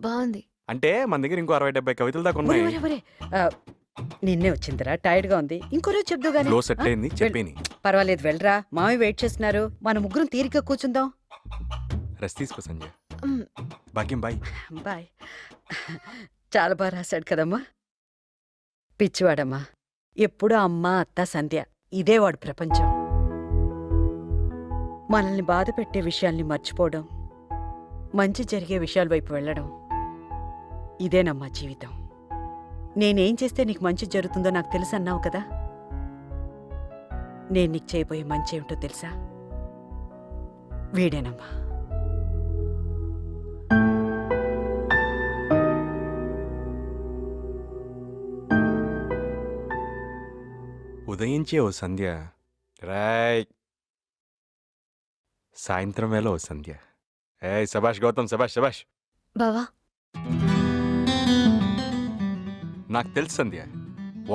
బాగుంది. అంటే మన దగ్గర ఇంకో 60-70 కవితలు దాకా ఒరే, ఉన్నాయి. ఒరే, ఒరే. నిన్నే వచ్చిందిరా, టైర్డ్ గా ఉంది. ఇంకో రోజు చెప్దు గానీ. లో సెట్ అయింది, చెప్పేని. పర్వాలేదు, వెళ్ళరా. మామి వెయిట్ చేస్తున్నారు. మన ముగ్గురం తీరిక కూర్చుందాం. రెస్ట్ తీసుకో సంజయ్. భాగ్యం బాయ్. బాయ్. చాలా బాగా రాశాడు కదమ్మా. పిచ్చివాడమ్మా. ఎప్పుడూ అమ్మ, అత్త, సంధ్య ఇదే వాడు ప్రపంచం. మనల్ని బాధ పెట్టే విషయాల్ని మర్చిపోవడం, మంచి జరిగే విషయాల వైపు వెళ్ళడం, ఇదేనమ్మా జీవితం. నేనేం చేస్తే నీకు మంచి జరుగుతుందో నాకు తెలుసు అన్నావు కదా. నేను నీకు చేయబోయే మంచి ఏమిటో తెలుసా? వీడేనమ్మా. ఉదయించే ఓ సంధ్య, రాయ్ సాయంత్రం వేళ ఓ సంధ్య. ఏ సబాష్ గౌతమ్, సబాష్ సబాష్. బావా, నాకు తెలుసు సంధ్య,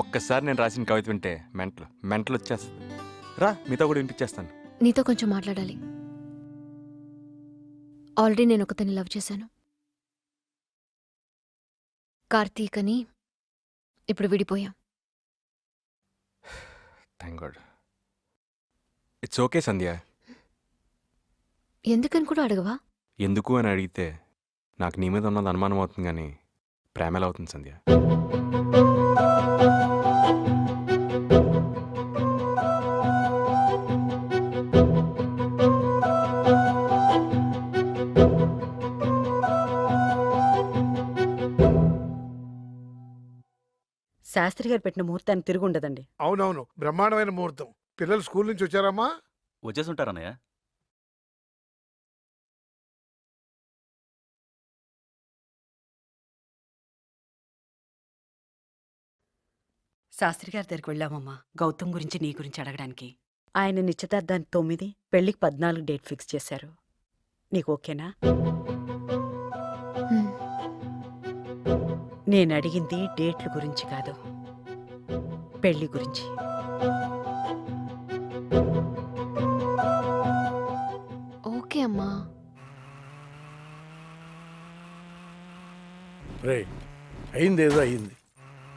ఒక్కసారి నేను రాసిన కవిత వింటే మెంటలు వచ్చేస్తుంది. రా, మీతో కూడా వినిపించేస్తాను. నీతో కొంచెం మాట్లాడాలి. ఆల్రెడీ నేను ఒకతని లవ్ చేశాను, కార్తీక్ అని. ఇప్పుడు విడిపోయాం. Thank god. It's okay Sandhya. ఎందుకని కూడా అడగవా? ఎందుకు అని అడిగితే నాకు నీ మీద ఉన్నది అనుమానం అవుతుంది, కానీ ప్రేమ ఎలా అవుతుంది సంధ్య? శాస్త్రి గారు పెట్టిన ముహూర్తాన్ని తిరుగుండదండి. అవునవును, బ్రహ్మాండమైన ముహూర్తం. పిల్లలు స్కూల్ నుంచి వచ్చారమ్మా? వచ్చేసుంటారన్నయ్య. శాస్త్రి గారి దగ్గరికి వెళ్ళామమ్మా, గౌతమ్ గురించి నీ గురించి అడగడానికి. ఆయన నిశ్చితార్థానికి 9, పెళ్లికి 14 డేట్ ఫిక్స్ చేశారు. నీకు ఓకేనా? హ్మ్. నేను అడిగింది డేట్ల గురించి కాదు, పెళ్లి గురించి. ఓకే అమ్మా. రే, అయిందేదో అయింది.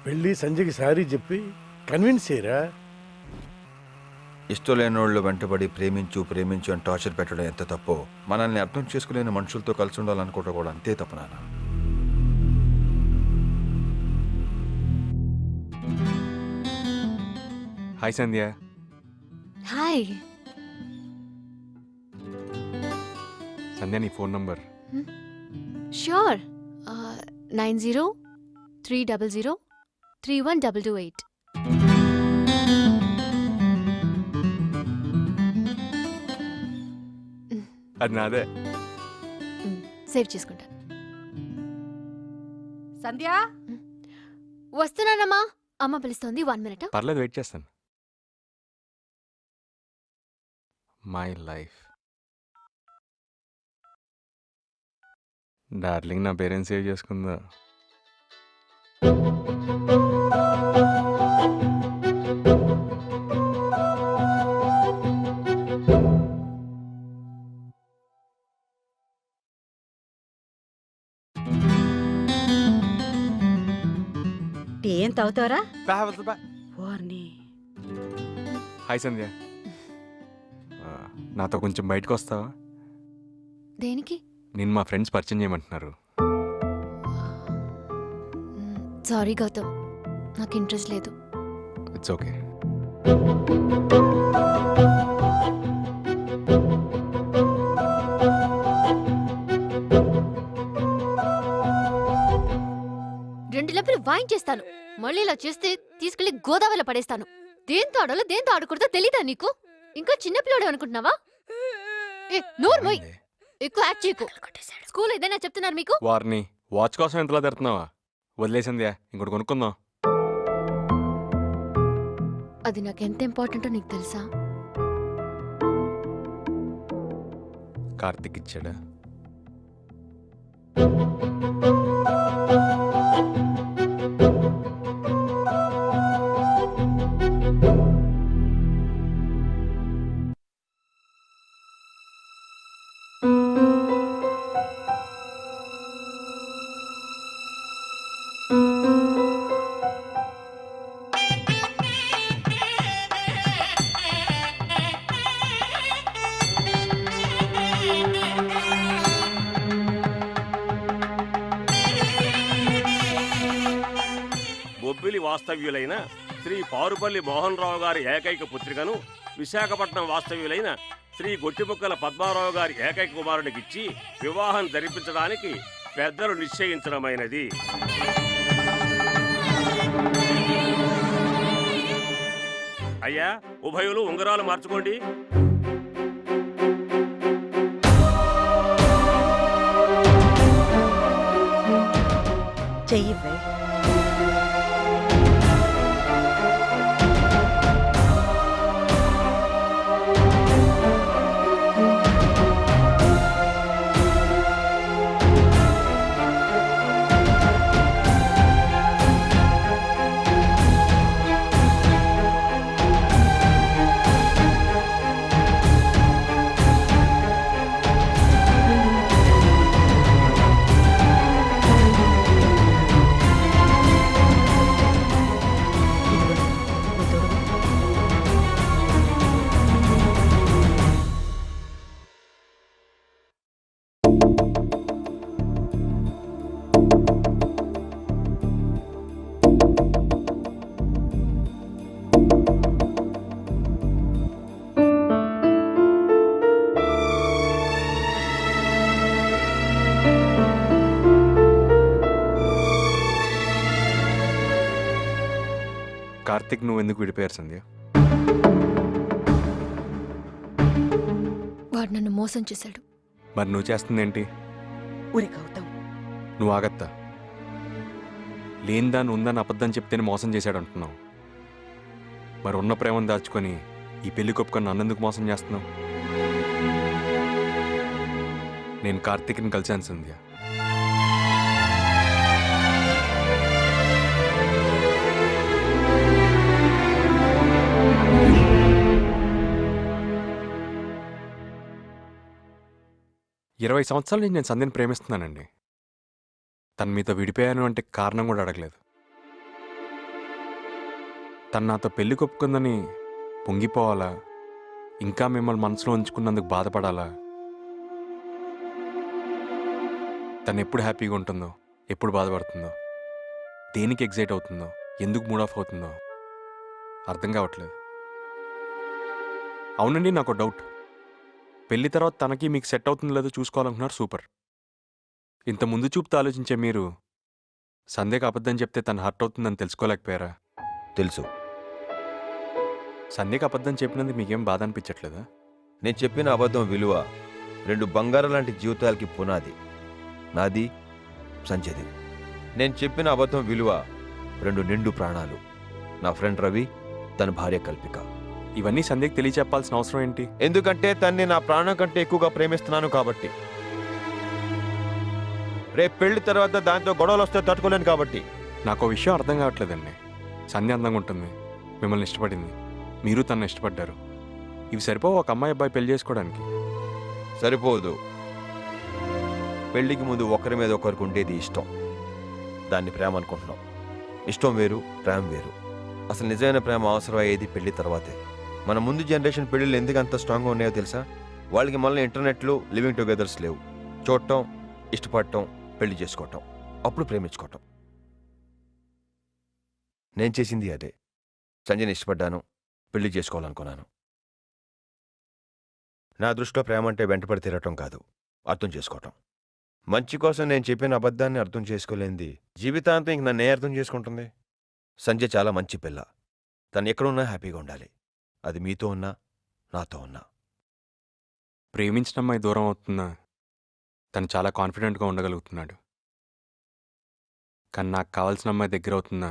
వెళ్ళి సంజయ్కి సారీ చెప్పి కన్విన్స్ చేయరా. ఇష్టం లేనోళ్ళు వెంటబడి ప్రేమించు అని టార్చర్ పెట్టడం ఎంత తప్పో, మనల్ని అర్థం చేసుకునే మనుషులతో కలిసి ఉండాలనుకోవడం కూడా అంతే తప్పు నాన్న. హాయ్ సంధ్య. హాయ్. సంధ్య, నీ ఫోన్ నంబర్? ష్యూర్. 90-300-31228. అది నాదే. సేవ్ చేసుకుంటాను. సంధ్య, వస్తున్నానమ్మా. అమ్మ పిలుస్తోంది. 1 minute. పర్లేదు, వెయిట్ చేస్తాను. మై లైఫ్ డార్లింగ్ నా పేరెంట్స్ సేవ్ చేసుకుందా? టీ ఏం తాగుతావరా? వార్ని. హాయ్ సంధ్య, నాతో కొంచెం బయటకు వస్తావా? దేనికి? నేను మా ఫ్రెండ్స్ పరిచయం చేయమంటున్నారు. సారీ గౌతమ్, నాకు ఇంట్రెస్ట్ లేదు. It's okay. రెండు లెప్పులు వాయించేస్తాను. మళ్ళీ ఇలా చేస్తే తీసుకెళ్లి గోదావరిలో పడేస్తాను. దేంతో ఆడాలో దేంతో ఆడకూడదో తెలీదా నీకు? ఇంకా చిన్నపిల్లాడు అనుకుంటున్నావా? నోరు మొయ్. ఎక్కువ యాక్ట్ చేయకు. స్కూల్ ఏదైనా చెప్తున్నారు మీకు? వారిని వాచ్ కోసం ఎంతలా తిడుతున్నావా? వదిలేసిందియా, ఇంకోటి కొనుక్కుందాం. అది నాకు ఎంత ఇంపార్టెంటో నీకు తెలుసా? కార్తిక్ ఇచ్చాడా? బొబ్బిలి వాస్తవ్యులైన శ్రీ పారుపల్లి మోహన్ రావు గారి ఏకైక పుత్రికను విశాఖపట్నం వాస్తవ్యులైన శ్రీ గొట్టిముక్కల పద్మారావు గారి ఏకైక కుమారుడికిచ్చి వివాహం జరిపించడానికి పెద్దలు నిశ్చయించడమైనది. అయ్యా, ఉభయులు ఉంగరాలు మార్చుకోండి. చెయ్యివే. కార్తిక్ నువ్వు ఎందుకు విడిపోయారు సంధ్య? వాడు నన్ను మోసం చేశాడు. మరి నువ్వు చేస్తుంది ఏంటి? ఊరి గౌతమ్, నువ్వు ఆగత్తా. లేనిదాన్ని ఉందని అబద్ధం చెప్తేనే మోసం చేశాడు అంటున్నావు. మరి ఉన్న ప్రేమను దాచుకొని ఈ పెళ్లి కొప్పుకొని నన్నెందుకు మోసం చేస్తున్నావు? నేను కార్తిక్ని కలిశాను సంధ్య. ఇరవై సంవత్సరాల నుంచి నేను సంధ్యని ప్రేమిస్తున్నానండి. తను మీతో విడిపోయాను అంటే కారణం కూడా అడగలేదు. తను నాతో పెళ్లి కొప్పుకుందని పొంగిపోవాలా, ఇంకా మిమ్మల్ని మనసులో ఉంచుకున్నందుకు బాధపడాలా? తను ఎప్పుడు హ్యాపీగా ఉంటుందో, ఎప్పుడు బాధపడుతుందో, దేనికి ఎగ్జైట్ అవుతుందో, ఎందుకు మూడ్ ఆఫ్ అవుతుందో అర్థం కావట్లేదు. అవునండి, నాకు డౌట్. పెళ్లి తర్వాత తనకి మీకు సెట్ అవుతుందో లేదో చూసుకోవాలనుకున్నారు, సూపర్. ఇంత ముందు చూపుతో ఆలోచించే మీరు సంధ్యకు అబద్ధం చెప్తే తను హర్ట్ అవుతుందని తెలుసుకోలేకపోయారా? తెలుసు. సంధ్యకు అబద్ధం చెప్పినందుకు మీకేం బాధ అనిపించట్లేదా? నేను చెప్పిన అబద్ధం విలువ 2 బంగారం లాంటి జీవితాలకి పునాది. నాది, సంజయ్ది. నేను చెప్పిన అబద్ధం విలువ 2 నిండు ప్రాణాలు. నా ఫ్రెండ్ రవి, తన భార్య కల్పిక. ఇవన్నీ సంధ్యకు తెలియచెప్పాల్సిన అవసరం ఏంటి? ఎందుకంటే తన్ని నా ప్రాణం కంటే ఎక్కువగా ప్రేమిస్తున్నాను కాబట్టి. రేపు పెళ్లి తర్వాత దాంతో గొడవలు వస్తే తట్టుకోలేను కాబట్టి. నాకు విషయం అర్థం కావట్లేదండి. సంధ్య అందంగా ఉంటుంది, మిమ్మల్ని ఇష్టపడింది, మీరు తను ఇష్టపడ్డారు. ఇవి సరిపోవు ఒక అమ్మాయి అబ్బాయి పెళ్లి చేసుకోవడానికి? సరిపోదు. పెళ్లికి ముందు ఒకరి మీద ఒకరికి ఉండేది ఇష్టం. దాన్ని ప్రేమ అనుకుంటున్నాం. ఇష్టం వేరు, ప్రేమ వేరు. అసలు నిజమైన ప్రేమ అవసరం అయ్యేది పెళ్లి తర్వాతే. మన ముందు జనరేషన్ పెళ్ళిళ్ళు ఎందుకు అంత స్ట్రాంగ్గా ఉన్నాయో తెలుసా? వాళ్ళకి మళ్ళీ ఇంటర్నెట్లు, లివింగ్ టుగెదర్స్ లేవు. చూడటం, ఇష్టపడటం, పెళ్లి చేసుకోవటం, అప్పుడు ప్రేమించుకోవటం. నేను చేసింది అదే. సంజయ్ని ఇష్టపడ్డాను, పెళ్లి చేసుకోవాలనుకున్నాను. నా దృష్టిలో ప్రేమ అంటే వెంటపడి తిరగటం కాదు, అర్థం చేసుకోవటం. మంచి కోసం నేను చెప్పిన అబద్ధాన్ని అర్థం చేసుకోలేంది జీవితాంతం ఇంక నన్నే అర్థం చేసుకుంటుంది. సంజయ్ చాలా మంచి పిల్ల. తను ఎక్కడున్నా హ్యాపీగా ఉండాలి. అది మీతో ఉన్నా, నాతో ఉన్నా. ప్రేమించిన అమ్మాయి దూరం అవుతున్నా తను చాలా కాన్ఫిడెంట్గా ఉండగలుగుతున్నాడు. కానీ నాకు కావాల్సిన అమ్మాయి దగ్గర అవుతున్నా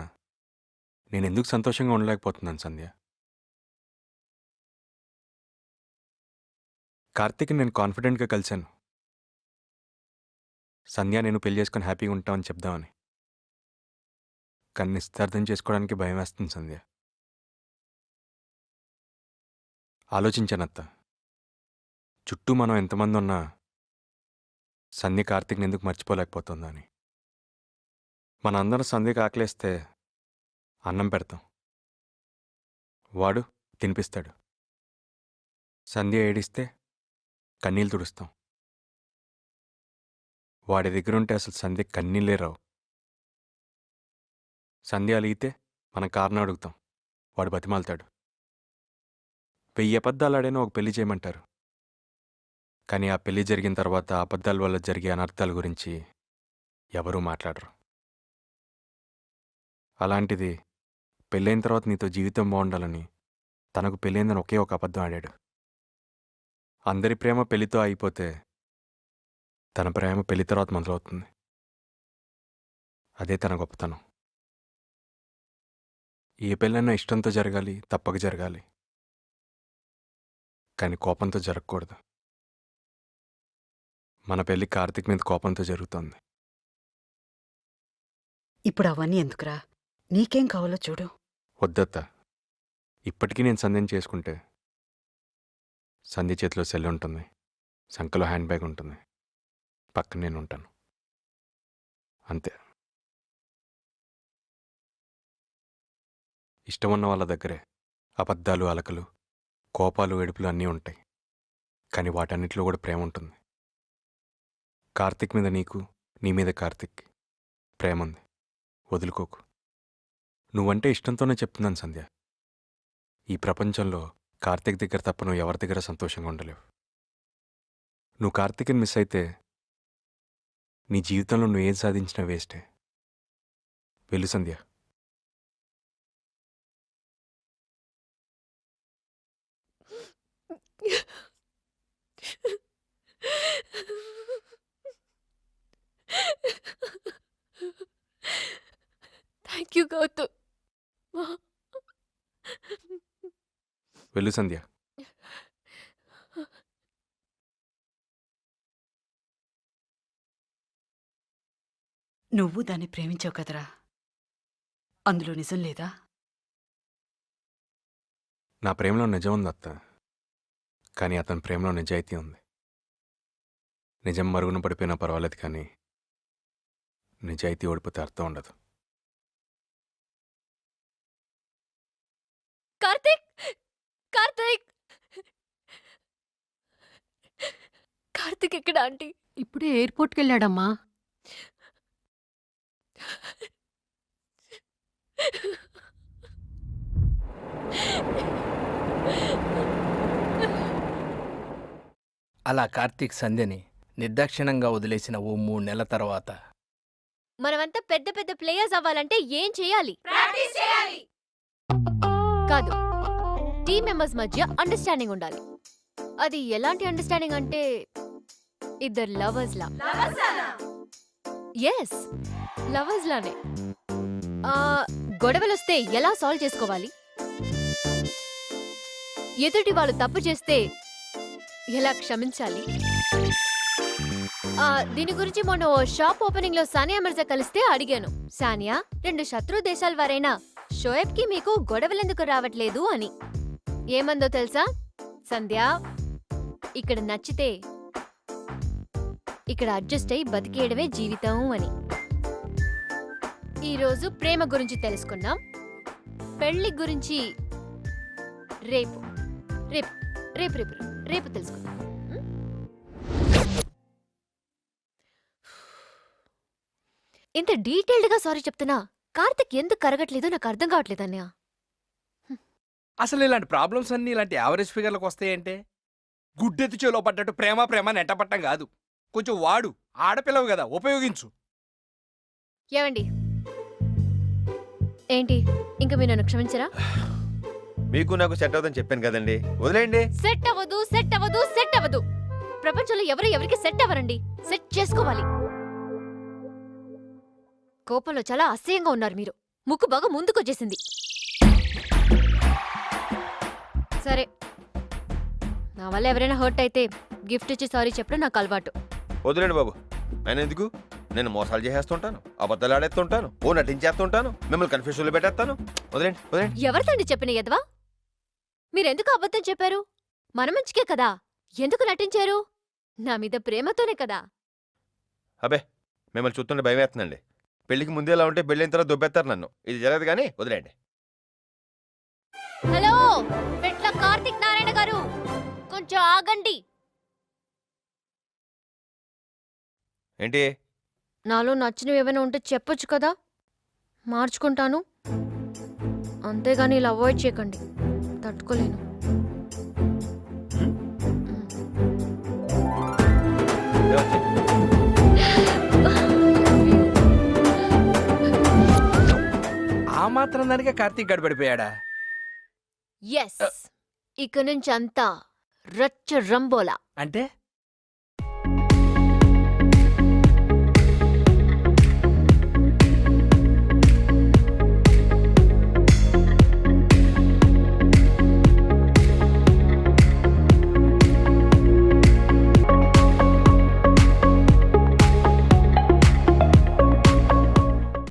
నేను ఎందుకు సంతోషంగా ఉండలేకపోతున్నాను సంధ్య? కార్తీక్ నేను కాన్ఫిడెంట్గా కలిశాను. సంధ్య నేను పెళ్లి చేసుకొని హ్యాపీగా ఉంటామని చెప్దామని. కానీ నిశ్చితార్థం చేసుకోవడానికి భయం వేస్తుంది సంధ్య. ఆలోచించానత్త, చుట్టూ మనం ఎంతమంది ఉన్నా సంధ్య కార్తీక్ని ఎందుకు మర్చిపోలేకపోతుందా అని. మనందరం సంధ్యకి ఆకలేస్తే అన్నం పెడతాం, వాడు తినిపిస్తాడు. సంధ్య ఏడిస్తే కన్నీళ్ళు తుడుస్తాం. వాడి దగ్గరుంటే అసలు సంధ్యకి కన్నీళ్ళే రావు. సంధ్య అలిగితే మనం కారణం అడుగుతాం, వాడు బతిమాలుతాడు. 1000 అబద్ధాలు ఆడైనా ఒక పెళ్లి చేయమంటారు. కానీ ఆ పెళ్లి జరిగిన తర్వాత ఆ అబద్ధాల వల్ల జరిగే అనర్థాల గురించి ఎవరూ మాట్లాడరు. అలాంటిది పెళ్ళైన తర్వాత నీతో జీవితం బాగుండాలని తనకు పెళ్ళైందని ఒకే ఒక అబద్ధం ఆడాడు. అందరి ప్రేమ పెళ్లితో అయిపోతే తన ప్రేమ పెళ్లి తర్వాత మొదలవుతుంది. అదే తన గొప్పతనం. ఏ పెళ్ళైనా ఇష్టంతో జరగాలి, తప్పక జరగాలి. కానీ కోపంతో జరగకూడదు. మన పెళ్లి కార్తీక్ మీద కోపంతో జరుగుతోంది. ఇప్పుడు అవన్నీ ఎందుకురా? నీకేం కావాలో చూడు. వద్దత్త, ఇప్పటికీ నేను సంధ్యని చేసుకుంటే సంధ్య చేతిలో సెల్ ఉంటుంది, సంకలో హ్యాండ్ బ్యాగ్ ఉంటుంది, పక్కన నేను ఉంటాను, అంతే. ఇష్టం ఉన్న వాళ్ళ దగ్గరే అబద్ధాలు, అలకలు, కోపాలు, ఏడుపులు అన్నీ ఉంటాయి. కానీ వాటన్నిటిలో కూడా ప్రేమ ఉంటుంది. కార్తీక్ మీద నీకు, నీ మీద కార్తీక్ ప్రేమ ఉంది. వదులుకోకు. నువ్వంటే ఇష్టంతోనే చెప్తున్నాను సంధ్య. ఈ ప్రపంచంలో కార్తీక్ దగ్గర తప్ప నువ్వు ఎవరి దగ్గర సంతోషంగా ఉండలేవు. నువ్వు కార్తీక్ని మిస్ అయితే నీ జీవితంలో నువ్వు ఏం సాధించినా వేస్టే. వెళ్ళు సంధ్య. Thank you Gautam. వెళ్ళు సంధ్య. నువ్వు దాన్ని ప్రేమించావు కదరా, అందులో నిజం లేదా? నా ప్రేమలో నిజం ఉంది అత్త, కానీ అతని ప్రేమలో నిజాయితీ ఉంది. నిజం మరుగున పడిపోయినా పర్వాలేదు, కానీ నిజాయితీ ఓడిపోతే అర్థం ఉండదు. కార్తీక్, కార్తీక్, కార్తీక్ ఎక్కడ ఆంటీ? ఇప్పుడే ఎయిర్పోర్ట్కి వెళ్ళాడమ్మా. అలా కార్తీక్ సంధ్యని నిర్దాక్షిణంగా వదిలేసిన ఓ 3 నెలల తర్వాత మనమంతా పెద్ద పెద్ద ప్లేయర్స్ అవ్వాలంటే ఏం చేయాలి? కాదు, టీం మెంబర్స్ మధ్య అండర్స్టాండింగ్ ఉండాలి. అది ఎలాంటి అండర్స్టాండింగ్ అంటే ఇద్దరు లవర్స్ లా. ఎస్, లవర్స్ లానే. గొడవలొస్తే ఎలా సాల్వ్ చేసుకోవాలి, ఎదుటి వాళ్ళు తప్పు చేస్తే ఎలా క్షమించాలి, దీని గురించి మొన్న ఓ షాప్ ఓపెనింగ్ లో సానియా మిర్జా కలిస్తే అడిగాను. సానియా, 2 శత్రు దేశాల వారైనా షోయబ్ కి మీకు గొడవలెందుకు రావట్లేదు అని. ఏమందో తెలుసా? సంధ్య, ఇక్కడ నచ్చితే ఇక్కడ అడ్జస్ట్ అయి బతికేయడమే జీవితం అని. ఈరోజు ప్రేమ గురించి తెలుసుకున్నాం. పెళ్లి గురించి రేపు రేపు రేపు రేపు రేపు తెలుసుకుందాం. ఇంత డీటెయిల్డ్ గా సారీ చెప్తున్నా కార్తిక్ ఎందుకు కరగట్లేదో నాకు అర్థం కావట్లేదు అన్నయ్య. అసలు ఇలాంటి ప్రాబ్లమ్స్ అన్నీ ఇలాంటి యావరేజ్ ఫిగర్లకు వస్తాయంటే గుడ్డెత్తి చెలో పడ్డట్టు ప్రేమ ప్రేమ నెట్టపట్టం కాదు. కొంచెం వాడు, ఆడపిల్లవు కదా, ఉపయోగించు. ఏమండి, ఏంటి ఇంకా మీరు నన్ను క్షమించరా? మీకు నాకు సెట్ అవుతుందని చెప్పాను కదండి, వదిలేయండి. సెట్ అవ్వదు, సెట్ అవ్వదు, సెట్ అవ్వదు. ప్రపంచంలో ఎవరు ఎవరికి సెట్ అవ్వరండి. సెట్ చేసుకోవాలి. కోపంలో చాలా అసహ్యంగా ఉన్నారు మీరు. ముక్కు బాగా ముందుకొచ్చేసింది. సరే, నా నా వల్ల ఎవరైనా హర్ట్ అయితే గిఫ్ట్ ఇచ్చి సారీ చెప్పడం నాకు అలవాటు. వదిలేండి బాబు, నేను ఎందుకు? నేను మోసాలు చేసేస్తుంటాను, అబద్ధాలు ఆడేస్తుంటాను, ఓ నటించేస్తుంటాను, మిమ్మల్ని కన్ఫ్యూజన్లో పెట్టేస్తాను. వదిలేండి వదిలేండి. ఎవరితండి చెప్పిన ఎదవా? మీరెందుకు అబద్ధం చెప్పారు? మన మంచికే కదా. ఎందుకు నటించారు? నా మీద ప్రేమతోనే కదా. అబే, మిమ్మల్ని చూస్తుంటే భయం వేస్తుందండి. పెళ్లికి ముందే ఎలా ఉంటే పెళ్ళైన తర్వాత దొబ్బెత్తారు నన్ను. ఇది జరగదు కానీ వదిలేండి. హలో పెట్ల కార్తిక్ నారాయణ గారు, కొంచెం ఆగండి. ఏంటి? నాలో నచ్చినవి ఏమైనా ఉంటే చెప్పొచ్చు కదా, మార్చుకుంటాను. అంతేగాని ఇలా అవాయిడ్ చేయకండి, తట్టుకోలేను. ఆ మాత్రం దానికే కార్తీక్ గడపడిపోయాడా? ఎస్, ఇక నుంచి అంతా రచ్చ రంబోలా. అంటే